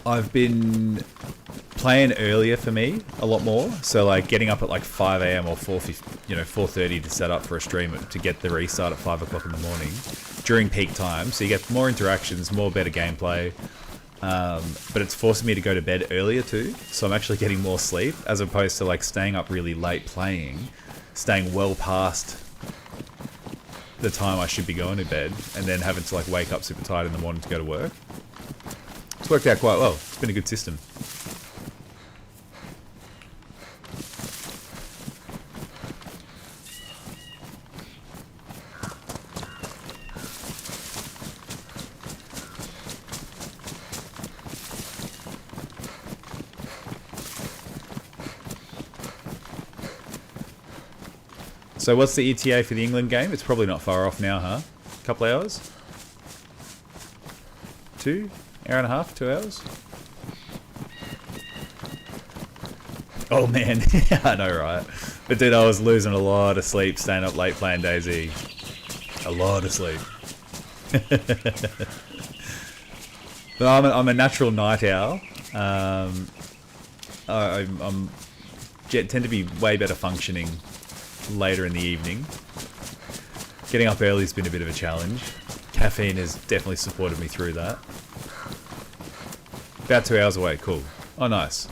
I've been playing earlier for me a lot more. So like getting up at like 5 AM or 4:30 to set up for a stream to get the restart at 5 o'clock in the morning during peak time. So you get more interactions, more better gameplay. But it's forcing me to go to bed earlier too. So I'm actually getting more sleep as opposed to like staying up really late playing, staying well past the time I should be going to bed and then having to like wake up super tired in the morning to go to work. It's worked out quite well. It's been a good system. So what's the ETA for the England game? It's probably not far off now, huh? A couple hours? 2? Hour and a half? 2 hours? Oh man, I know, right? But dude, I was losing a lot of sleep staying up late playing DayZ. A lot of sleep. But I'm a natural night owl. I tend to be way better functioning later in the evening. Getting up early has been a bit of a challenge. Caffeine has definitely supported me through that. About 2 hours away, cool. Oh, nice.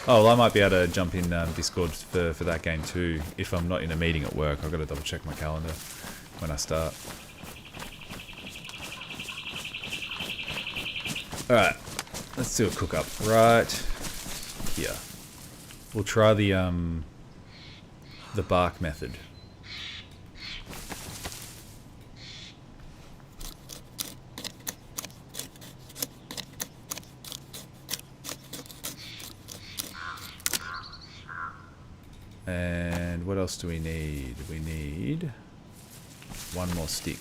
Oh, well, I might be able to jump in Discord for that game too, if I'm not in a meeting at work. I've got to double check my calendar when I start. Alright, let's do a cook up right here. We'll try the bark method. And what else do we need? We need one more stick.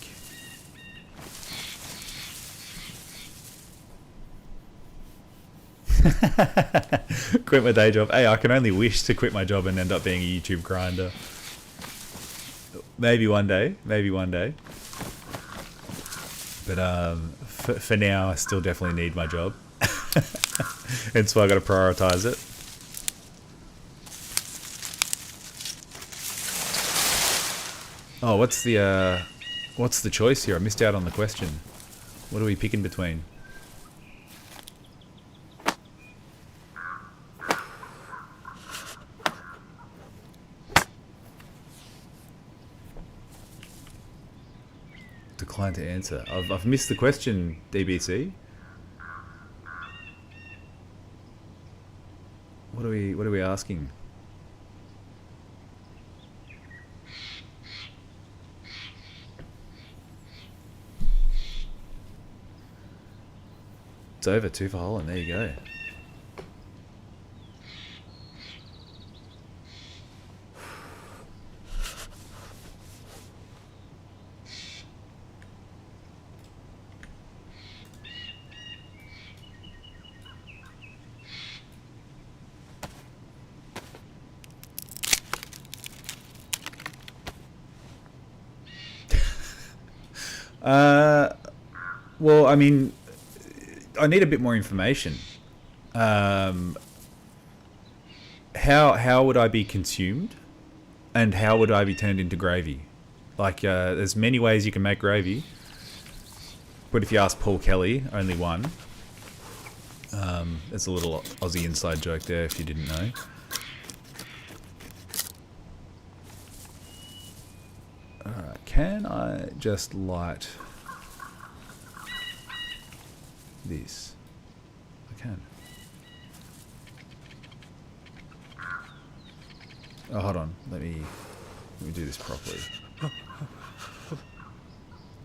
Quit my day job. Hey, I can only wish to quit my job and end up being a YouTube grinder. Maybe one day. Maybe one day. But for now, I still definitely need my job. And so I got to prioritize it. Oh, what's the choice here? I missed out on the question. What are we picking between? Decline to answer. I've missed the question, DBC. What are we asking? It's over 2 for Holland. There you go. Well, I mean, I need a bit more information. How would I be consumed, and how would I be turned into gravy? Like, there's many ways you can make gravy, but if you ask Paul Kelly, only one. There's a little Aussie inside joke there if you didn't know. Alright, can I just light this? I can. Oh, hold on. Let me do this properly.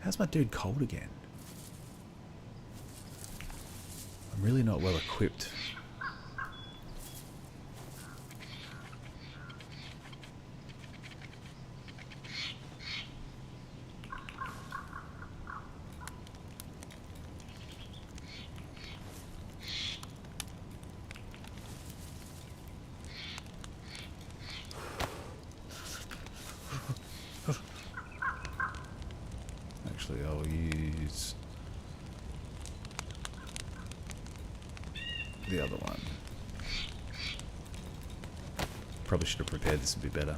How's my dude cold again? I'm really not well equipped. Actually, I'll use the other one. Probably should have prepared this a bit better.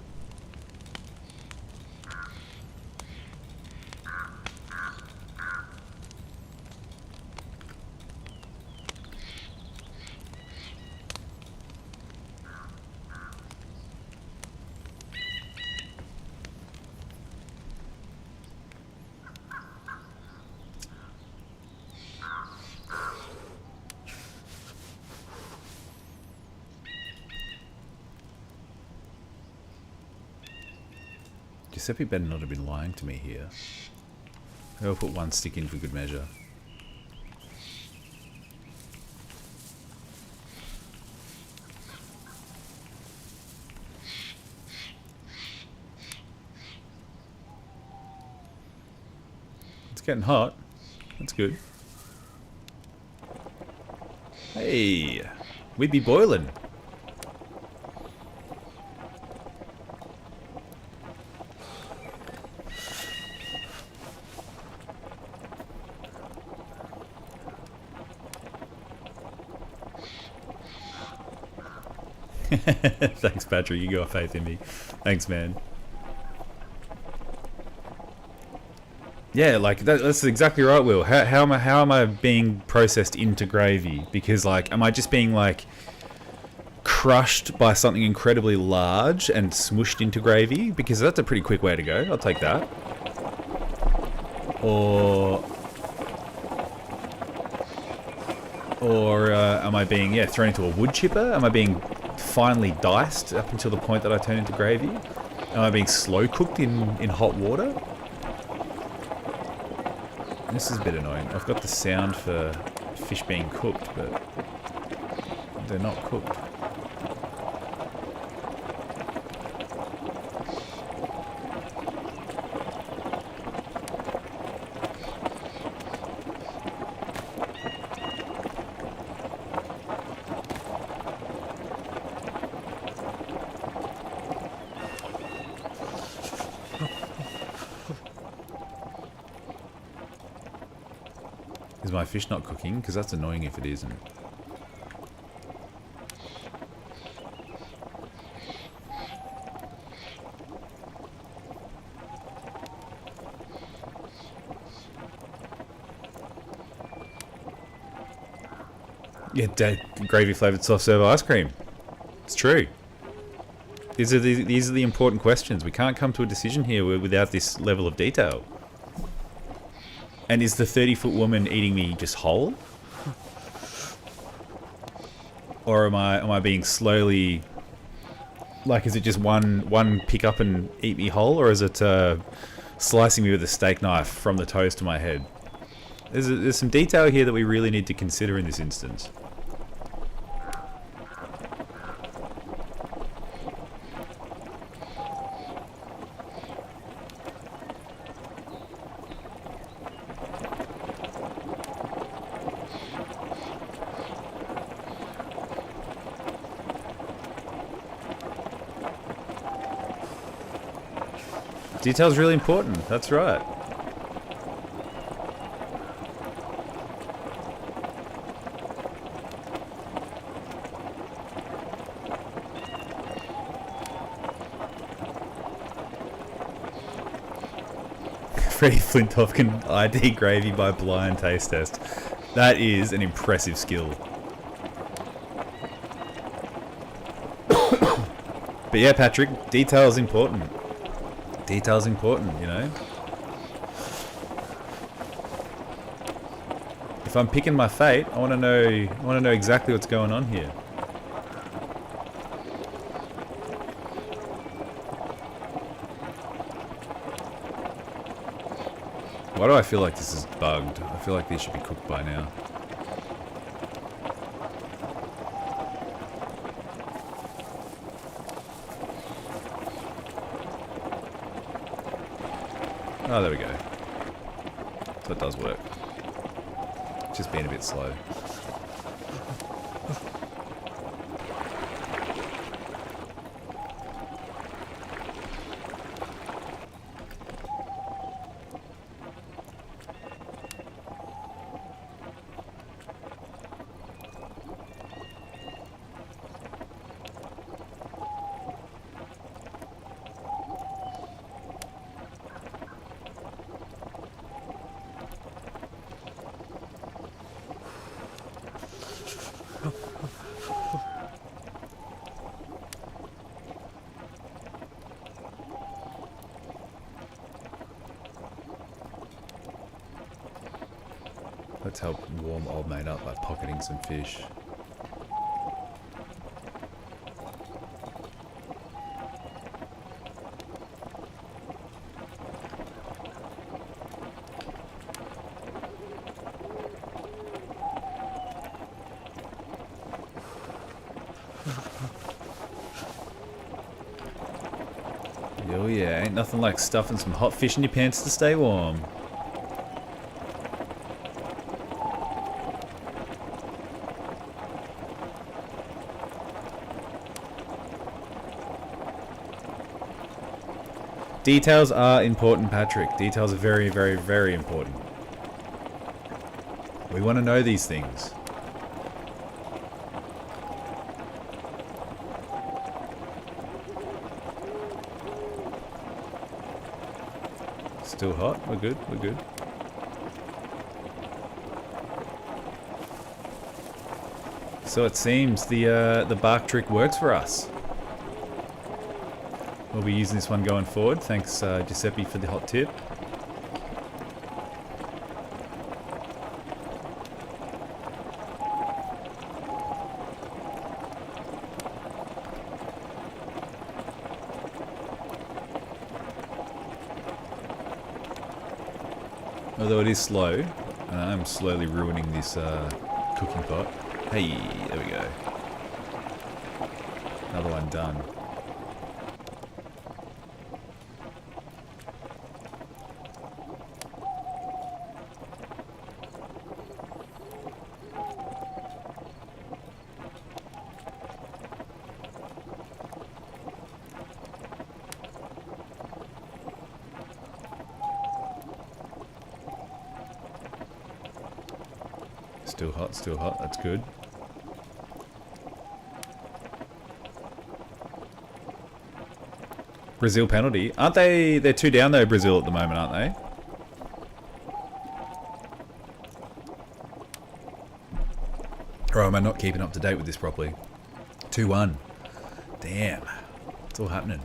Giuseppe better not have been lying to me here. I'll put one stick in for good measure. It's getting hot. That's good. Hey, we be boiling. Thanks, Patrick. You got faith in me. Thanks, man. Yeah, like that's exactly right, Will. How am I being processed into gravy? Because like, am I just being like crushed by something incredibly large and smushed into gravy? Because that's a pretty quick way to go. I'll take that. Or am I being thrown into a wood chipper? Am I being finely diced up until the point that I turn into gravy? Am I being slow cooked in hot water? This is a bit annoying. I've got the sound for fish being cooked, but they're not cooked. Is my fish not cooking? Because that's annoying if it isn't. Yeah, gravy flavoured soft serve ice cream. It's true. These are the important questions. We can't come to a decision here without this level of detail. And is the 30-foot woman eating me just whole? Or am I being slowly... Like, is it just one pick up and eat me whole? Or is it slicing me with a steak knife from the toes to my head? There's some detail here that we really need to consider in this instance. Detail's really important, that's right. Freddie Flintoff can ID gravy by blind taste test. That is an impressive skill. But yeah, Patrick, detail is important. Detail's important, you know? If I'm picking my fate, I want to know exactly what's going on here. Why do I feel like this is bugged? I feel like these should be cooked by now. Oh, there we go. So it does work. It's just being a bit slow. Let's help warm old mate up by pocketing some fish. Oh yeah, ain't nothing like stuffing some hot fish in your pants to stay warm. Details are important, Patrick. Details are very, very, very important. We want to know these things. Still hot? We're good, we're good. So it seems the bark trick works for us. We'll be using this one going forward. Thanks, Giuseppe, for the hot tip. Although it is slow, and I'm slowly ruining this cooking pot. Hey, there we go. Another one done. Still hot, still hot. That's good. Brazil penalty. Aren't they? They're 2 down though, Brazil at the moment, aren't they? Or am I not keeping up to date with this properly? 2-1. Damn. It's all happening.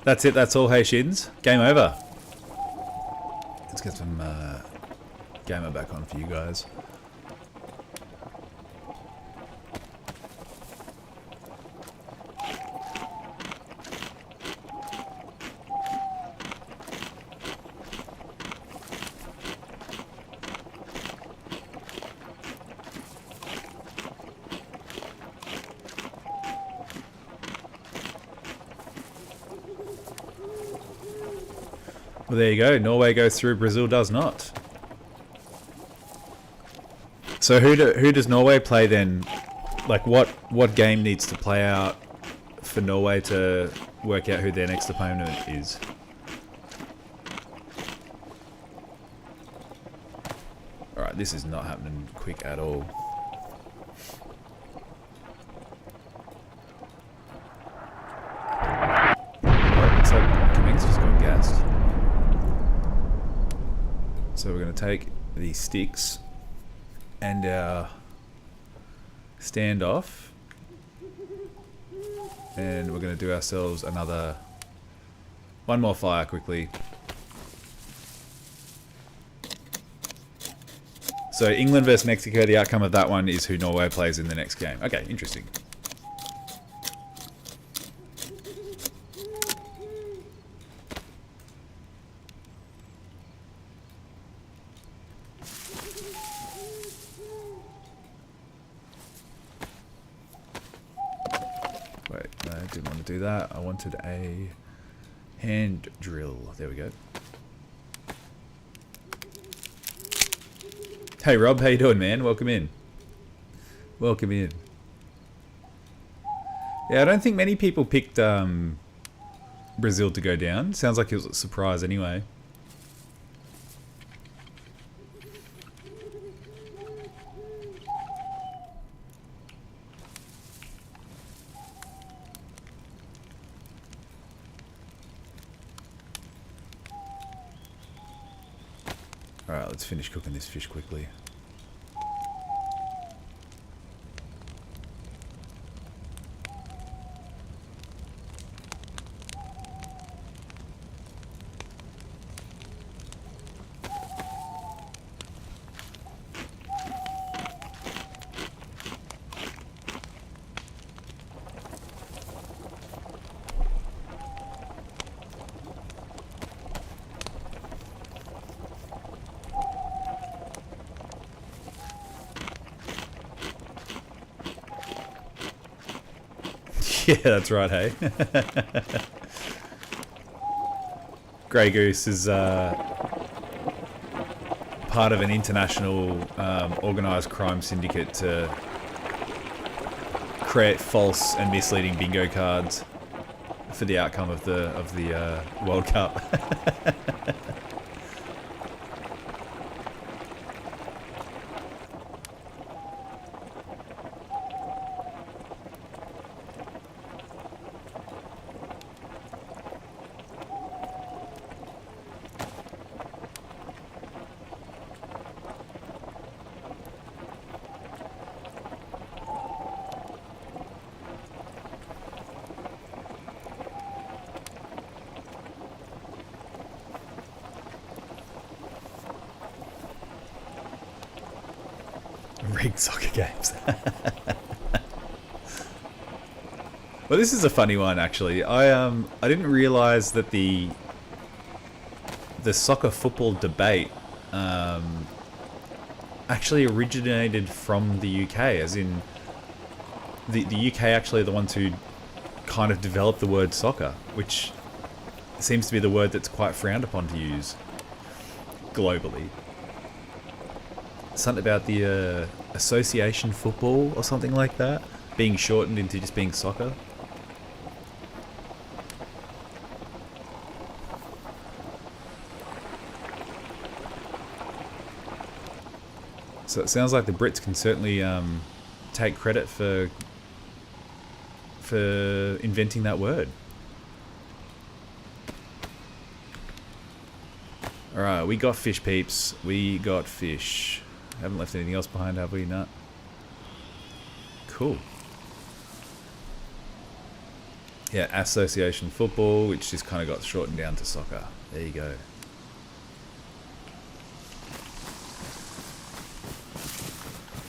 That's it, that's all, hey Shins. Game over. Let's get some gamer back on for you guys. Well, there you go. Norway goes through, Brazil does not. So who does Norway play then? Like what game needs to play out for Norway to work out who their next opponent is? Alright, this is not happening quick at all. Looks like Cummings just got gassed. So we're going to take the sticks and our standoff, and we're going to do ourselves one more fire quickly. So England versus Mexico, the outcome of that one is who Norway plays in the next game. Okay, interesting. Wait, no, I didn't want to do that. I wanted a hand drill. There we go. Hey Rob, how you doing, man? Welcome in. Welcome in. Yeah, I don't think many people picked Brazil to go down. Sounds like it was a surprise anyway. Alright, let's finish cooking this fish quickly. Yeah, that's right, hey. Grey Goose is part of an international organised crime syndicate to create false and misleading bingo cards for the outcome of the World Cup. Rigged soccer games. Well, this is a funny one actually. I didn't realize that the soccer football debate actually originated from the UK, as in the UK actually are the ones who kind of developed the word soccer, which seems to be the word that's quite frowned upon to use globally. Something about the association football or something like that being shortened into just being soccer. So it sounds like the Brits can certainly take credit for inventing that word. Alright, we got fish, peeps. We got fish. Haven't left anything else behind, have we? No. Cool. Yeah, association football, which just kind of got shortened down to soccer. There you go.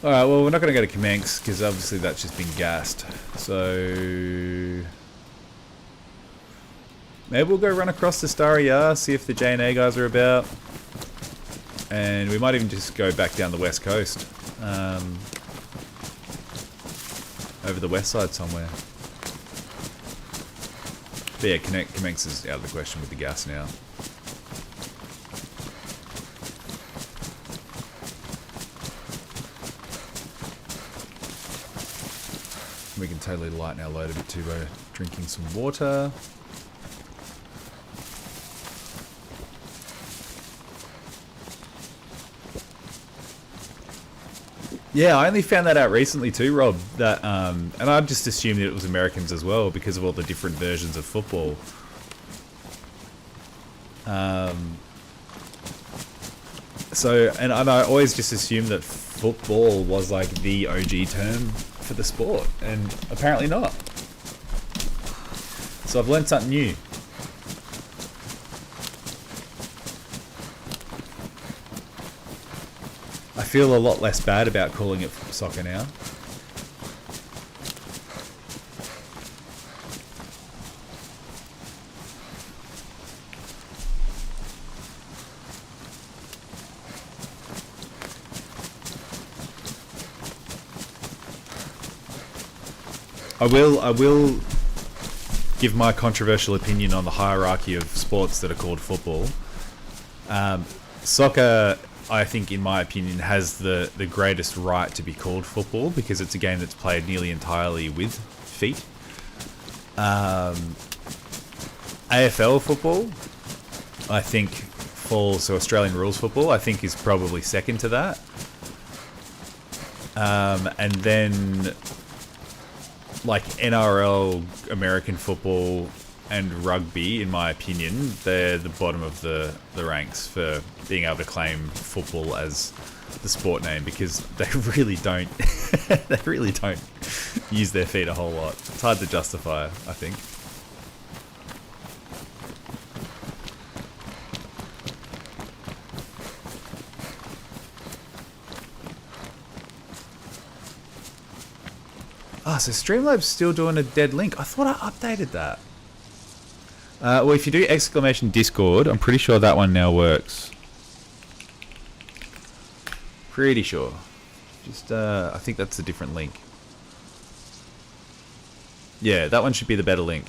Alright, well, we're not going to go to Commence, because obviously that's just been gassed. So maybe we'll go run across the Starry Yar, see if the J&A guys are about. And we might even just go back down the west coast. Over the west side somewhere. But yeah, Commence is out of the question with the gas now. We can totally lighten our load a bit too by drinking some water. Yeah, I only found that out recently too, Rob. That and I just assumed that it was Americans as well because of all the different versions of football. So, and I always just assumed that football was like the OG term for the sport, and apparently not. So I've learned something new. I feel a lot less bad about calling it soccer now. I will give my controversial opinion on the hierarchy of sports that are called football. Soccer, I think, in my opinion, has the greatest right to be called football because it's a game that's played nearly entirely with feet. AFL football, I think, falls, so Australian rules football, I think is probably second to that. And then like NRL, American football, and rugby, in my opinion, they're the bottom of the ranks for being able to claim football as the sport name because they really don't they really don't use their feet a whole lot. It's hard to justify, I think. So Streamlabs still doing a dead link. I thought I updated that. Well, if you do exclamation Discord, I'm pretty sure that one now works. Pretty sure. Just, I think that's a different link. Yeah, that one should be the better link.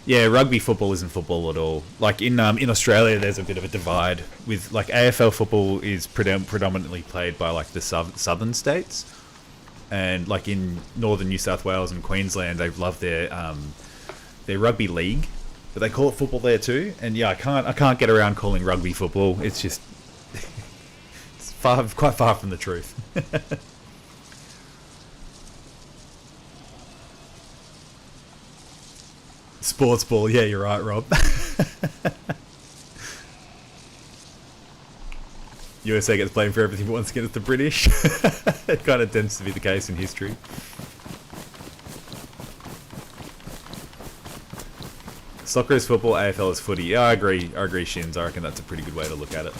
Yeah, rugby football isn't football at all. Like in Australia, there's a bit of a divide with like AFL football is predominantly played by like the southern states, and like in northern New South Wales and Queensland, they love their rugby league, but they call it football there too. And yeah, I can't get around calling rugby football. It's just it's quite far from the truth. Sports ball, yeah, you're right, Rob. USA gets blamed for everything, but once again it's the British. It kind of tends to be the case in history. Soccer is football, AFL is footy. Yeah, I agree, Shins. I reckon that's a pretty good way to look at it.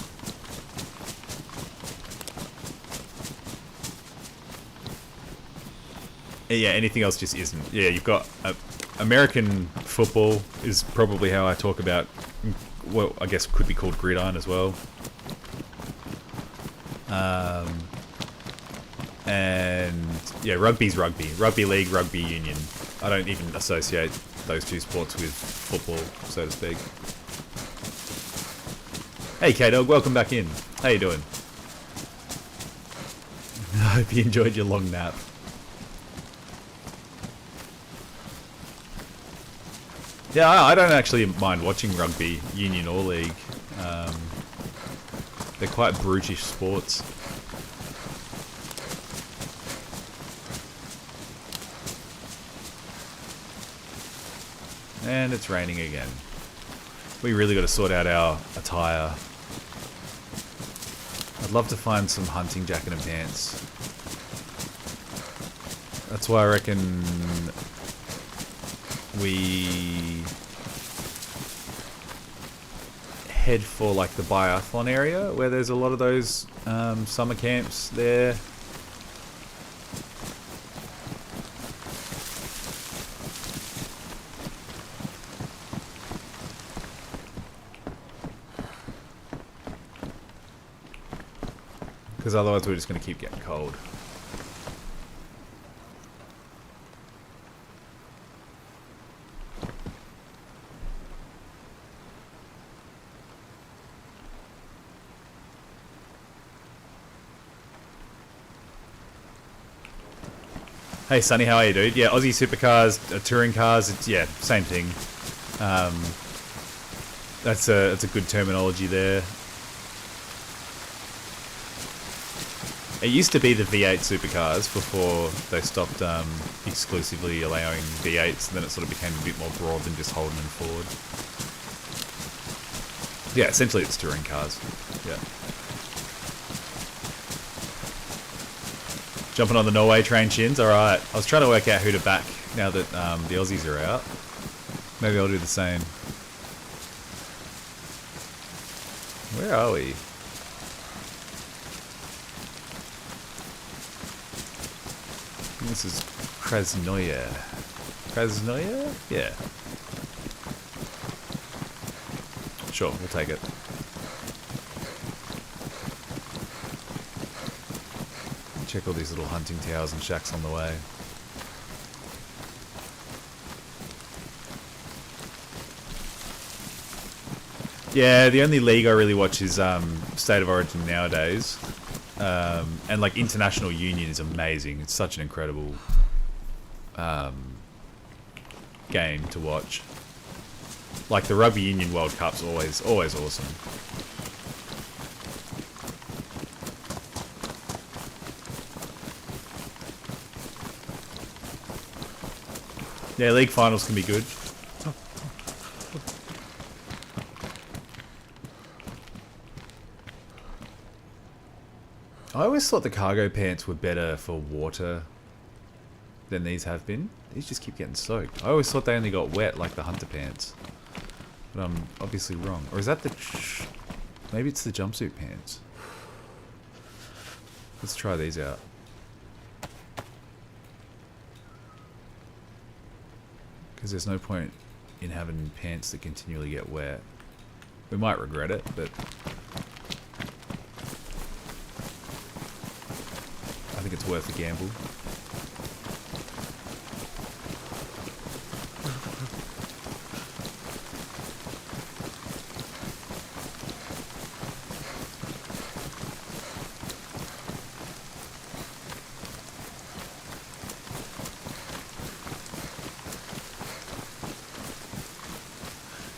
Yeah, anything else just isn't. Yeah, you've got American football is probably how I talk about, well, I guess could be called gridiron as well. And yeah, rugby's rugby. Rugby league, rugby union. I don't even associate those two sports with football, so to speak. Hey K-Dog, welcome back in. How you doing? I hope you enjoyed your long nap. Yeah, I don't actually mind watching rugby, union or league. They're quite brutish sports. And it's raining again. We really got to sort out our attire. I'd love to find some hunting jacket and pants. That's why I reckon we head for like the biathlon area where there's a lot of those summer camps there. Because otherwise we're just going to keep getting cold. Hey Sonny, how are you, dude? Yeah, Aussie supercars, touring cars, it's, yeah, same thing. That's a good terminology there. It used to be the V8 supercars before they stopped exclusively allowing V8s, and then it sort of became a bit more broad than just Holden and Ford. Yeah, essentially it's touring cars. Yeah. Jumping on the Norway train, Shins. Alright. I was trying to work out who to back now that the Aussies are out. Maybe I'll do the same. Where are we? This is Krasnoye. Krasnoye? Yeah. Sure, we'll take it. Check all these little hunting towers and shacks on the way. Yeah, the only league I really watch is State of Origin nowadays. And like International Union is amazing. It's such an incredible game to watch. Like the Rugby Union World Cup's always awesome. Yeah, league finals can be good. I always thought the cargo pants were better for water than these have been. These just keep getting soaked. I always thought they only got wet like the hunter pants. But I'm obviously wrong. Or is that the... maybe it's the jumpsuit pants. Let's try these out. Because there's no point in having pants that continually get wet. We might regret it, but... I think it's worth the gamble.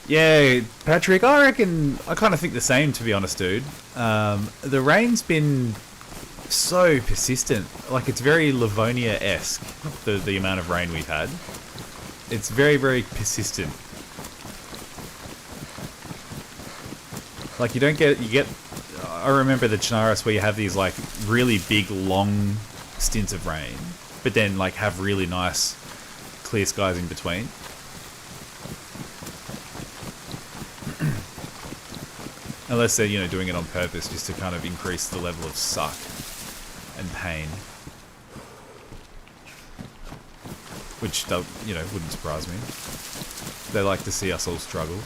Yeah, Patrick, I reckon, I kind of think the same, to be honest, dude. The rain's been so persistent. Like, it's very Livonia-esque, the amount of rain we've had. It's very, very persistent. Like, you get, I remember the Chernarus where you have these, like, really big, long stints of rain, but then, like, have really nice, clear skies in between. Unless they're, you know, doing it on purpose just to kind of increase the level of suck and pain. which, you know, wouldn't surprise me. They like to see us all struggle.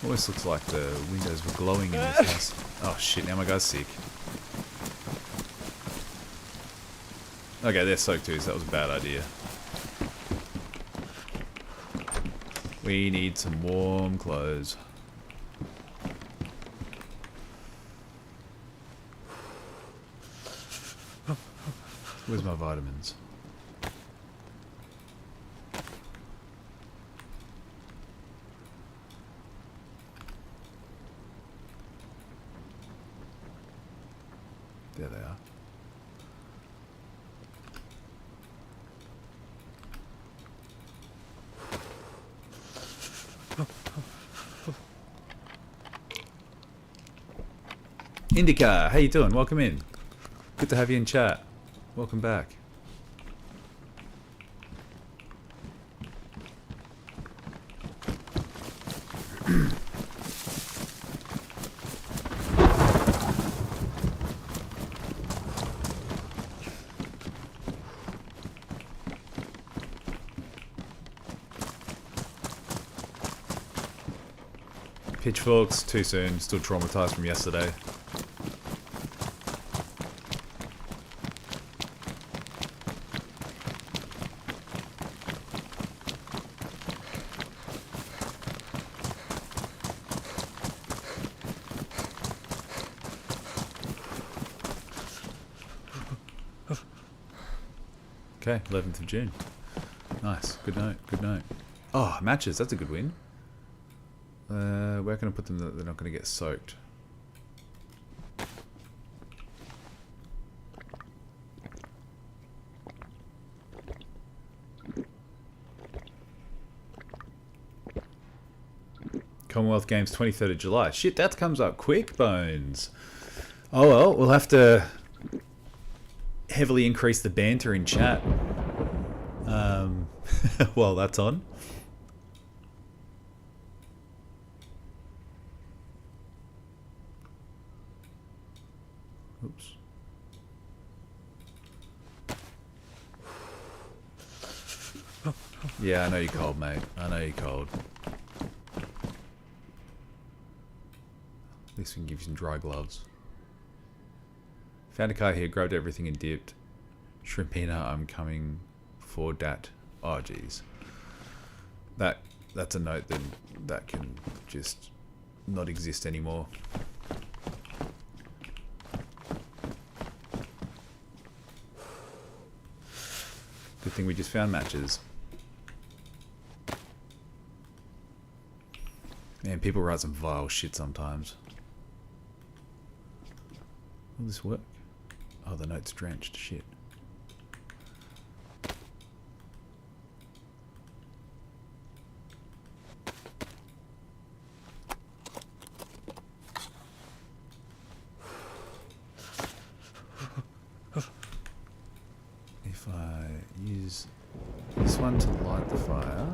Almost looks like the windows were glowing in this house. Oh shit, now my guy's sick. Okay, they're soaked too, so that was a bad idea. We need some warm clothes. Where's my vitamins? There they are. Indica, how you doing? Welcome in. Good to have you in chat. Welcome back. Pitchforks, too soon. Still traumatized from yesterday. Okay, 11th of June. Nice. Good note. Good note. Oh, matches. That's a good win. Where can I put them that they're not going to get soaked? Commonwealth Games 23rd of July. Shit, that comes up quick, Bones. Oh well, we'll have to heavily increase the banter in chat while that's on. Oops. Yeah, I know you're cold, mate. I know you're cold. At least we can give you some dry gloves. Found a car here, grabbed everything and dipped. Shrimpina, I'm coming for dat. Oh, jeez. That's a note that can just not exist anymore. Good thing we just found matches. Man, people write some vile shit sometimes. Will this work? Oh, the note's drenched. Shit. If I use this one to light the fire...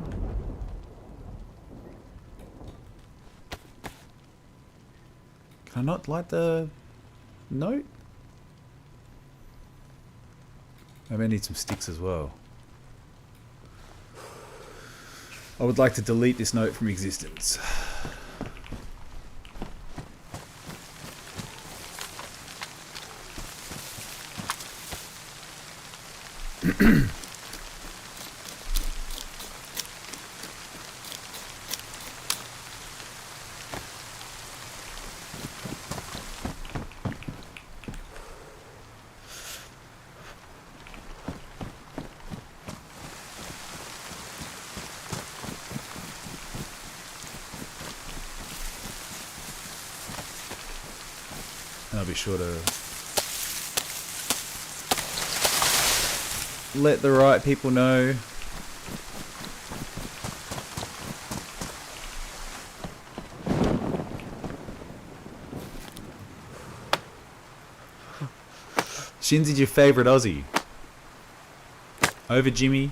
Can I not light the note? I may need some sticks as well. I would like to delete this note from existence. And I'll be sure to let the right people know. Shinzi's your favourite Aussie. over Jimmy,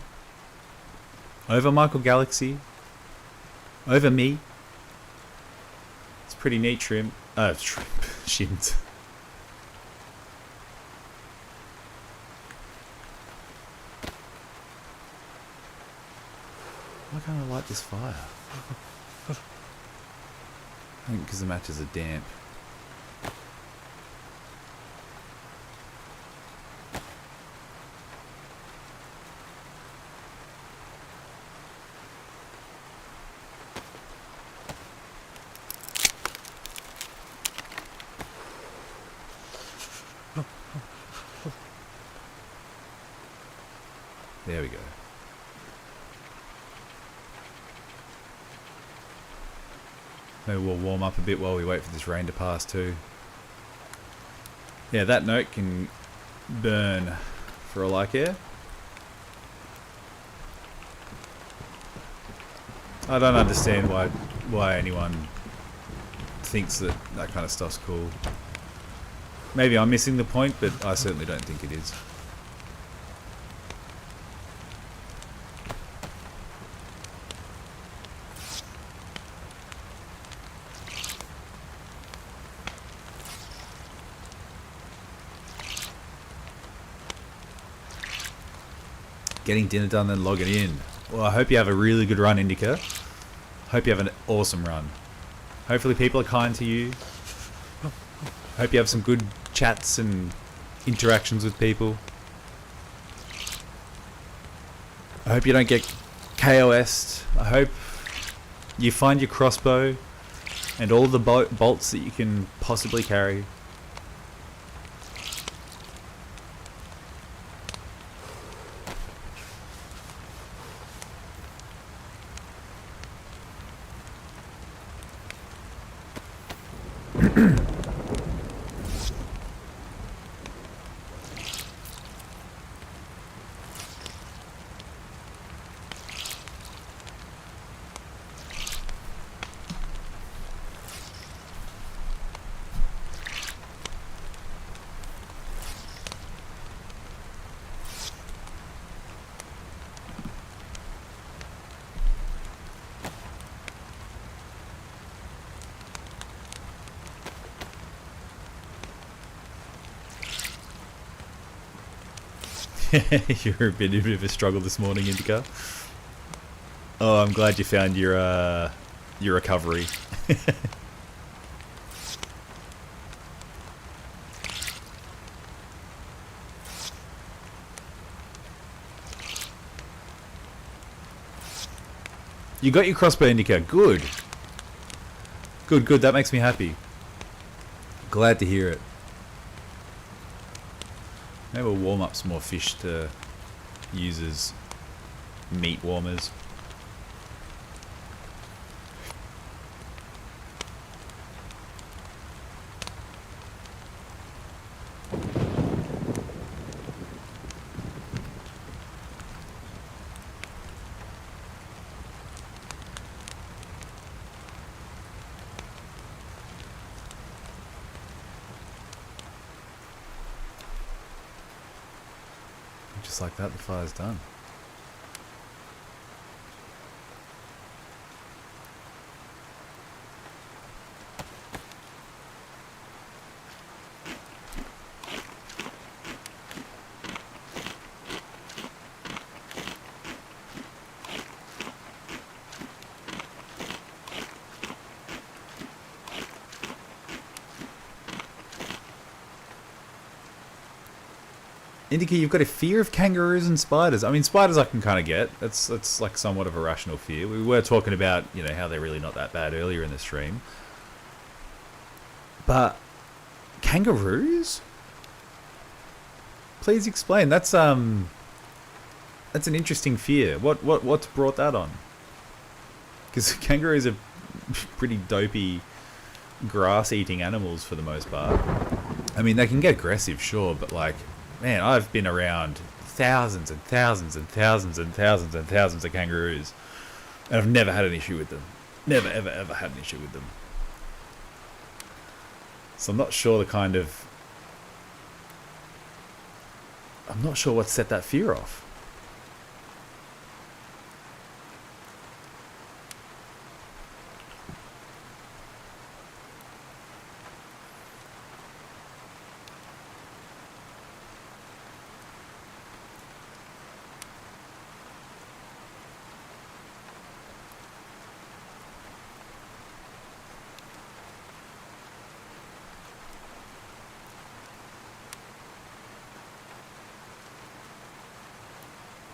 over Michael Galaxy, over me. It's pretty neat trim. Shins. Why can't I light this fire? I think because the matches are damp. There we go. Maybe we'll warm up a bit while we wait for this rain to pass too. Yeah, that note can burn for all I care. I don't understand why anyone thinks that that kind of stuff's cool. Maybe I'm missing the point, but I certainly don't think it is. Getting dinner done, then logging in. Well, I hope you have a really good run, Indica. Hope you have an awesome run. Hopefully people are kind to you. Hope you have some good chats and interactions with people. I hope you don't get KOS'd. I hope you find your crossbow and all the bolts that you can possibly carry. You're a bit of a struggle this morning, Indica. Oh, I'm glad you found your recovery. You got your crossbow, Indica. Good. Good, good. That makes me happy. Glad to hear it. Maybe we'll warm up some more fish to use as meat warmers. Just like that, the fire's done. Indica, you've got a fear of kangaroos and spiders. I mean, spiders I can kind of get. That's like somewhat of a rational fear. We were talking about, you know, how they're really not that bad earlier in the stream. But kangaroos? Please explain. That's an interesting fear. What's brought that on? Because kangaroos are pretty dopey grass-eating animals for the most part. I mean, they can get aggressive, sure, but like, man, I've been around thousands and thousands and thousands and thousands and thousands of kangaroos, and I've never had an issue with them. Never, ever, ever had an issue with them. So I'm not sure I'm not sure what set that fear off.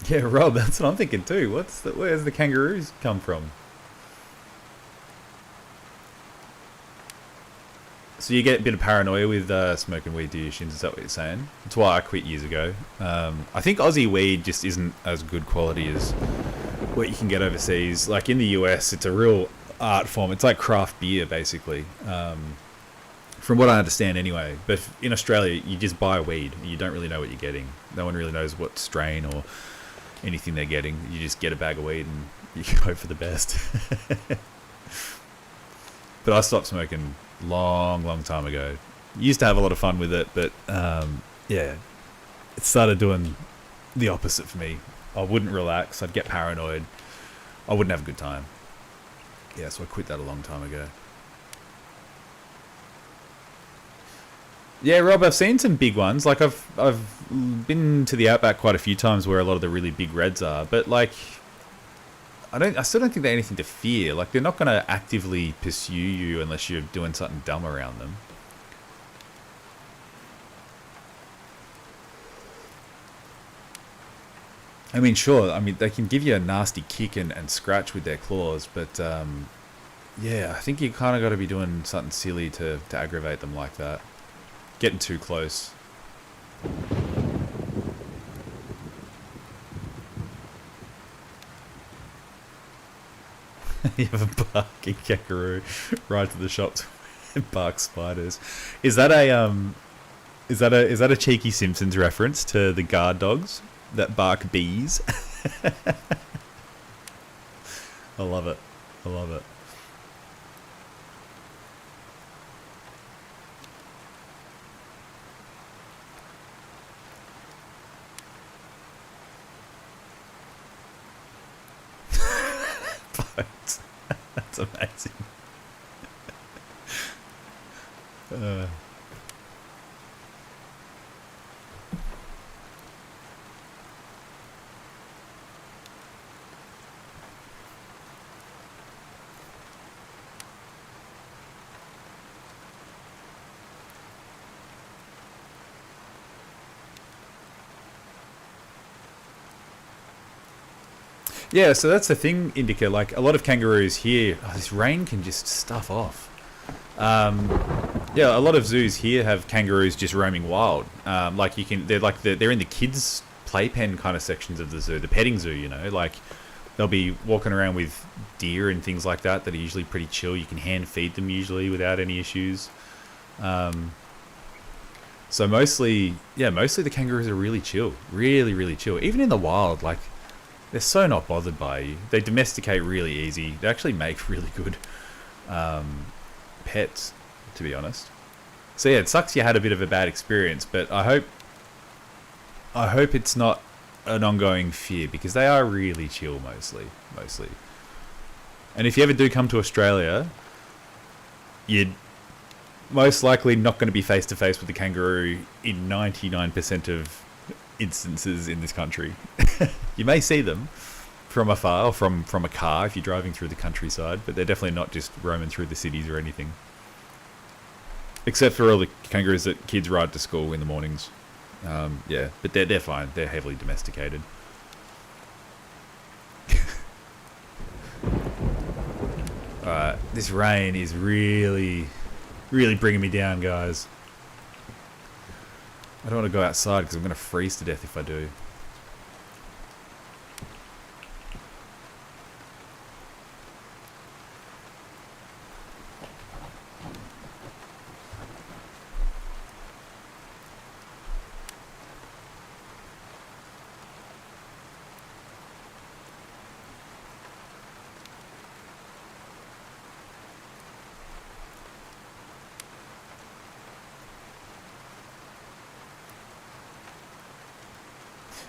Yeah, Rob, that's what I'm thinking too. Where's the kangaroos come from? So you get a bit of paranoia with smoking weed, do you, Shins? Is that what you're saying? That's why I quit years ago. I think Aussie weed just isn't as good quality as what you can get overseas. Like in the US, it's a real art form. It's like craft beer, basically. From what I understand anyway. But in Australia, you just buy weed. And you don't really know what you're getting. No one really knows what strain or anything they're getting. You just get a bag of weed and you hope for the best. But I stopped smoking long time ago. Used to have a lot of fun with it, but yeah, it started doing the opposite for me. I wouldn't relax. I'd get paranoid. I wouldn't have a good time. Yeah, so I quit that a long time ago. Yeah, Rob, I've seen some big ones. Like I've been to the Outback quite a few times where a lot of the really big reds are, but like I still don't think they're anything to fear. Like they're not going to actively pursue you unless you're doing something dumb around them. I mean, sure. I mean, they can give you a nasty kick and scratch with their claws, but yeah, I think you kind of got to be doing something silly to aggravate them like that. Getting too close. You have a barking kangaroo right to the shops and bark spiders. Is that a cheeky Simpsons reference to the guard dogs that bark bees? I love it. I love it. That's amazing. Yeah, so that's the thing, Indica. Like a lot of kangaroos here, this rain can just stuff off. Yeah, a lot of zoos here have kangaroos just roaming wild. Like they're in the kids' playpen kind of sections of the zoo, the petting zoo. You know, like they'll be walking around with deer and things like that are usually pretty chill. You can hand feed them usually without any issues. So mostly the kangaroos are really chill, really chill. Even in the wild, like. They're so not bothered by you. They domesticate really easy. They actually make really good pets, to be honest. So yeah, it sucks you had a bit of a bad experience, but I hope it's not an ongoing fear because they are really chill mostly. And if you ever do come to Australia, you're most likely not going to be face to face with the kangaroo in 99% of instances in this country. You may see them from afar or from a car if you're driving through the countryside, but they're definitely not just roaming through the cities or anything. Except for all the kangaroos that kids ride to school in the mornings. Yeah, but they're fine. They're heavily domesticated. Alright, this rain is really bringing me down, guys. I don't want to go outside because I'm going to freeze to death if I do.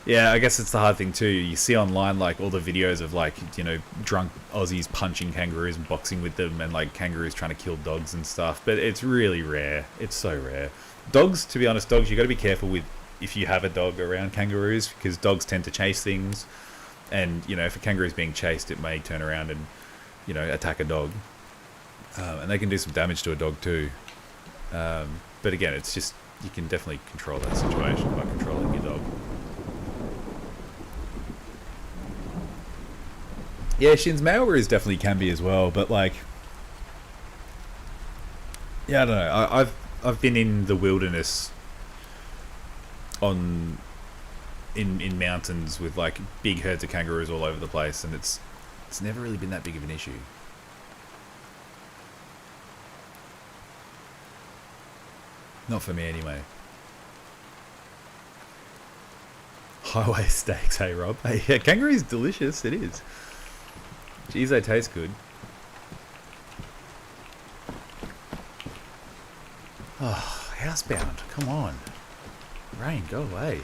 Yeah, I guess it's the hard thing too. You see online like all the videos of like, you know, drunk Aussies punching kangaroos and boxing with them and like kangaroos trying to kill dogs and stuff. But it's really rare. It's so rare. Dogs, to be honest, you got to be careful with if you have a dog around kangaroos because dogs tend to chase things. And, you know, if a kangaroo is being chased, it may turn around and, you know, attack a dog. And they can do some damage to a dog too. But again, it's just, you can definitely control that situation by controlling your dog. Yeah, Shin's malwares definitely can be as well, but like, yeah, I don't know. I've been in the wilderness on in mountains with like big herds of kangaroos all over the place, and it's never really been that big of an issue. Not for me anyway. Highway steaks, hey Rob. Hey, yeah, kangaroo's delicious. It is. Jeez, they taste good. Oh, housebound. Come on. Rain, go away.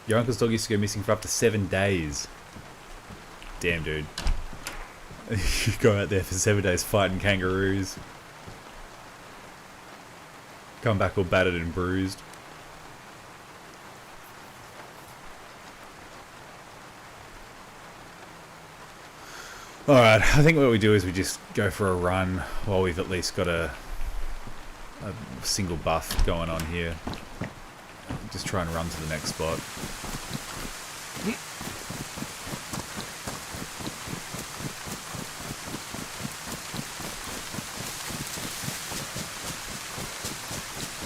Your uncle's dog used to go missing for up to 7 days. Damn, dude. You go out there for 7 days fighting kangaroos. Come back all battered and bruised. Alright, I think what we do is we just go for a run while we've at least got a single buff going on here. Just try and run to the next spot.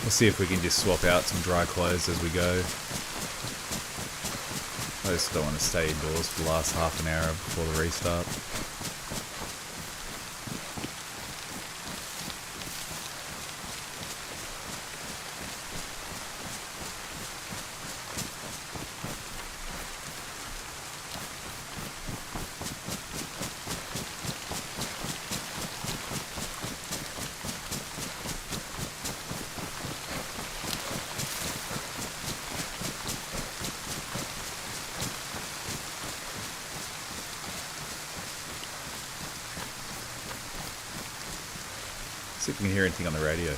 We'll see if we can just swap out some dry clothes as we go. I just don't want to stay indoors for the last half an hour before the restart. See if we can hear anything on the radio.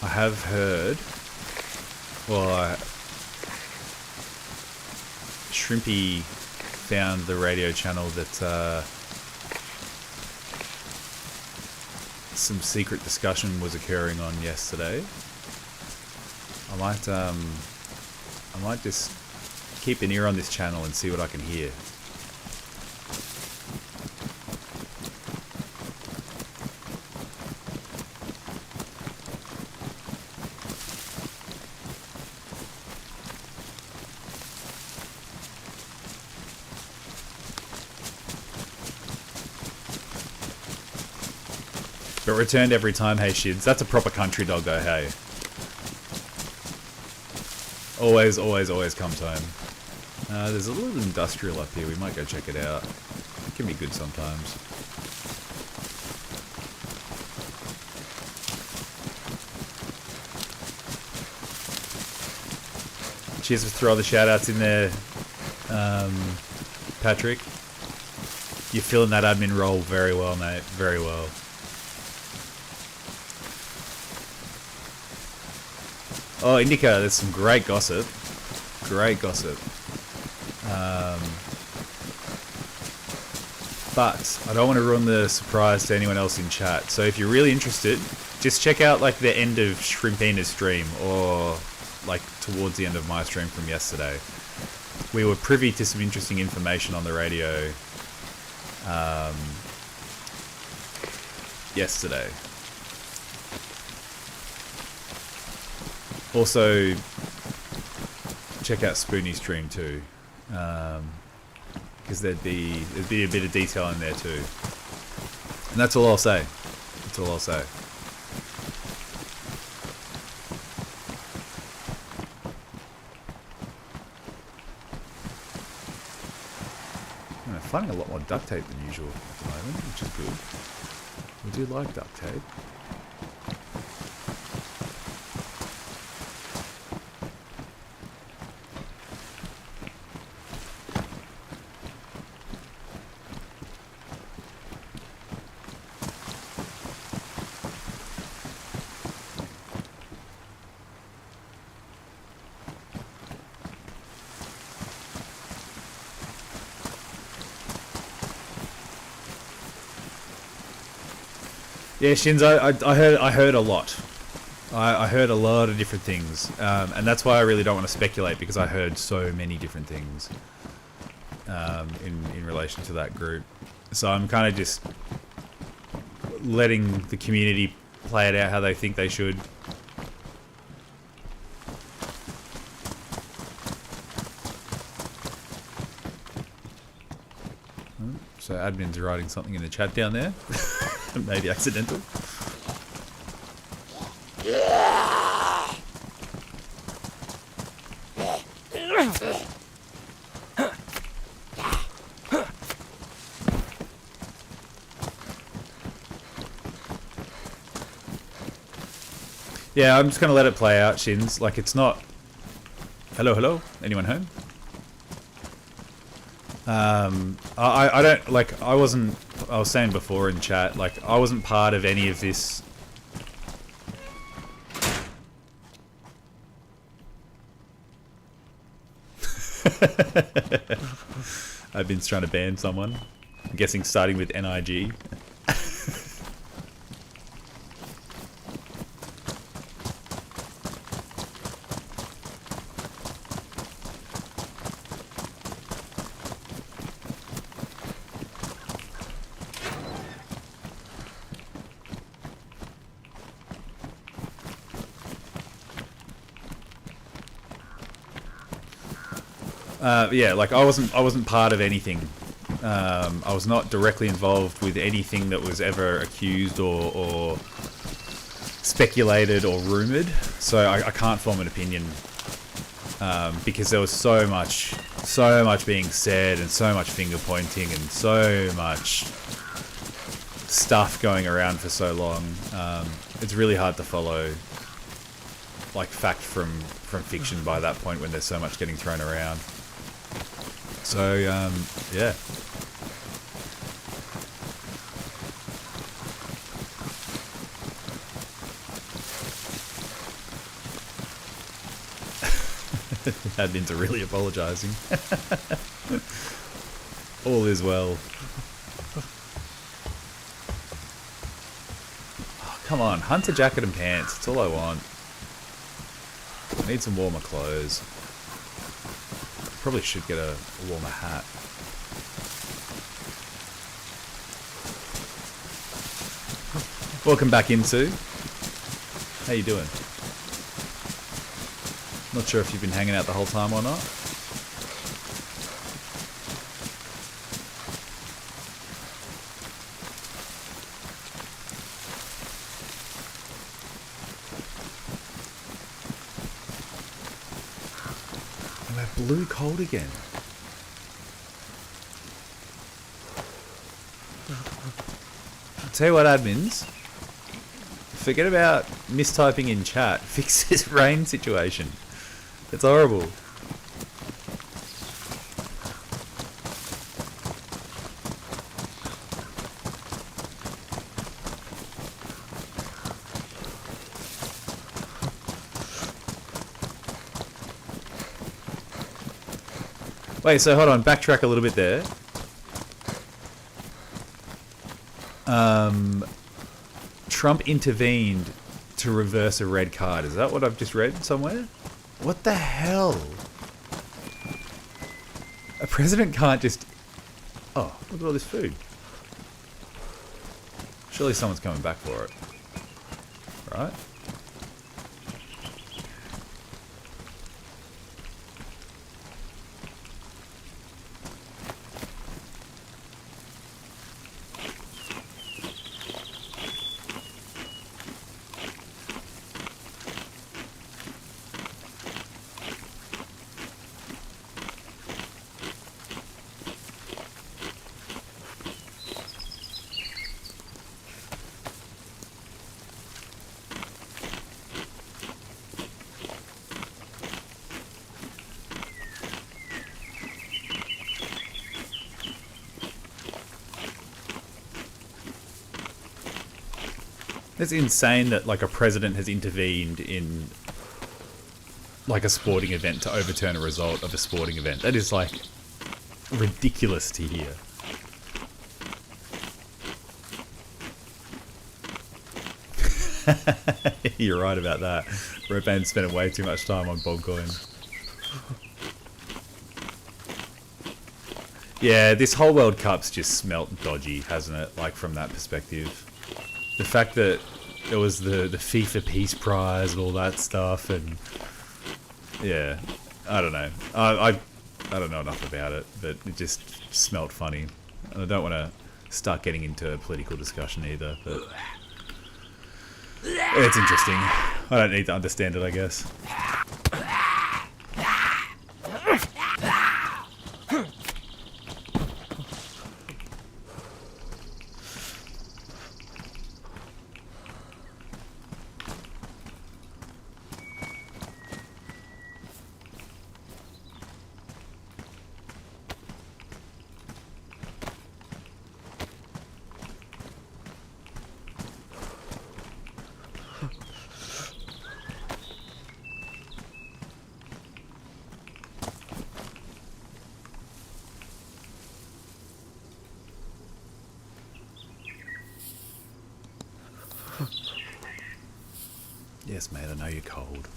I have heard, well, Shrimpy found the radio channel that some secret discussion was occurring on yesterday. I might just keep an ear on this channel and see what I can hear. But returned every time, hey Shids. That's a proper country dog though, hey. Always, always, always comes home. There's a little industrial up here. We might go check it out. It can be good sometimes. Cheers for throw the shout outs in there, Patrick. You're filling that admin role very well, mate. Very well. Oh, Indica, there's some great gossip. Great gossip. But I don't want to ruin the surprise to anyone else in chat. So if you're really interested, just check out like the end of Shrimpina's stream or like towards the end of my stream from yesterday. We were privy to some interesting information on the radio yesterday. Also, check out Spoonie's stream too, because there'd be a bit of detail in there too. And that's all I'll say. That's all I'll say. I'm finding a lot more duct tape than usual at the moment, which is good. We do like duct tape. Yeah, Shins, I heard a lot. I heard a lot of different things, and that's why I really don't want to speculate, because I heard so many different things in relation to that group. So I'm kind of just letting the community play it out how they think they should. So admin's writing something in the chat down there. Maybe accidental. Yeah, I'm just going to let it play out, Shins. Like, it's not... Hello, hello? Anyone home? I don't... Like, I wasn't... I was saying before in chat, like, I wasn't part of any of this... I've been trying to ban someone. I'm guessing starting with NIG. Yeah, like I wasn't part of anything. I was not directly involved with anything that was ever accused or speculated or rumored. So I can't form an opinion because there was so much being said and so much finger pointing and so much stuff going around for so long. It's really hard to follow like fact from fiction by that point when there's so much getting thrown around. So, yeah. Admins are really apologising. All is well. Oh, come on, hunter jacket and pants. That's all I want. I need some warmer clothes. Probably should get a warmer hat. Welcome back, Insu. How you doing? Not sure if you've been hanging out the whole time or not. Blue cold again. I'll tell you what, admins. Forget about mistyping in chat. Fix this rain situation. It's horrible. Wait, so hold on, backtrack a little bit there. Trump intervened to reverse a red card. Is that what I've just read somewhere? What the hell? A president can't just... Oh, look at all this food. Surely someone's coming back for it. Right? It's insane that like a president has intervened in like a sporting event to overturn a result of a sporting event. That is like ridiculous to hear. You're right about that. Ropan's spending way too much time on Bogcoin. Yeah, this whole World Cup's just smelt dodgy, hasn't it? Like, from that perspective. The fact that there was the FIFA Peace Prize and all that stuff, and yeah, I don't know. I don't know enough about it, but it just smelt funny. And I don't want to start getting into a political discussion either, but it's interesting. I don't need to understand it, I guess. Yes, mate, I know you're cold.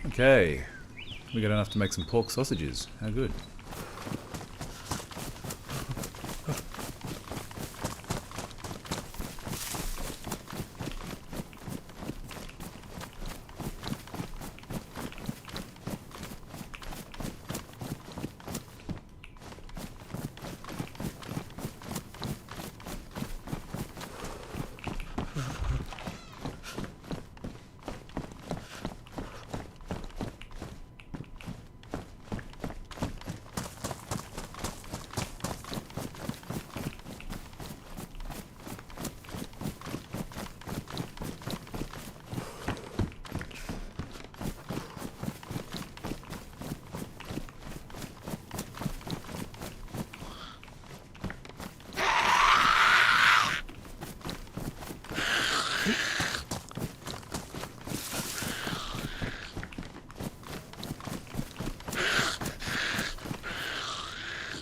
Okay, we got enough to make some pork sausages. How good.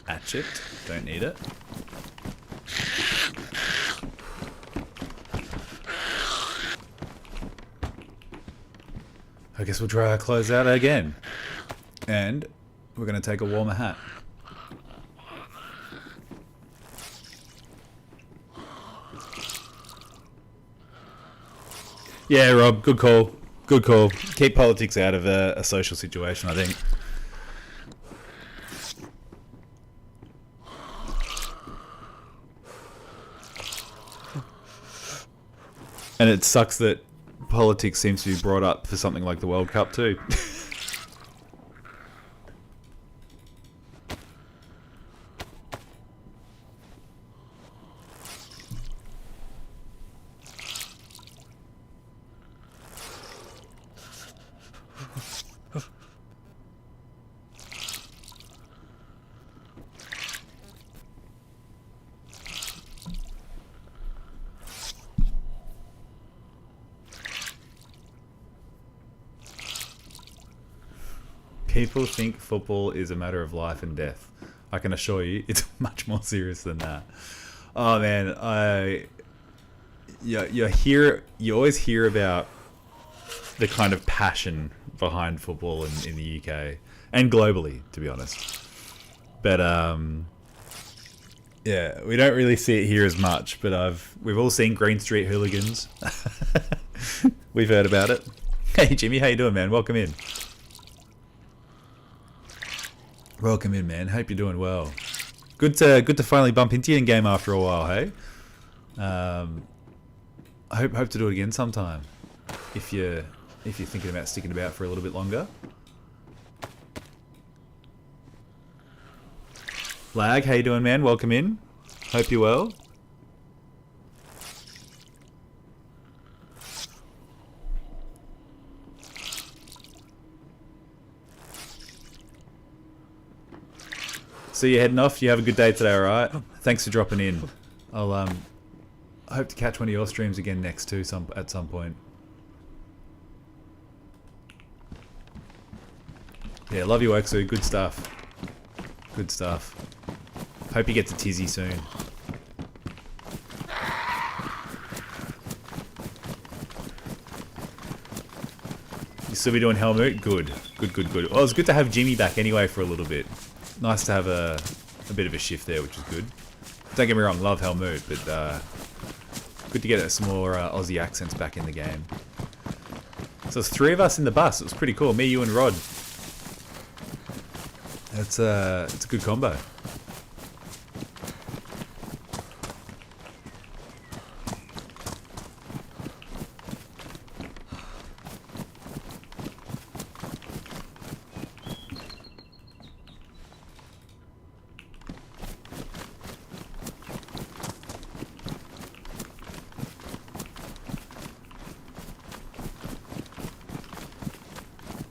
Hatchet, don't need it. I guess we'll try our clothes out again. And we're going to take a warmer hat. Yeah, Rob, good call. Good call. Keep politics out of a social situation, I think. And it sucks that politics seems to be brought up for something like the World Cup too. People think football is a matter of life and death. I can assure you, it's much more serious than that. Oh man, you always hear about the kind of passion behind football in the UK and globally, to be honest. But yeah, we don't really see it here as much. But we've all seen Green Street Hooligans. We've heard about it. Hey Jimmy, how you doing, man? Welcome in. Welcome in, man. Hope you're doing well. Good to finally bump into you in game after a while, hey? I hope to do it again sometime. If you're thinking about sticking about for a little bit longer. Lag, how you doing, man? Welcome in. Hope you're well. So you're heading off. You have a good day today, alright? Thanks for dropping in. I'll I hope to catch one of your streams again next too, at some point. Yeah, love your work, Sue. Good stuff. Good stuff. Hope you get to Tizzy soon. You still be doing Helmut? Good. Good, good, good. Well, it was good to have Jimmy back anyway for a little bit. Nice to have a bit of a shift there, which is good. Don't get me wrong, love Helmut, but good to get some more Aussie accents back in the game. So there's 3 of us in the bus. It was pretty cool. Me, you, and Rod. It's a good combo.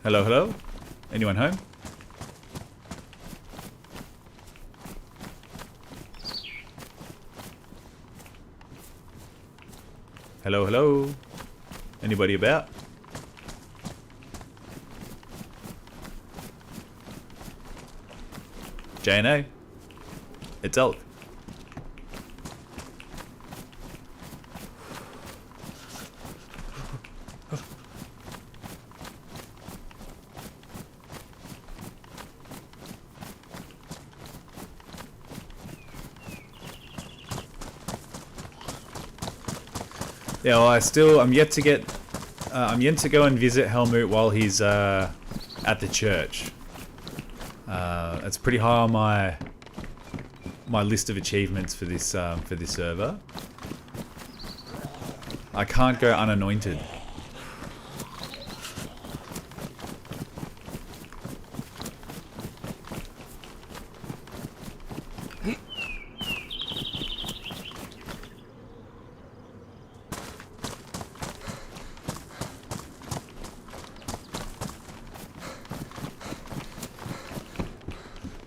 Hello, hello? Anyone home? Hello, hello? Anybody about? J&A? It's Elk. Yeah, well, I'm yet to go and visit Helmut while he's at the church. It's pretty high on my list of achievements for this server. I can't go unanointed.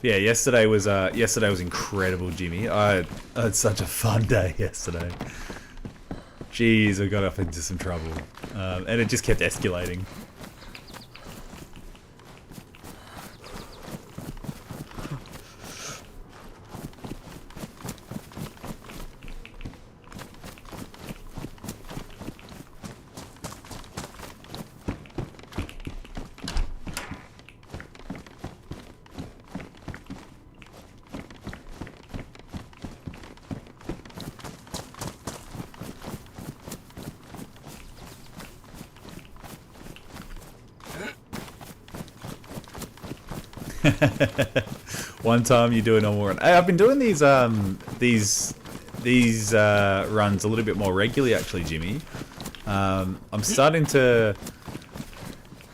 Yeah, yesterday was incredible, Jimmy. I had such a fun day yesterday. Jeez, I got up into some trouble, and it just kept escalating. One time you do a normal run. Hey, I've been doing these runs a little bit more regularly, actually, Jimmy. I'm starting to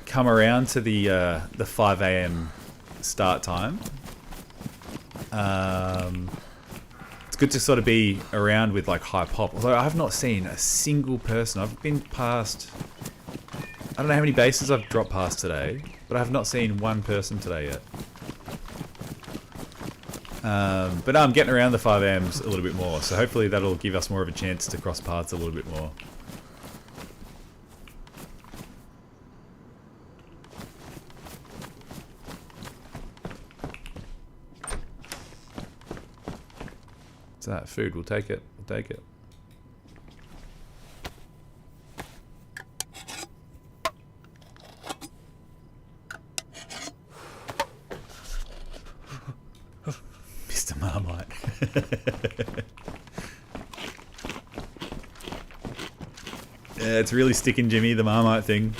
come around to the 5 AM start time. It's good to sort of be around with like high pop. Although I have not seen a single person. I've been past. I don't know how many bases I've dropped past today, but I have not seen one person today yet. But I'm getting around the 5Ms a little bit more, so hopefully that'll give us more of a chance to cross paths a little bit more. What's that? Food, we'll take it. We'll take it. Marmite. Yeah, it's really sticking, Jimmy, the Marmite thing.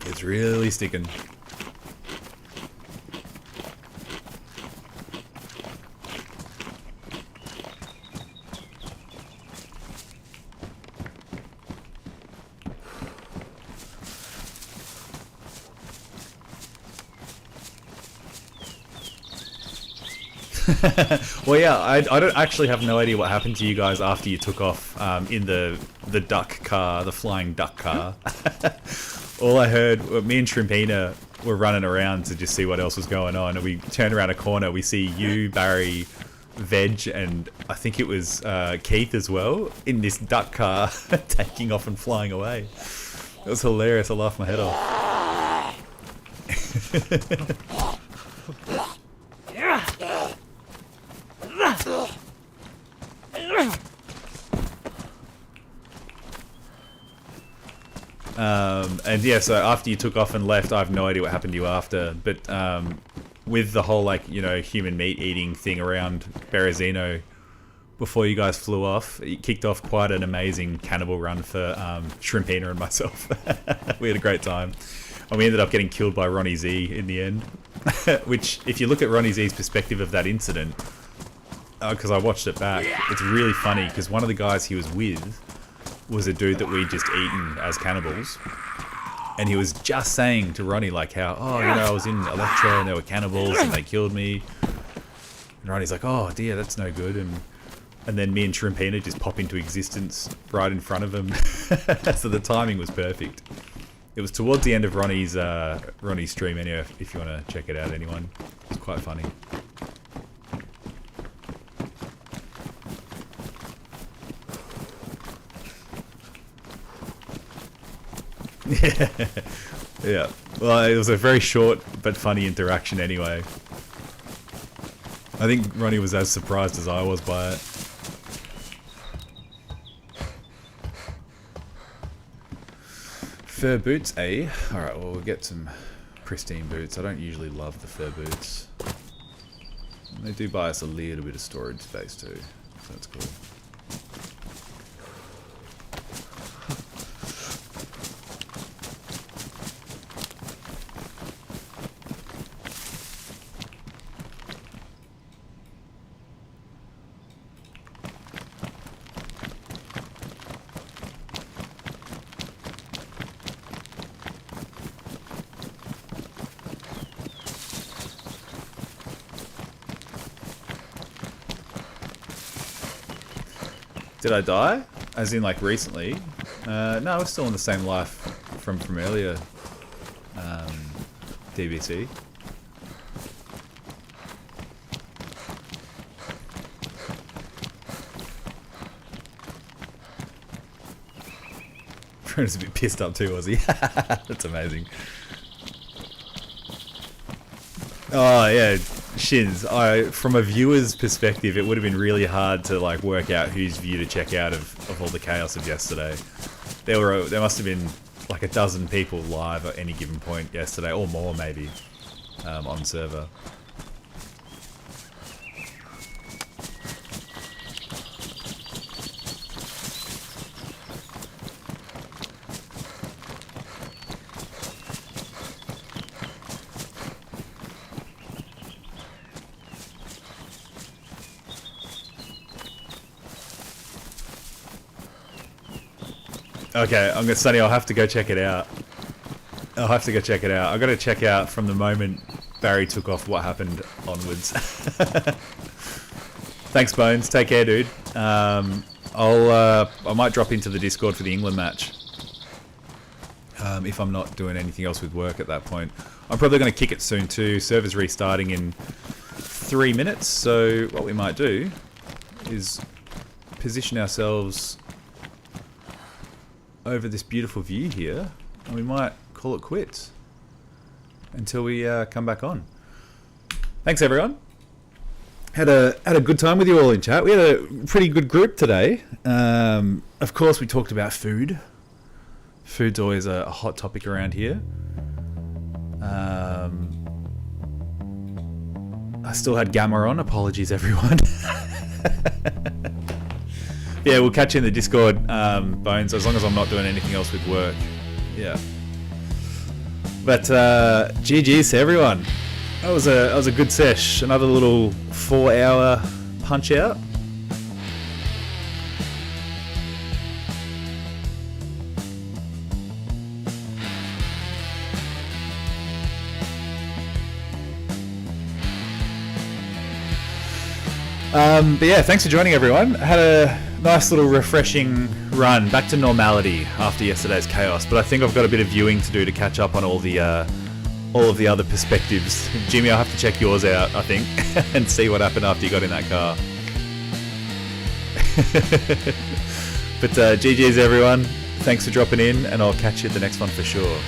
It's really sticking. Well, yeah, I don't actually have no idea what happened to you guys after you took off in the duck car, the flying duck car. All I heard, me and Shrimpina were running around to just see what else was going on, and we turned around a corner. We see you, Barry, Veg, and I think it was Keith as well in this duck car taking off and flying away. It was hilarious. I laughed my head off. And yeah, so after you took off and left, I have no idea what happened to you after, but with the whole, like, you know, human meat eating thing around Berezino before you guys flew off, it kicked off quite an amazing cannibal run for Shrimpina and myself. We had a great time, and we ended up getting killed by Ronnie Z in the end. Which, if you look at Ronnie Z's perspective of that incident, because I watched it back, it's really funny, because one of the guys he was with was a dude that we'd just eaten as cannibals, and he was just saying to Ronnie, like, how, oh, you know, I was in Electra and there were cannibals and they killed me, and Ronnie's like, oh dear, that's no good, and then me and Shrimpina just pop into existence right in front of him. So the timing was perfect. It was towards the end of Ronnie's stream anyway, if you want to check it out, anyone. It's quite funny. Yeah. Yeah. Well, it was a very short but funny interaction anyway. I think Ronnie was as surprised as I was by it. Fur boots, eh? Alright, well, we'll get some pristine boots. I don't usually love the fur boots. They do buy us a little bit of storage space too, so that's cool. Did I die? As in, like, recently? No, I was still in the same life from earlier DBC. Frodo's a bit pissed up too, was he? That's amazing. Oh yeah, Shins. From a viewer's perspective, it would have been really hard to like work out whose view to check out of all the chaos of yesterday. There must have been like a dozen people live at any given point yesterday, or more maybe, on server. Okay, Sonny, I'll have to go check it out. I've got to check out from the moment Barry took off what happened onwards. Thanks, Bones. Take care, dude. I might drop into the Discord for the England match. If I'm not doing anything else with work at that point. I'm probably going to kick it soon too. Server's restarting in 3 minutes, so what we might do is position ourselves over this beautiful view here, and we might call it quits until we come back on. Thanks, everyone. Had a good time with you all in chat. We had a pretty good group today. Of course, we talked about food. Food's always a hot topic around here. I still had Gamma on. Apologies, everyone. Yeah, we'll catch you in the Discord, Bones, as long as I'm not doing anything else with work. Yeah. But GG's to everyone. That was a good sesh. Another little 4-hour punch out. But yeah, thanks for joining, everyone. Had a nice little refreshing run back to normality after yesterday's chaos, but I think I've got a bit of viewing to do to catch up on all the all of the other perspectives. Jimmy, I'll have to check yours out, I think, and see what happened after you got in that car. But GG's everyone. Thanks for dropping in, and I'll catch you at the next one for sure.